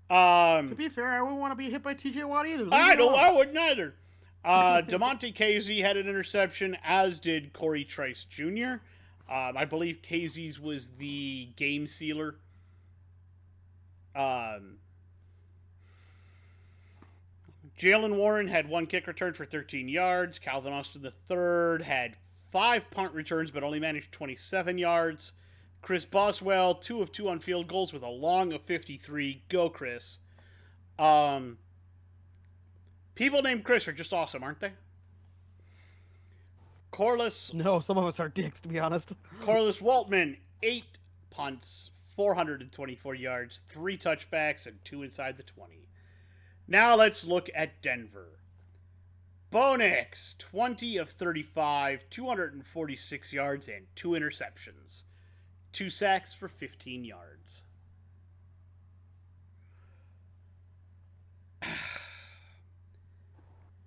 [SPEAKER 2] To be fair, I wouldn't want to be hit by TJ Watt either.
[SPEAKER 1] I wouldn't either. DeMonte Casey had an interception, as did Corey Trice Jr. I believe Casey's was the game sealer. Jalen Warren had 1 kick return for 13 yards. Calvin Austin III had 5 punt returns, but only managed 27 yards. Chris Boswell, 2 of 2 on field goals with a long of 53. Go, Chris. People named Chris are just awesome, aren't they?
[SPEAKER 2] No, some of us are dicks, to be honest.
[SPEAKER 1] Corliss Waltman, 8 punts, 424 yards, 3 touchbacks, and 2 inside the 20. Now let's look at Denver. Bo Nix, 20 of 35, 246 yards, and 2 interceptions. 2 sacks for 15 yards.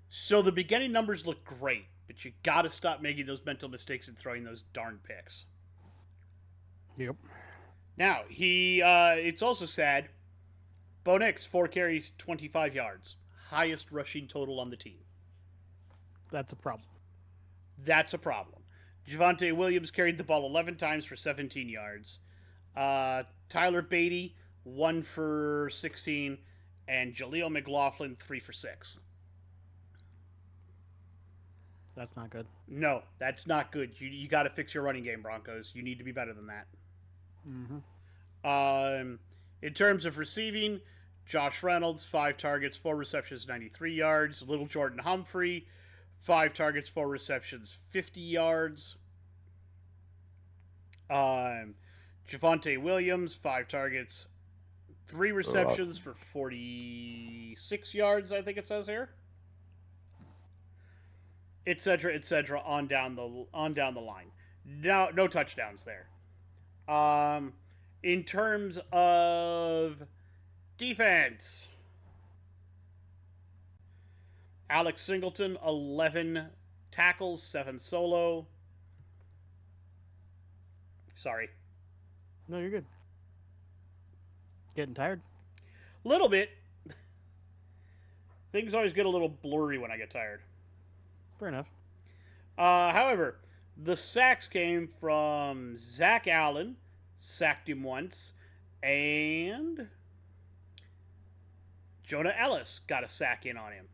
[SPEAKER 1] So the beginning numbers look great, but you gotta stop making those mental mistakes and throwing those darn picks.
[SPEAKER 2] Yep.
[SPEAKER 1] Now, it's also sad. Bo Nix, 4 carries, 25 yards. Highest rushing total on the team.
[SPEAKER 2] That's a problem.
[SPEAKER 1] That's a problem. Javonte Williams carried the ball 11 times for 17 yards. Tyler Beatty, 1 for 16. And Jaleel McLaughlin, 3 for 6.
[SPEAKER 2] That's not good.
[SPEAKER 1] No, that's not good. You got to fix your running game, Broncos. You need to be better than that.
[SPEAKER 2] Mm-hmm.
[SPEAKER 1] In terms of receiving, Josh Reynolds, 5 targets, 4 receptions, 93 yards. Little Jordan Humphrey, 5 targets, 4 receptions, 50 yards. Javonte Williams, 5 targets, 3 receptions for 46 yards, I think it says here. Etc., on down the line. No touchdowns there. In terms of defense, Alex Singleton, 11 tackles, 7 solo. Sorry.
[SPEAKER 2] No, you're good. Getting tired?
[SPEAKER 1] Little bit. Things always get a little blurry when I get tired.
[SPEAKER 2] Fair enough.
[SPEAKER 1] However, the sacks came from Zach Allen, sacked him once, and Jonah Ellis got a sack in on him.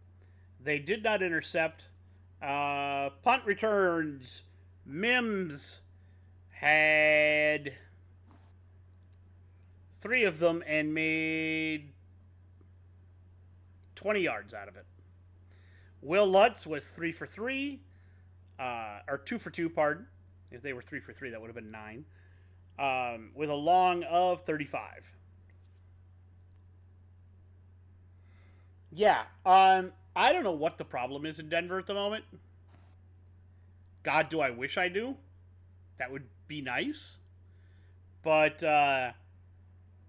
[SPEAKER 1] They did not intercept. Punt returns. Mims had 3 of them and made 20 yards out of it. Will Lutz was 3 for 3, or 2 for 2, pardon. If they were 3 for 3, that would have been 9. With a long of 35. Yeah, I don't know what the problem is in Denver at the moment. God, do I wish I knew. That would be nice. But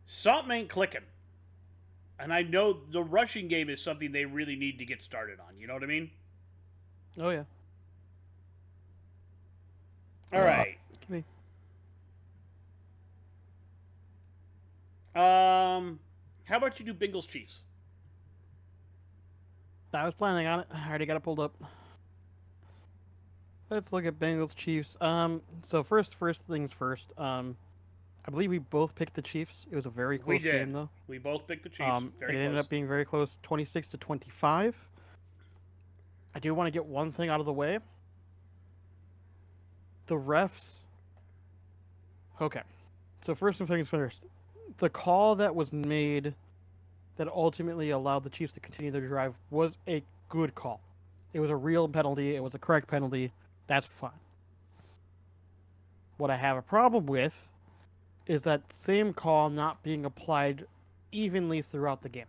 [SPEAKER 1] something ain't clicking. And I know the rushing game is something they really need to get started on. You know what I mean?
[SPEAKER 2] Oh, yeah.
[SPEAKER 1] All right.
[SPEAKER 2] Me.
[SPEAKER 1] How about you do Bengals Chiefs?
[SPEAKER 2] I was planning on it. I already got it pulled up. Let's look at Bengals Chiefs. So first things first. I believe we both picked the Chiefs. It was a very close game, though.
[SPEAKER 1] We both picked the Chiefs. Very
[SPEAKER 2] it
[SPEAKER 1] close.
[SPEAKER 2] ended up being very close, 26-25. I do want to get one thing out of the way. The refs. Okay. So first things first. The call that was made that ultimately allowed the Chiefs to continue their drive was a good call. It was a real penalty. It was a correct penalty. That's fine. What I have a problem with is that same call not being applied evenly throughout the game.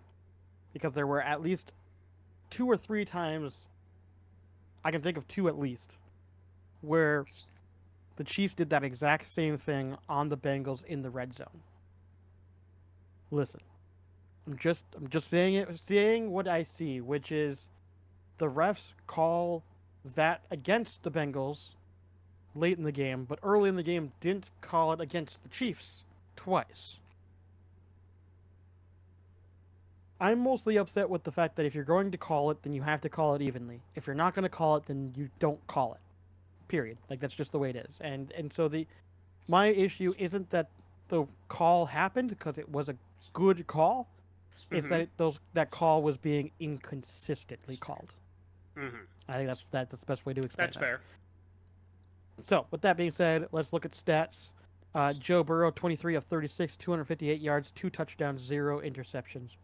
[SPEAKER 2] Because there were at least 2 or 3 times, I can think of 2 at least, where the Chiefs did that exact same thing on the Bengals in the red zone. Listen, I'm just saying what I see, which is the refs call that against the Bengals late in the game, but early in the game didn't call it against the Chiefs twice. I'm mostly upset with the fact that if you're going to call it, then you have to call it evenly. If you're not going to call it, then you don't call it. Period. Like, that's just the way it is. And so my issue isn't that the call happened, because it was a good call. It's that that call was being inconsistently called.
[SPEAKER 1] Mm-hmm.
[SPEAKER 2] I think that's the best way to explain
[SPEAKER 1] That's
[SPEAKER 2] that.
[SPEAKER 1] fair.
[SPEAKER 2] So, with that being said, let's look at stats. Joe Burrow, 23 of 36, 258 yards, 2 touchdowns, 0 interceptions.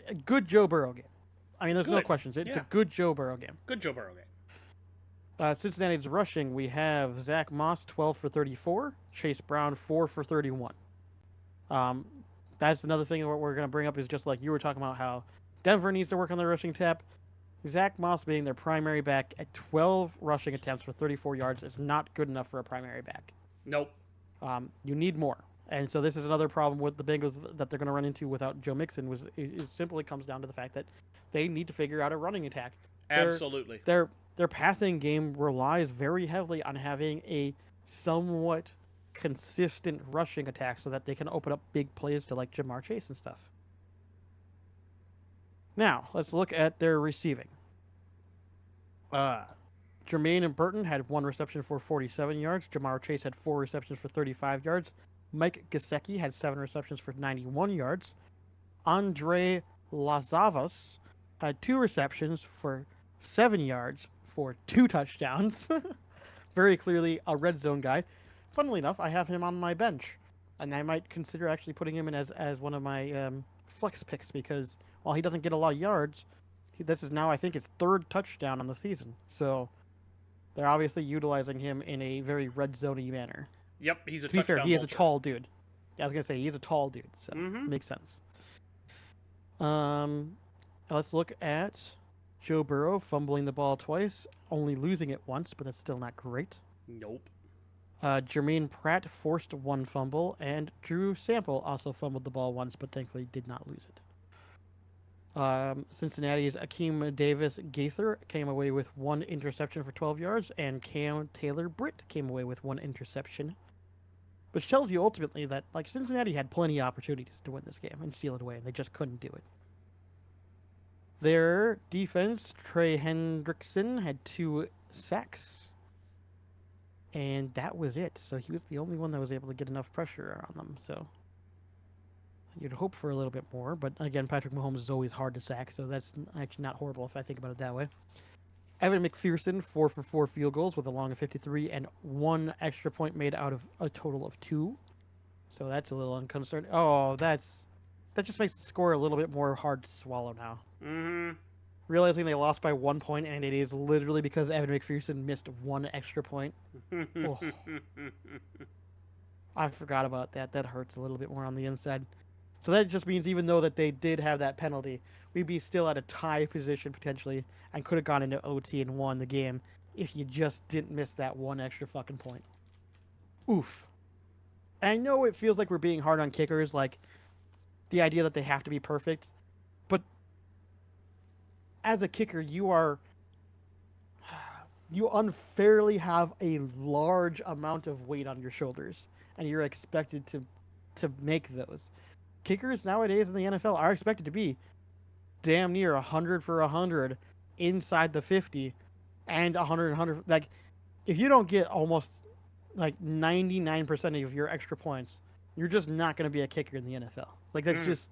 [SPEAKER 2] A good Joe Burrow game. I mean, there's no questions. It's a good Joe Burrow game.
[SPEAKER 1] Good Joe Burrow game.
[SPEAKER 2] Cincinnati's rushing, we have Zach Moss, 12 for 34, Chase Brown, 4 for 31. Um, that's another thing what we're going to bring up is just like you were talking about how Denver needs to work on their rushing attack. Zach Moss being their primary back at 12 rushing attempts for 34 yards is not good enough for a primary back.
[SPEAKER 1] Nope.
[SPEAKER 2] You need more. And so this is another problem with the Bengals that they're going to run into without Joe Mixon. It simply comes down to the fact that they need to figure out a running attack. Their
[SPEAKER 1] Absolutely.
[SPEAKER 2] their their passing game relies very heavily on having a somewhat consistent rushing attack so that they can open up big plays to like Jamar Chase and stuff. Now let's look at their receiving. Jermaine and Burton had one reception for 47 yards. Jamar Chase had 4 receptions for 35 yards. Mike Gesicki had 7 receptions for 91 yards. Andre Lazavas had 2 receptions for 7 yards for 2 touchdowns. Very clearly a red zone guy. Funnily enough, I have him on my bench, and I might consider actually putting him in as one of my flex picks because while he doesn't get a lot of yards, this is now I think his 3rd touchdown on the season. So they're obviously utilizing him in a very red zoney manner.
[SPEAKER 1] Yep, he's a
[SPEAKER 2] To be fair, he is a
[SPEAKER 1] vulture.
[SPEAKER 2] tall dude. Yeah, I was gonna say he's a tall dude, so
[SPEAKER 1] Mhm.
[SPEAKER 2] makes sense. Let's look at Joe Burrow fumbling the ball twice, only losing it once, but that's still not great.
[SPEAKER 1] Nope.
[SPEAKER 2] Jermaine Pratt forced 1 fumble, and Drew Sample also fumbled the ball once, but thankfully did not lose it. Cincinnati's Akeem Davis Gaither came away with 1 interception for 12 yards, and Cam Taylor Britt came away with 1 interception, which tells you ultimately that like Cincinnati had plenty of opportunities to win this game and seal it away, and they just couldn't do it. Their defense, Trey Hendrickson had 2 sacks, and that was it. So he was the only one that was able to get enough pressure on them. So you'd hope for a little bit more, but again, Patrick Mahomes is always hard to sack, so that's actually not horrible if I think about it that way. Evan McPherson, 4 for 4 field goals with a long of 53 and 1 extra point made out of a total of 2. So that's a little unconcerning. Oh, that just makes the score a little bit more hard to swallow now.
[SPEAKER 1] Mm-hmm.
[SPEAKER 2] Realizing they lost by 1 point, and it is literally because Evan McPherson missed 1 extra point. Oh, I forgot about that. That hurts a little bit more on the inside. So that just means even though that they did have that penalty, we'd be still at a tie position potentially and could have gone into OT and won the game if you just didn't miss that 1 extra fucking point. Oof. And I know it feels like we're being hard on kickers, like the idea that they have to be perfect, but as a kicker, you unfairly have a large amount of weight on your shoulders, and you're expected to make those. Kickers nowadays in the NFL are expected to be damn near 100 for 100 inside the 50 and 100. Like, if you don't get almost like 99% of your extra points, you're just not going to be a kicker in the NFL. Like, that's just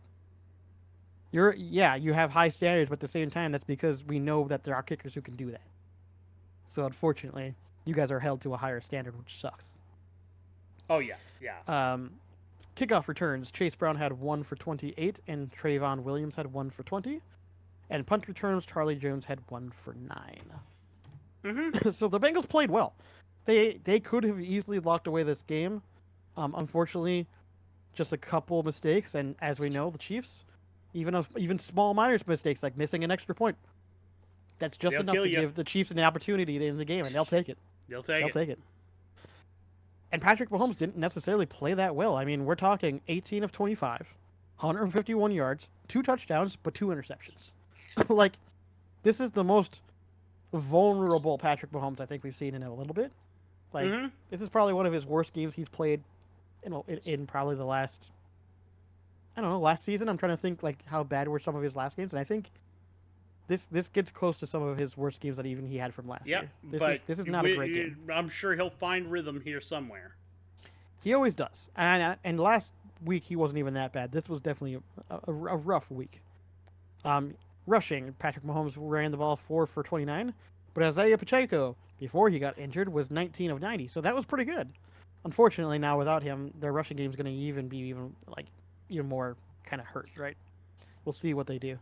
[SPEAKER 2] you have high standards, but at the same time, that's because we know that there are kickers who can do that. So unfortunately, you guys are held to a higher standard, which sucks.
[SPEAKER 1] Oh yeah.
[SPEAKER 2] Kickoff returns. Chase Brown had 1 for 28, and Trayvon Williams had 1 for 20. And punt returns, Charlie Jones had 1 for 9.
[SPEAKER 1] Mm-hmm.
[SPEAKER 2] So the Bengals played well. They could have easily locked away this game. Unfortunately, just a couple mistakes, and as we know, the Chiefs, even small minor mistakes like missing an extra point, that's just enough to give the Chiefs an opportunity in the game, and they'll take it.
[SPEAKER 1] They'll take it.
[SPEAKER 2] And Patrick Mahomes didn't necessarily play that well. I mean, we're talking 18 of 25, 151 yards, 2 touchdowns, but 2 interceptions. Like, this is the most vulnerable Patrick Mahomes I think we've seen in a little bit. Like, this is probably one of his worst games he's played in probably the last, I don't know, last season. I'm trying to think, like, how bad were some of his last games, and I think this gets close to some of his worst games that even he had from last year. This is not a great game.
[SPEAKER 1] I'm sure he'll find rhythm here somewhere.
[SPEAKER 2] He always does. And last week he wasn't even that bad. This was definitely a rough week. Rushing, Patrick Mahomes ran the ball 4 for 29, but Isaiah Pacheco, before he got injured, was 19 of 90. So that was pretty good. Unfortunately, now without him, their rushing game is going to be even more kind of hurt, right? We'll see what they do.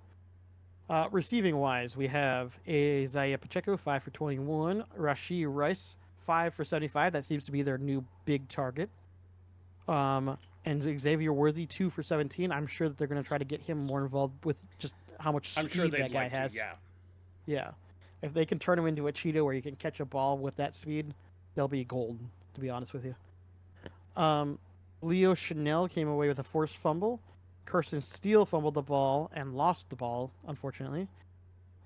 [SPEAKER 2] Receiving wise, we have Isaiah Pacheco, 5 for 21. Rashee Rice, 5 for 75. That seems to be their new big target. And Xavier Worthy 2 for 17. I'm sure that they're going to try to get him more involved with just how much
[SPEAKER 1] I'm sure
[SPEAKER 2] speed
[SPEAKER 1] they'd
[SPEAKER 2] that guy
[SPEAKER 1] like to,
[SPEAKER 2] has.
[SPEAKER 1] yeah.
[SPEAKER 2] Yeah. If they can turn him into a cheetah where you can catch a ball with that speed, they'll be gold, to be honest with you. Um, Leo Chanel came away with a forced fumble. Kirsten Steele fumbled the ball and lost the ball, unfortunately.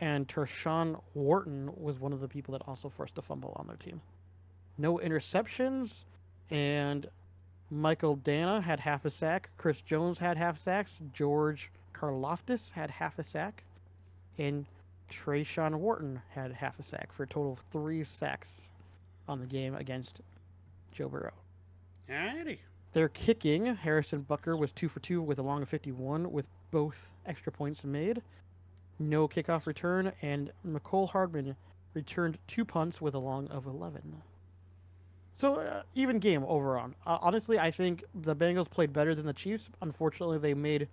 [SPEAKER 2] And Tershawn Wharton was one of the people that also forced a fumble on their team. No interceptions, and Michael Dana had half a sack. Chris Jones had half sacks. George Karloftis had half a sack. And Trayshawn Wharton had half a sack for a total of 3 sacks on the game against Joe Burrow.
[SPEAKER 1] Alrighty.
[SPEAKER 2] Their kicking, Harrison Bucker was 2 for 2 with a long of 51 with both extra points made. No kickoff return, and McCole Hardman returned 2 punts with a long of 11. So, even game overall. Honestly, I think the Bengals played better than the Chiefs. Unfortunately, they made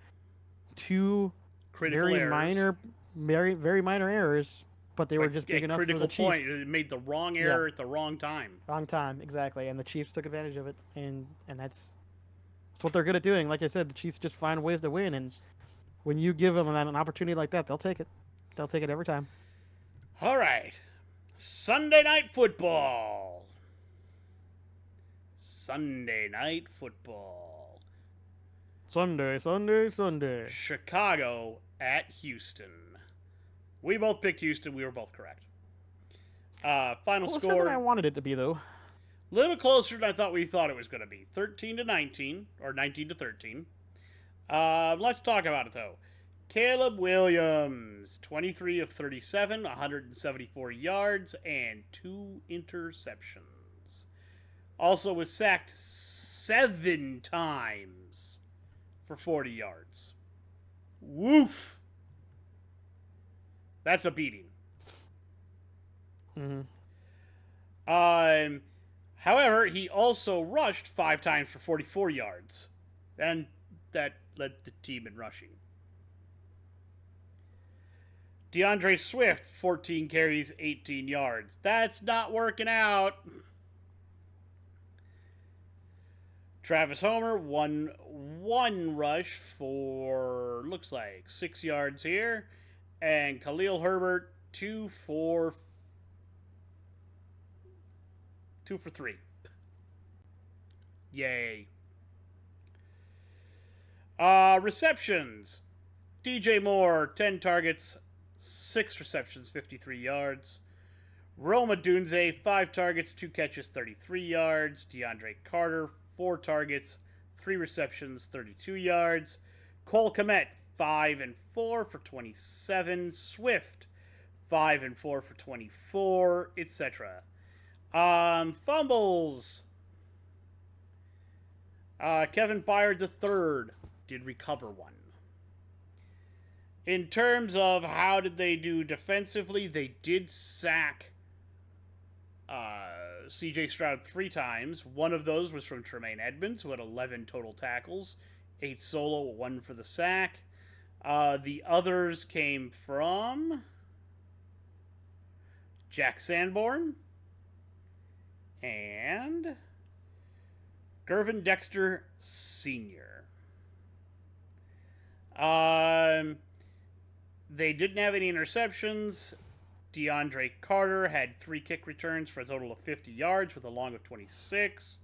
[SPEAKER 2] 2
[SPEAKER 1] Critical
[SPEAKER 2] very
[SPEAKER 1] errors.
[SPEAKER 2] minor, very minor errors, but they were
[SPEAKER 1] But
[SPEAKER 2] just big
[SPEAKER 1] at
[SPEAKER 2] enough for
[SPEAKER 1] critical
[SPEAKER 2] the
[SPEAKER 1] point,
[SPEAKER 2] Chiefs.
[SPEAKER 1] it made the wrong
[SPEAKER 2] Yeah,
[SPEAKER 1] error at the wrong time.
[SPEAKER 2] wrong time, exactly. And the Chiefs took advantage of it, and that's what they're good at doing. Like I said, the Chiefs just find ways to win, and when you give them an opportunity like that, they'll take it. They'll take it every time.
[SPEAKER 1] All right. Sunday night football. Sunday night football.
[SPEAKER 2] Sunday.
[SPEAKER 1] Chicago at Houston. We both picked Houston. We were both correct. Final
[SPEAKER 2] Closer
[SPEAKER 1] score.
[SPEAKER 2] than I wanted it to be, though.
[SPEAKER 1] Little closer than I thought it was going to be. 13-19 or 19-13. Let's talk about it though. Caleb Williams, 23 of 37, 174 yards and 2 interceptions. Also was sacked 7 times for 40 yards. Woof. That's a beating.
[SPEAKER 2] Mm-hmm.
[SPEAKER 1] However, he also rushed 5 times for 44 yards. And that led the team in rushing. DeAndre Swift, 14 carries, 18 yards. That's not working out. Travis Homer, one rush for, looks like, 6 yards here. And Khalil Herbert, 2 for 3. Yay. Receptions. DJ Moore, 10 targets, 6 receptions, 53 yards. Roma Dunze, 5 targets, 2 catches, 33 yards. DeAndre Carter, 4 targets, 3 receptions, 32 yards. Cole Kmet, 5 and 4 for 27. Swift, 5 and 4 for 24, etc. Fumbles. Kevin Byard III did recover 1. In terms of how did they do defensively, they did sack C.J. Stroud 3 times. One of those was from Tremaine Edmonds, who had 11 total tackles, 8 solo, 1 for the sack. The others came from Jack Sanborn and Gervin Dexter Sr. They didn't have any interceptions. DeAndre Carter had 3 kick returns for a total of 50 yards with a long of 26.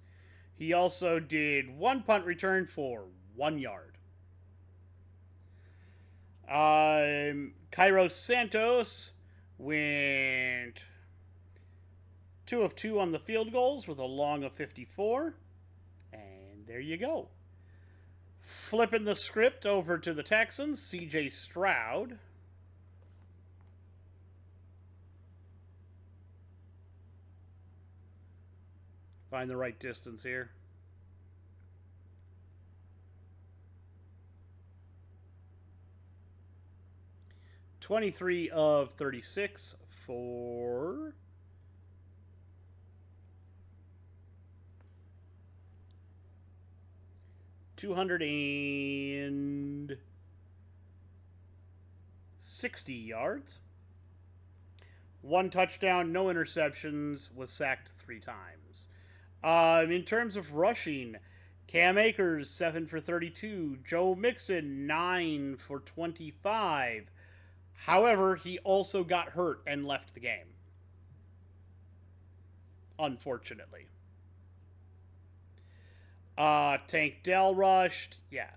[SPEAKER 1] He also did 1 punt return for 1 yard. Kairos Santos went 2 of 2 on the field goals with a long of 54. And there you go. Flipping the script over to the Texans, C.J. Stroud. Find the right distance here. (23 of 36 for 260 yards. 1 touchdown, no interceptions, was sacked 3 times. In terms of rushing, Cam Akers, 7 for 32. Joe Mixon, 9 for 25. However, he also got hurt and left the game. Unfortunately. Tank Dell rushed. Yeah.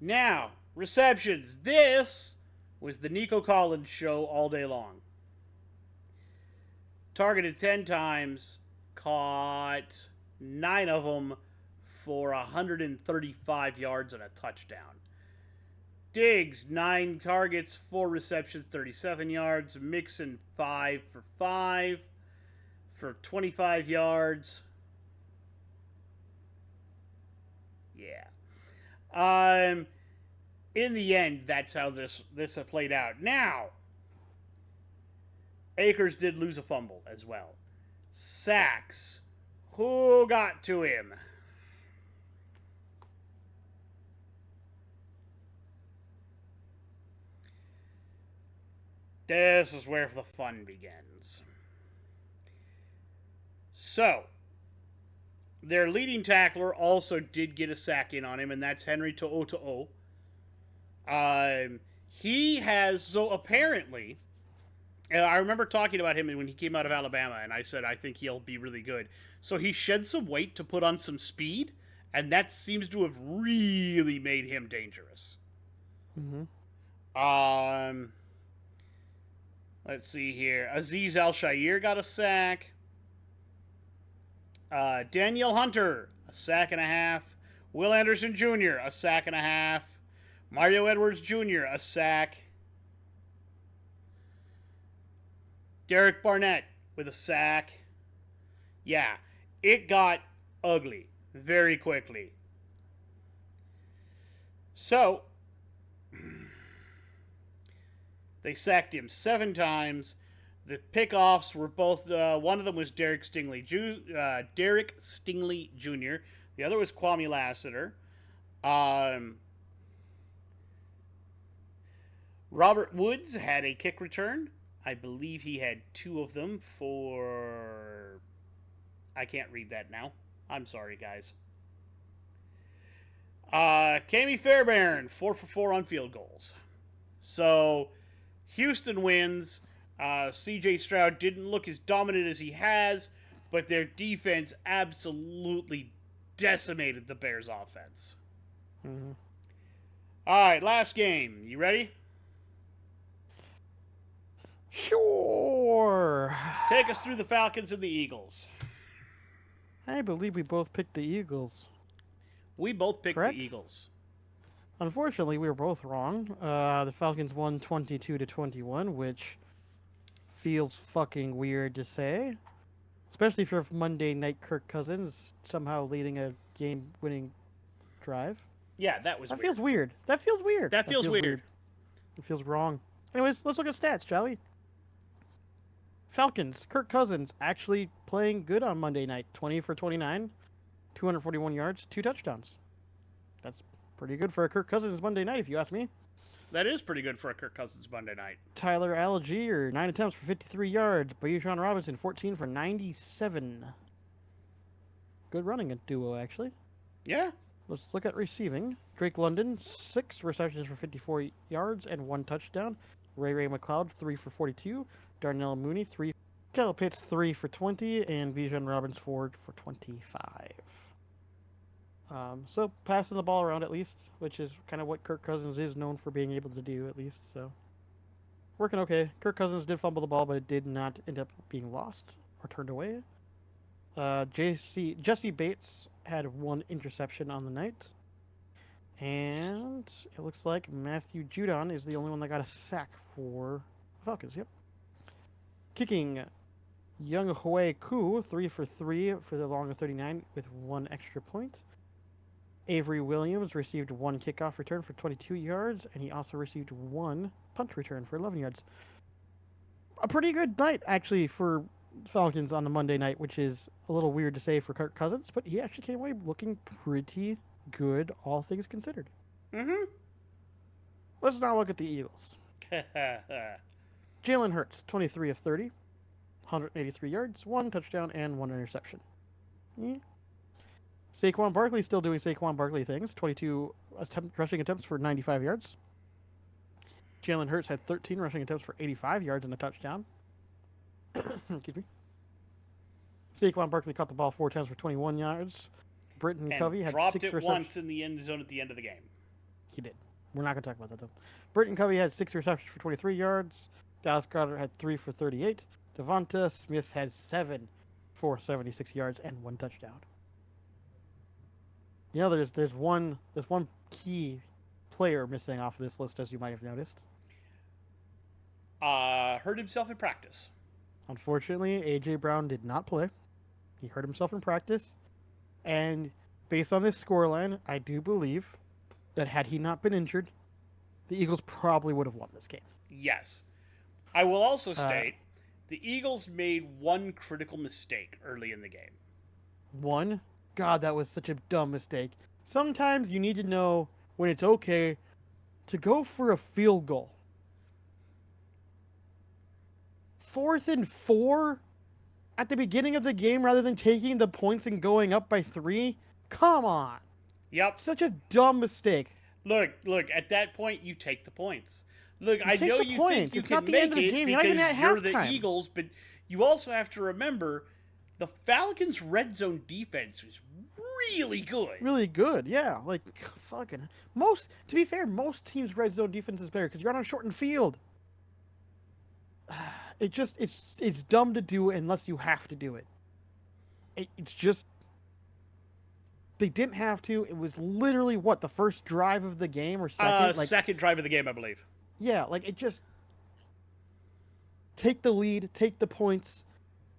[SPEAKER 1] Now, receptions. This was the Nico Collins show all day long. Targeted 10 times, caught 9 of them for 135 yards and a touchdown. Diggs, 9 targets, 4 receptions, 37 yards. Mixon, 5 for 5 for 25 yards. Yeah. In the end, that's how this played out. Now, Akers did lose a fumble as well. Sacks. Who got to him? This is where the fun begins. So, their leading tackler also did get a sack in on him, and that's Henry To'o. He has, so apparently, and I remember talking about him when he came out of Alabama, and I said I think he'll be really good. So he shed some weight to put on some speed, and that seems to have really made him dangerous.
[SPEAKER 2] Mm-hmm.
[SPEAKER 1] Let's see here. Aziz Al-Shair got a sack. Daniel Hunter, a sack and a half. Will Anderson Jr., a sack and a half. Mario Edwards Jr., a sack. Derek Barnett with a sack. Yeah, it got ugly very quickly. So, they sacked him 7 times. The pickoffs were both, one of them was Derek Stingley Jr., the other was Kwame Lassiter. Robert Woods had a kick return. I believe he had 2 of them for... I can't read that now. I'm sorry, guys. Kami Fairbairn, 4 for 4 on field goals. So, Houston wins. CJ Stroud didn't look as dominant as he has, but their defense absolutely decimated the Bears' offense.
[SPEAKER 2] Mm-hmm.
[SPEAKER 1] All right, last game. You ready?
[SPEAKER 2] Sure.
[SPEAKER 1] Take us through the Falcons and the Eagles.
[SPEAKER 2] I believe we both picked the Eagles.
[SPEAKER 1] We both picked
[SPEAKER 2] Correct?
[SPEAKER 1] the Eagles.
[SPEAKER 2] Unfortunately, we were both wrong. The Falcons won 22-21, which feels fucking weird to say. Especially for Monday night Kirk Cousins somehow leading a game-winning drive.
[SPEAKER 1] Yeah, that was
[SPEAKER 2] That
[SPEAKER 1] weird.
[SPEAKER 2] feels weird. That feels weird.
[SPEAKER 1] That feels weird.
[SPEAKER 2] It feels wrong. Anyways, let's look at stats, shall we? Falcons, Kirk Cousins actually playing good on Monday night. 20 for 29, 241 yards, 2 touchdowns. That's pretty good for a Kirk Cousins Monday night, if you ask me.
[SPEAKER 1] That is pretty good for a Kirk Cousins Monday night.
[SPEAKER 2] Tyler Algier, 9 attempts for 53 yards. Bijan Robinson, 14 for 97. Good running duo, actually.
[SPEAKER 1] Yeah.
[SPEAKER 2] Let's look at receiving. Drake London, 6 receptions for 54 yards and 1 touchdown. Ray MacLeod, 3 for 42. Darnell Mooney, 3. Kyle Pitts, 3 for 20. And Bijan Robinson, 4 for 25. So passing the ball around at least, which is kind of what Kirk Cousins is known for being able to do at least. So working okay. Kirk Cousins did fumble the ball, but it did not end up being lost or turned away. Jesse Bates had 1 interception on the night. And it looks like Matthew Judon is the only one that got a sack for the Falcons. Yep. Kicking, Young Hoi Koo, 3 for 3 for the long of 39 with 1 extra point. Avery Williams received 1 kickoff return for 22 yards, and he also received 1 punt return for 11 yards. A pretty good night, actually, for Falcons on the Monday night, which is a little weird to say for Kirk Cousins, but he actually came away looking pretty good, all things considered.
[SPEAKER 1] Mm-hmm.
[SPEAKER 2] Let's now look at the Eagles. Jalen Hurts, 23 of 30, 183 yards, 1 touchdown, and 1 interception. Yeah. Saquon Barkley still doing Saquon Barkley things. 22 rushing attempts for 95 yards. Jalen Hurts had 13 rushing attempts for 85 yards and a touchdown. Excuse me. Saquon Barkley caught the ball 4 times for 21 yards. Britton
[SPEAKER 1] And
[SPEAKER 2] Covey had
[SPEAKER 1] dropped
[SPEAKER 2] 6
[SPEAKER 1] it
[SPEAKER 2] receptions.
[SPEAKER 1] once in the end zone at the end of the game.
[SPEAKER 2] He did. We're not going to talk about that, though. Britton Covey had 6 receptions for 23 yards. Dallas Goedert had 3 for 38. Devonta Smith had 7 for 76 yards and 1 touchdown. You know, there's one key player missing off of this list, as you might have noticed.
[SPEAKER 1] Hurt himself in practice.
[SPEAKER 2] Unfortunately, A.J. Brown did not play. He hurt himself in practice. And based on this scoreline, I do believe that had he not been injured, the Eagles probably would have won this game.
[SPEAKER 1] Yes. I will also state the Eagles made one critical mistake early in the game.
[SPEAKER 2] One? God, that was such a dumb mistake. Sometimes you need to know when it's okay to go for a field goal. 4th and 4 at the beginning of the game rather than taking the points and going up by 3? Come on.
[SPEAKER 1] Yep.
[SPEAKER 2] Such a dumb mistake.
[SPEAKER 1] Look, at that point, you take the points. Look, I know you think you can
[SPEAKER 2] the
[SPEAKER 1] make
[SPEAKER 2] end of the
[SPEAKER 1] it
[SPEAKER 2] game.
[SPEAKER 1] because you're the
[SPEAKER 2] halftime.
[SPEAKER 1] Eagles, but you also have to remember the Falcons' red zone defense was really good.
[SPEAKER 2] Really good, yeah. Like, fucking... To be fair, most teams' red zone defense is better because you're on a shortened field. It's dumb to do unless you have to do it. It's just... They didn't have to. It was literally, the first drive of the game or second?
[SPEAKER 1] Second drive of the game, I believe.
[SPEAKER 2] Yeah, it just... Take the lead, take the points.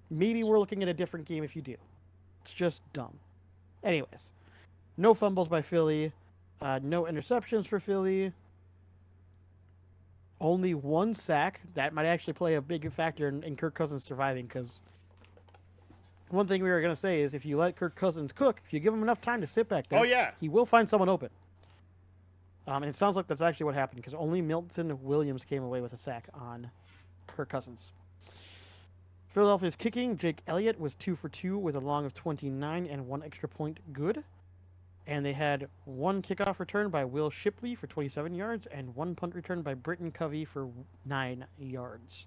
[SPEAKER 2] Maybe we're looking at a different game if you do. It's just dumb. Anyways, no fumbles by Philly. No interceptions for Philly. Only 1 sack. That might actually play a big factor in Kirk Cousins surviving, because one thing we were going to say is if you let Kirk Cousins cook, if you give him enough time to sit back there, he will find someone open. And it sounds like that's actually what happened, because only Milton Williams came away with a sack on Kirk Cousins. Philadelphia's kicking, Jake Elliott was 2 for 2 with a long of 29 and 1 extra point good. And they had 1 kickoff return by Will Shipley for 27 yards and 1 punt return by Britton Covey for 9 yards.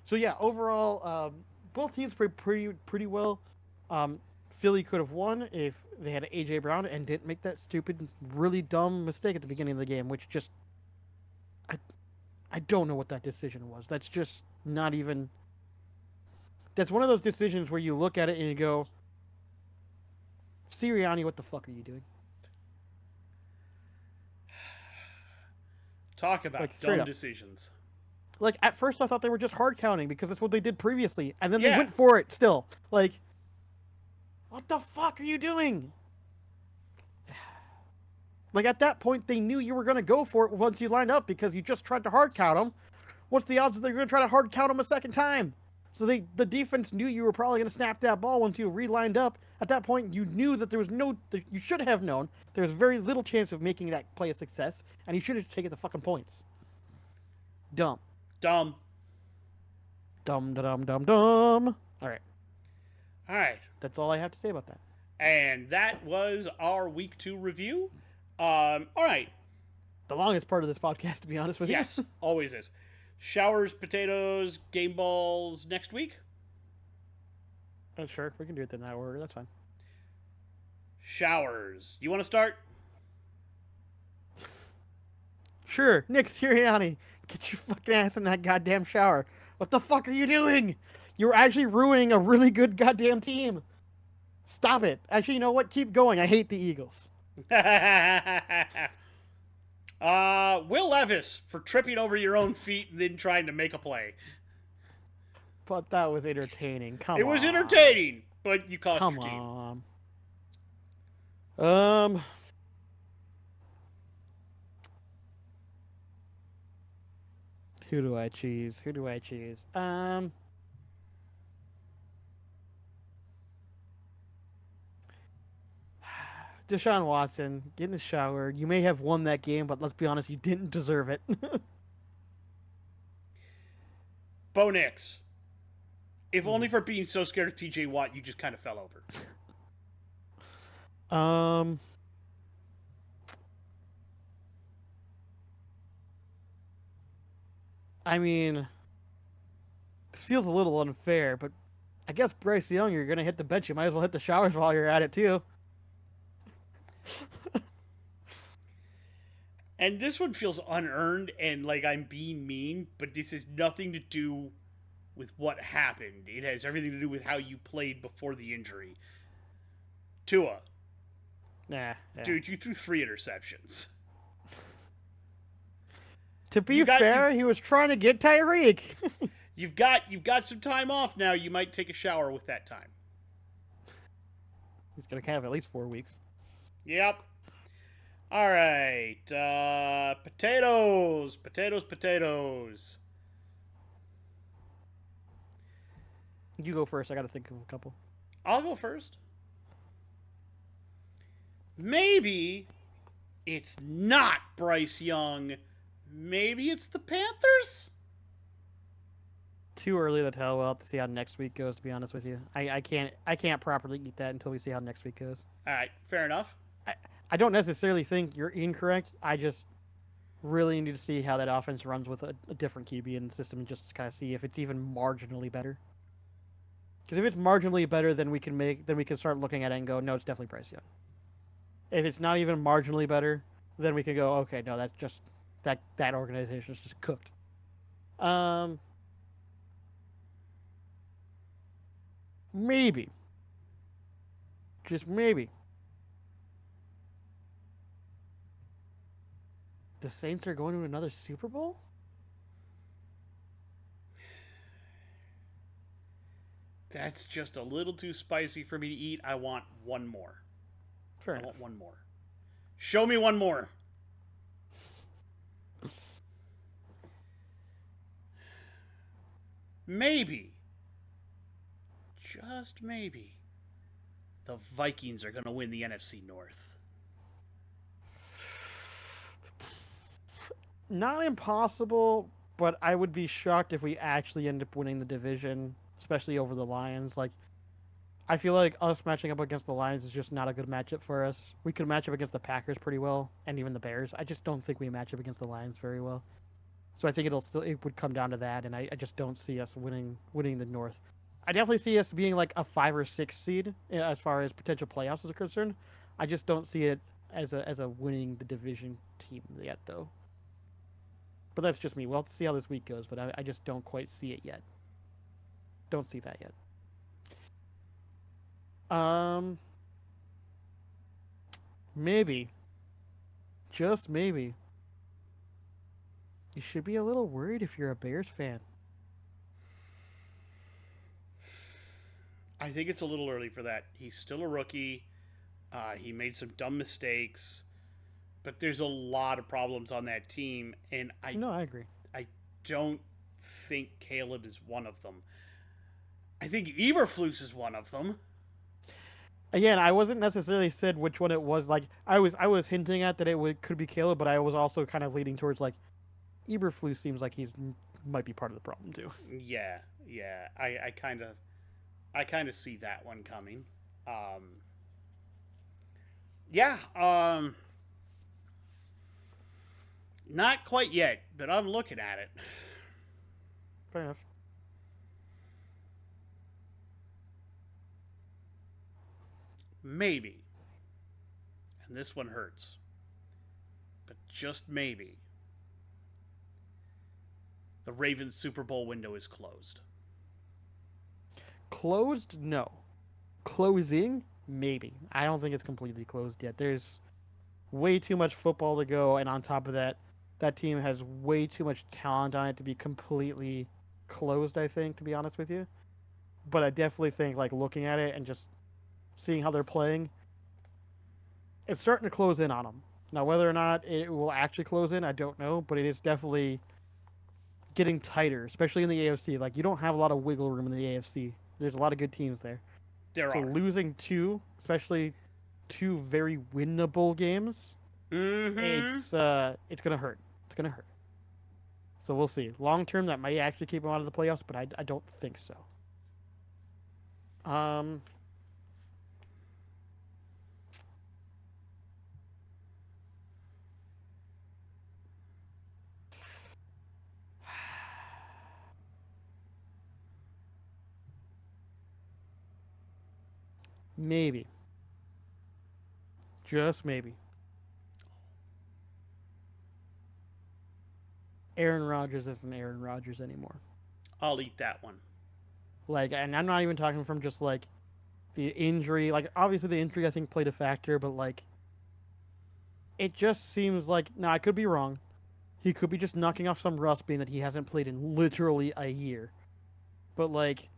[SPEAKER 2] So yeah, overall, both teams played pretty well. Philly could have won if they had A.J. Brown and didn't make that stupid, really dumb mistake at the beginning of the game, which just... I don't know what that decision was. That's just not even... That's one of those decisions where you look at it and you go, Sirianni, what the fuck are you doing?
[SPEAKER 1] Talk about dumb decisions.
[SPEAKER 2] At first I thought they were just hard counting because that's what they did previously. And then they went for it still. What the fuck are you doing? At that point, they knew you were going to go for it once you lined up because you just tried to hard count them. What's the odds that they're going to try to hard count them a second time? So the defense knew you were probably going to snap that ball once you re-lined up. At that point, you knew that you should have known there was very little chance of making that play a success, and you should have taken the fucking points. Dumb.
[SPEAKER 1] Dumb.
[SPEAKER 2] Dumb, dumb, dumb, dumb. All right. That's all I have to say about that.
[SPEAKER 1] And that was our week 2 review. All right.
[SPEAKER 2] The longest part of this podcast, to be honest with you.
[SPEAKER 1] Yes, always is. Showers, potatoes, game balls next week?
[SPEAKER 2] Sure, we can do it in that order. That's fine.
[SPEAKER 1] Showers. You want to start?
[SPEAKER 2] Sure. Nick Sirianni, get your fucking ass in that goddamn shower. What the fuck are you doing? You're actually ruining a really good goddamn team. Stop it. Actually, you know what? Keep going. I hate the Eagles.
[SPEAKER 1] Will Levis for tripping over your own feet and then trying to make a play.
[SPEAKER 2] But that was entertaining. Come on.
[SPEAKER 1] It was entertaining, but you cost your team.
[SPEAKER 2] Come on. Who do I choose? Deshaun Watson, get in the shower. You may have won that game, but let's be honest, you didn't deserve it.
[SPEAKER 1] Bo Nix. If only for being so scared of TJ Watt, you just kind of fell over.
[SPEAKER 2] Um, I mean, this feels a little unfair, but I guess Bryce Young, you're gonna hit the bench. You might as well hit the showers while you're at it too.
[SPEAKER 1] And this one feels unearned and like I'm being mean, but this has nothing to do with what happened. It has everything to do with how you played before the injury. Tua,
[SPEAKER 2] Nah, yeah.
[SPEAKER 1] dude, you threw 3 interceptions.
[SPEAKER 2] To
[SPEAKER 1] You
[SPEAKER 2] be
[SPEAKER 1] got you
[SPEAKER 2] fair, he was trying to get Tyreek.
[SPEAKER 1] you've got some time off now. You might take a shower with that time.
[SPEAKER 2] He's gonna have at least 4 weeks.
[SPEAKER 1] Yep. All right. Potatoes, potatoes, potatoes.
[SPEAKER 2] You go first. I gotta think of a couple.
[SPEAKER 1] I'll go first. Maybe it's not Bryce Young. Maybe it's the Panthers.
[SPEAKER 2] Too early to tell. We'll have to see how next week goes. To be honest with you, I can't properly eat that until we see how next week goes.
[SPEAKER 1] All right, fair enough.
[SPEAKER 2] I don't necessarily think you're incorrect. I just really need to see how that offense runs with a different QB in the system and just to kind of see if it's even marginally better. Because if it's marginally better, then we can start looking at it and go, no, it's definitely Bryce Young. If it's not even marginally better, then we can go, okay, no, that's just that organization is just cooked. Maybe, just maybe, the Saints are going to another Super Bowl.
[SPEAKER 1] That's just a little too spicy for me to eat. I want one more.
[SPEAKER 2] Fair
[SPEAKER 1] I
[SPEAKER 2] enough.
[SPEAKER 1] want one more. Show me one more. Maybe, just maybe, the Vikings are going to win the NFC North.
[SPEAKER 2] Not impossible, but I would be shocked if we actually end up winning the division, especially over the Lions. Like, I feel like us matching up against the Lions is just not a good matchup for us. We could match up against the Packers pretty well, and even the Bears. I just don't think we match up against the Lions very well. So I think it would come down to that, and I just don't see us winning the North. I definitely see us being like a 5 or 6 seed as far as potential playoffs is concerned. I just don't see it as a winning the division team yet, though. But that's just me. We'll have to see how this week goes, but I just don't quite see it yet. Don't see that yet. Maybe, just maybe, you should be a little worried if you're a Bears fan.
[SPEAKER 1] I think it's a little early for that. He's still a rookie. He made some dumb mistakes, but there's a lot of problems on that team, and
[SPEAKER 2] No, I agree.
[SPEAKER 1] I don't think Caleb is one of them. I think Eberflus is one of them.
[SPEAKER 2] Again, I wasn't necessarily said which one it was. Like I was hinting at that could be Caleb, but I was also kind of leading towards like Eberflus seems like he's might be part of the problem too.
[SPEAKER 1] Yeah, yeah. I kind of see that one coming. Yeah. Not quite yet, but I'm looking at it.
[SPEAKER 2] Fair enough.
[SPEAKER 1] Maybe, and this one hurts, but just maybe, the Ravens Super Bowl window is closed.
[SPEAKER 2] Closed? No. Closing? Maybe. I don't think it's completely closed yet. There's way too much football to go, and on top of that, that team has way too much talent on it to be completely closed. I think, to be honest with you, but I definitely think like looking at it and just seeing how they're playing, it's starting to close in on them. Now, whether or not it will actually close in, I don't know, but it is definitely getting tighter, especially in the AFC. Like you don't have a lot of wiggle room in the AFC. There's a lot of good teams there.
[SPEAKER 1] There
[SPEAKER 2] So
[SPEAKER 1] are.
[SPEAKER 2] losing two, especially two very winnable games,
[SPEAKER 1] Mm-hmm.
[SPEAKER 2] it's gonna hurt. It's gonna hurt. So we'll see. Long term, that might actually keep them out of the playoffs, but I don't think so. Um, Maybe. Just maybe. Aaron Rodgers isn't Aaron Rodgers anymore.
[SPEAKER 1] I'll eat that one.
[SPEAKER 2] Like, and I'm not even talking from just like the injury. Like, obviously the injury I think played a factor, but like, it just seems like now I could be wrong. He could be just knocking off some rust, being that he hasn't played in literally a year. But like,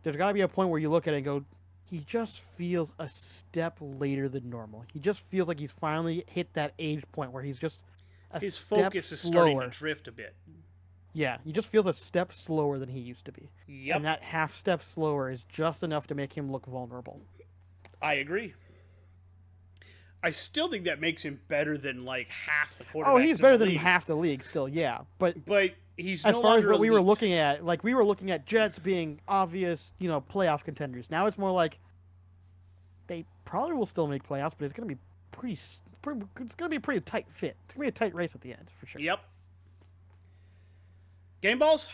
[SPEAKER 2] there's got to be a point where you look at it and go, he just feels a step later than normal. He just feels like he's finally hit that age point where he's just
[SPEAKER 1] his
[SPEAKER 2] step
[SPEAKER 1] focus is starting to drift a bit.
[SPEAKER 2] Yeah, he just feels a step slower than he used to be.
[SPEAKER 1] Yep.
[SPEAKER 2] And that half step slower is just enough to make him look vulnerable.
[SPEAKER 1] I agree. I still think that makes him better than like half the quarterbacks.
[SPEAKER 2] Oh, he's better than
[SPEAKER 1] league.
[SPEAKER 2] half the league still, yeah. But
[SPEAKER 1] he's
[SPEAKER 2] as
[SPEAKER 1] no
[SPEAKER 2] far as what
[SPEAKER 1] elite.
[SPEAKER 2] we were looking at, like we were looking at Jets being obvious, playoff contenders. Now it's more like they probably will still make playoffs, but it's going to be pretty it's going to be a pretty tight fit. It's going to be a tight race at the end, for sure.
[SPEAKER 1] Yep. Game balls?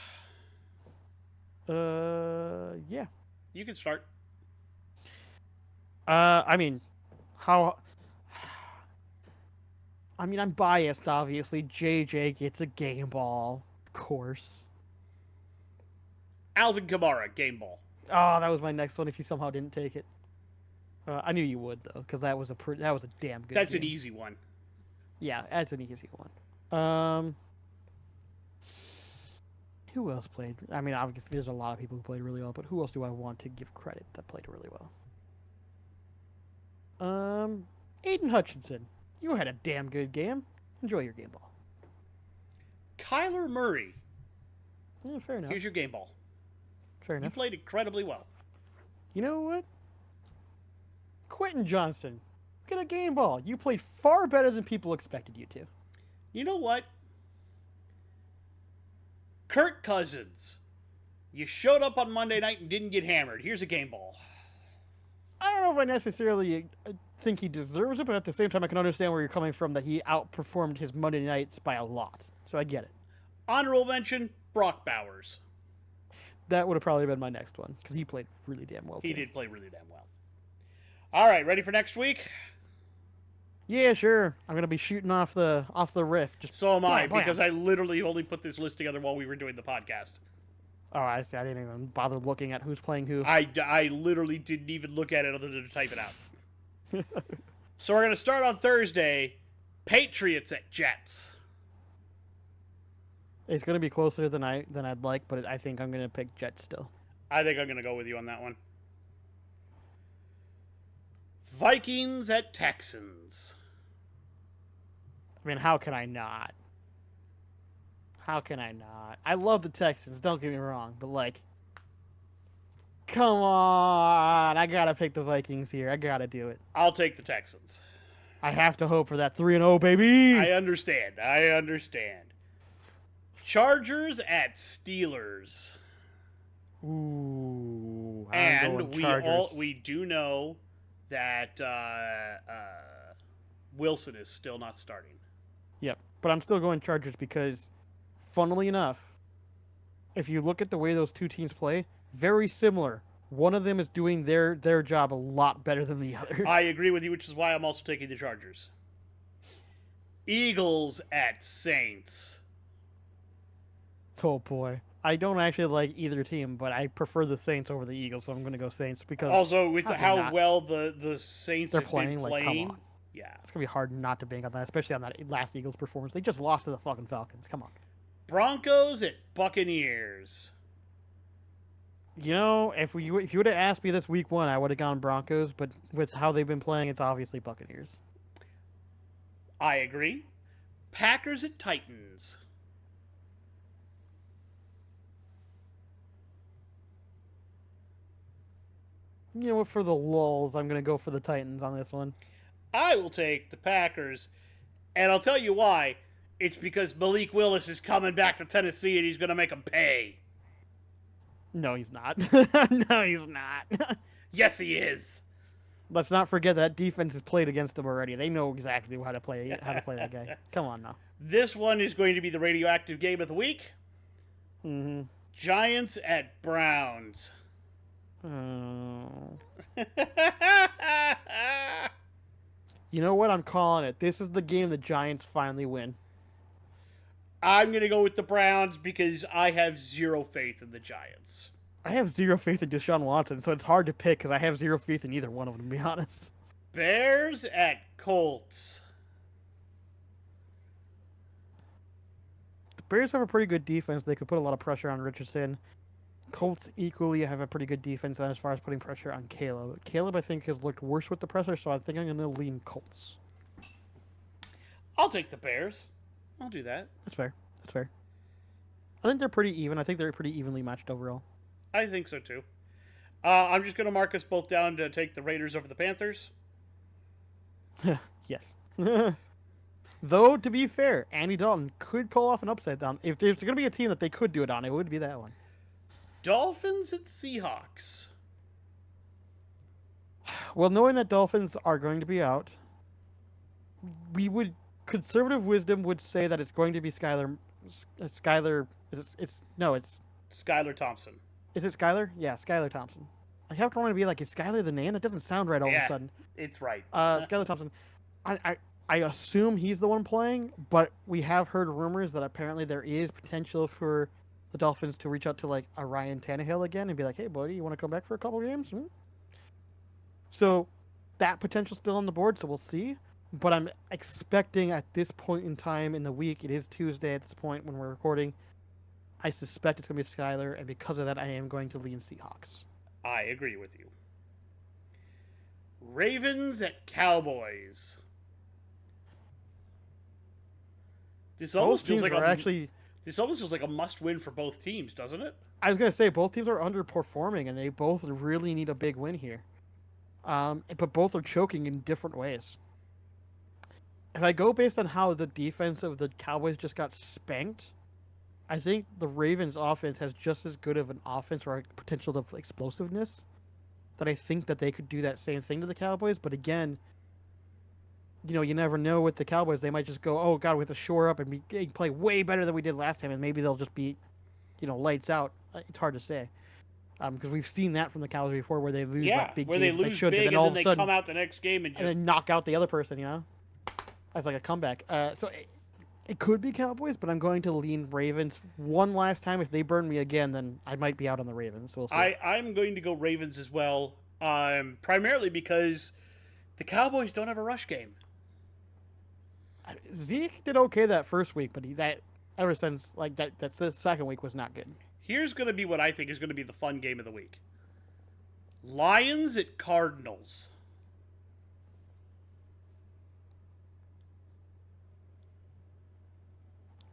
[SPEAKER 2] Yeah.
[SPEAKER 1] You can start.
[SPEAKER 2] I mean, I'm biased, obviously. JJ gets a game ball, of course.
[SPEAKER 1] Alvin Kamara, game ball.
[SPEAKER 2] Oh, that was my next one. If you somehow didn't take it, I knew you would though, because that was a damn good.
[SPEAKER 1] That's
[SPEAKER 2] game.
[SPEAKER 1] an easy one.
[SPEAKER 2] Yeah, that's an easy one. Who else played? I mean, obviously, there's a lot of people who played really well, but who else do I want to give credit that played really well? Aiden Hutchinson. You had a damn good game. Enjoy your game ball.
[SPEAKER 1] Kyler Murray.
[SPEAKER 2] Yeah, fair enough.
[SPEAKER 1] Here's your game ball.
[SPEAKER 2] Fair enough.
[SPEAKER 1] You played incredibly well.
[SPEAKER 2] You know what? Quentin Johnson. Get a game ball. You played far better than people expected you to.
[SPEAKER 1] You know what? Kirk Cousins. You showed up on Monday night and didn't get hammered. Here's a game ball.
[SPEAKER 2] I don't know if I necessarily think he deserves it, but at the same time, I can understand where you're coming from, that he outperformed his Monday nights by a lot. So I get it.
[SPEAKER 1] Honorable mention, Brock Bowers.
[SPEAKER 2] That would have probably been my next one, because he played really damn well,
[SPEAKER 1] He
[SPEAKER 2] too.
[SPEAKER 1] did play really damn well. All right, ready for next week?
[SPEAKER 2] Yeah, sure. I'm going to be shooting off the riff.
[SPEAKER 1] So am I,
[SPEAKER 2] blam.
[SPEAKER 1] because I literally only put this list together while we were doing the podcast.
[SPEAKER 2] Oh, I see. I didn't even bother looking at who's playing who.
[SPEAKER 1] I literally didn't even look at it other than to type it out. So we're going to start on Thursday. Patriots at Jets.
[SPEAKER 2] It's going to be closer than I'd like, but I think I'm going to pick Jets still.
[SPEAKER 1] I think I'm going to go with you on that one. Vikings at Texans.
[SPEAKER 2] I mean, how can I not? How can I not? I love the Texans, don't get me wrong, but like, come on. I got to pick the Vikings here. I got to do it.
[SPEAKER 1] I'll take the Texans.
[SPEAKER 2] I have to hope for that 3-0, baby.
[SPEAKER 1] I understand. Chargers at Steelers.
[SPEAKER 2] Ooh.
[SPEAKER 1] And we do know that Wilson is still not starting.
[SPEAKER 2] Yep, but I'm still going Chargers because, funnily enough, if you look at the way those two teams play, very similar. One of them is doing their job a lot better than the other.
[SPEAKER 1] I agree with you, which is why I'm also taking the Chargers. Eagles at Saints.
[SPEAKER 2] Oh boy. I don't actually like either team, but I prefer the Saints over the Eagles, so I'm going to go Saints because
[SPEAKER 1] also with how well the Saints
[SPEAKER 2] they're
[SPEAKER 1] have
[SPEAKER 2] playing,
[SPEAKER 1] been
[SPEAKER 2] like,
[SPEAKER 1] playing.
[SPEAKER 2] come on.
[SPEAKER 1] Yeah.
[SPEAKER 2] It's going to be hard not to bank on that, especially on that last Eagles performance. They just lost to the fucking Falcons. Come on.
[SPEAKER 1] Broncos at Buccaneers.
[SPEAKER 2] You know, if you would have asked me this week one, I would have gone Broncos, but with how they've been playing, it's obviously Buccaneers.
[SPEAKER 1] I agree. Packers at Titans.
[SPEAKER 2] You know what, for the lulz, I'm going to go for the Titans on this one.
[SPEAKER 1] I will take the Packers, and I'll tell you why. It's because Malik Willis is coming back to Tennessee, and he's going to make them pay.
[SPEAKER 2] No, he's not. No, he's not.
[SPEAKER 1] Yes, he is.
[SPEAKER 2] Let's not forget that defense has played against him already. They know exactly how to play that guy. Come on now.
[SPEAKER 1] This one is going to be the radioactive game of the week.
[SPEAKER 2] Mm-hmm.
[SPEAKER 1] Giants at Browns.
[SPEAKER 2] Oh. You know what? I'm calling it. This is the game the Giants finally win.
[SPEAKER 1] I'm going to go with the Browns because I have zero faith in the Giants.
[SPEAKER 2] I have zero faith in Deshaun Watson, so it's hard to pick because I have zero faith in either one of them, to be honest.
[SPEAKER 1] Bears at Colts.
[SPEAKER 2] The Bears have a pretty good defense. They could put a lot of pressure on Richardson. Colts equally have a pretty good defense as far as putting pressure on Caleb. Caleb, I think, has looked worse with the pressure, so I think I'm going to lean Colts.
[SPEAKER 1] I'll take the Bears. I'll do that.
[SPEAKER 2] That's fair. That's fair. I think they're pretty even. I think they're pretty evenly matched overall.
[SPEAKER 1] I think so too. I'm just going to mark us both down to take the Raiders over the Panthers.
[SPEAKER 2] Yes. Though, to be fair, Andy Dalton could pull off an upside down. If there's going to be a team that they could do it on, it would be that one.
[SPEAKER 1] Dolphins at Seahawks.
[SPEAKER 2] Well, knowing that Dolphins are going to be out, conservative wisdom would say that it's going to be Skylar. It's
[SPEAKER 1] Skylar Thompson.
[SPEAKER 2] Is it Skylar? Yeah, Skylar Thompson. I kept wanting to be like, is Skylar the name? That doesn't sound right all of a sudden.
[SPEAKER 1] It's right.
[SPEAKER 2] Skylar Thompson. I assume he's the one playing, but we have heard rumors that apparently there is potential for the Dolphins to reach out to like a Ryan Tannehill again and be like, hey, buddy, you want to come back for a couple games? So that potential's still on the board, so we'll see. But I'm expecting at this point in time in the week, it is Tuesday at this point when we're recording, I suspect it's going to be Skylar, and because of that, I am going to lean Seahawks.
[SPEAKER 1] I agree with you. Ravens at Cowboys. This almost feels like a must-win for both teams, doesn't it?
[SPEAKER 2] I was going to say, both teams are underperforming, and they both really need a big win here. But both are choking in different ways. If I go based on how the defense of the Cowboys just got spanked, I think the Ravens' offense has just as good of an offense or a potential of explosiveness that I think that they could do that same thing to the Cowboys. But again, you never know with the Cowboys. They might just go, oh, God, we have to shore up and play way better than we did last time, and maybe they'll just be, lights out. It's hard to say. Because we've seen that from the Cowboys before where they lose big
[SPEAKER 1] where they lose big and then they come out the next game and
[SPEAKER 2] then knock out the other person, That's like a comeback. So it could be Cowboys, but I'm going to lean Ravens one last time. If they burn me again, then I might be out on the Ravens. So we'll see.
[SPEAKER 1] I'm going to go Ravens as well, primarily because the Cowboys don't have a rush game.
[SPEAKER 2] Zeke did okay that first week, but ever since that's the second week was not good.
[SPEAKER 1] Here's going to be what I think is going to be the fun game of the week. Lions at Cardinals.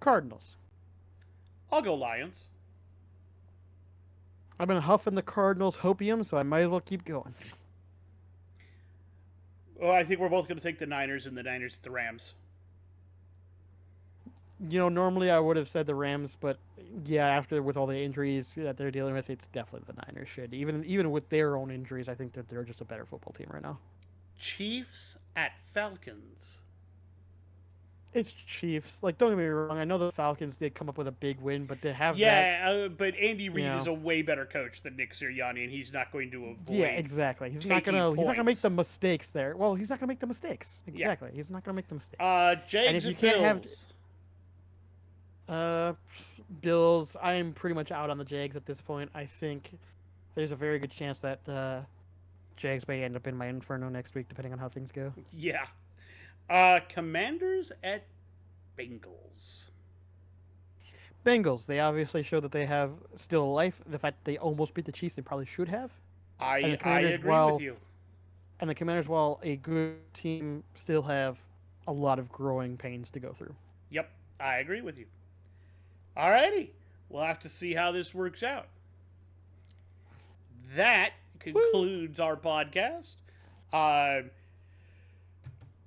[SPEAKER 2] Cardinals.
[SPEAKER 1] I'll go Lions.
[SPEAKER 2] I've been huffing the Cardinals hopium, so I might as well keep going.
[SPEAKER 1] Well, I think we're both going to take the Niners, and the Niners at the Rams.
[SPEAKER 2] Normally I would have said the Rams, but yeah, with all the injuries that they're dealing with, it's definitely the Niners should. Even with their own injuries, I think that they're just a better football team right now.
[SPEAKER 1] Chiefs at Falcons.
[SPEAKER 2] It's Chiefs. Don't get me wrong. I know the Falcons did come up with a big win, but to have
[SPEAKER 1] but Andy Reid is a way better coach than Nick Sirianni, and he's not going to avoid.
[SPEAKER 2] Yeah, exactly. He's not gonna make the mistakes there. Well, he's not gonna make the mistakes. Exactly. Yeah. He's not gonna make the mistakes.
[SPEAKER 1] Jags and Bills.
[SPEAKER 2] Bills. I am pretty much out on the Jags at this point. I think there's a very good chance that Jags may end up in my inferno next week, depending on how things go.
[SPEAKER 1] Yeah. Commanders at Bengals.
[SPEAKER 2] Bengals. They obviously show that they have still a life. The fact they almost beat the Chiefs, they probably should have.
[SPEAKER 1] I agree with you.
[SPEAKER 2] And the Commanders, while a good team, still have a lot of growing pains to go through.
[SPEAKER 1] Yep, I agree with you. Alrighty. We'll have to see how this works out. That concludes our podcast.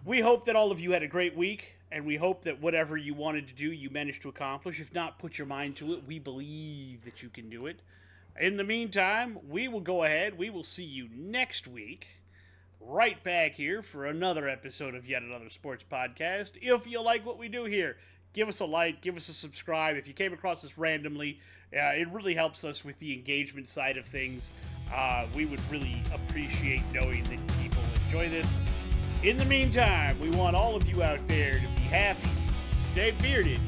[SPEAKER 1] We hope that all of you had a great week, and we hope that whatever you wanted to do, you managed to accomplish. If not, put your mind to it. We believe that you can do it. In the meantime, we will go ahead. We will see you next week, right back here for another episode of Yet Another Sports Podcast. If you like what we do here, give us a like, give us a subscribe. If you came across this randomly, it really helps us with the engagement side of things. We would really appreciate knowing that people enjoy this. In the meantime, we want all of you out there to be happy, stay bearded,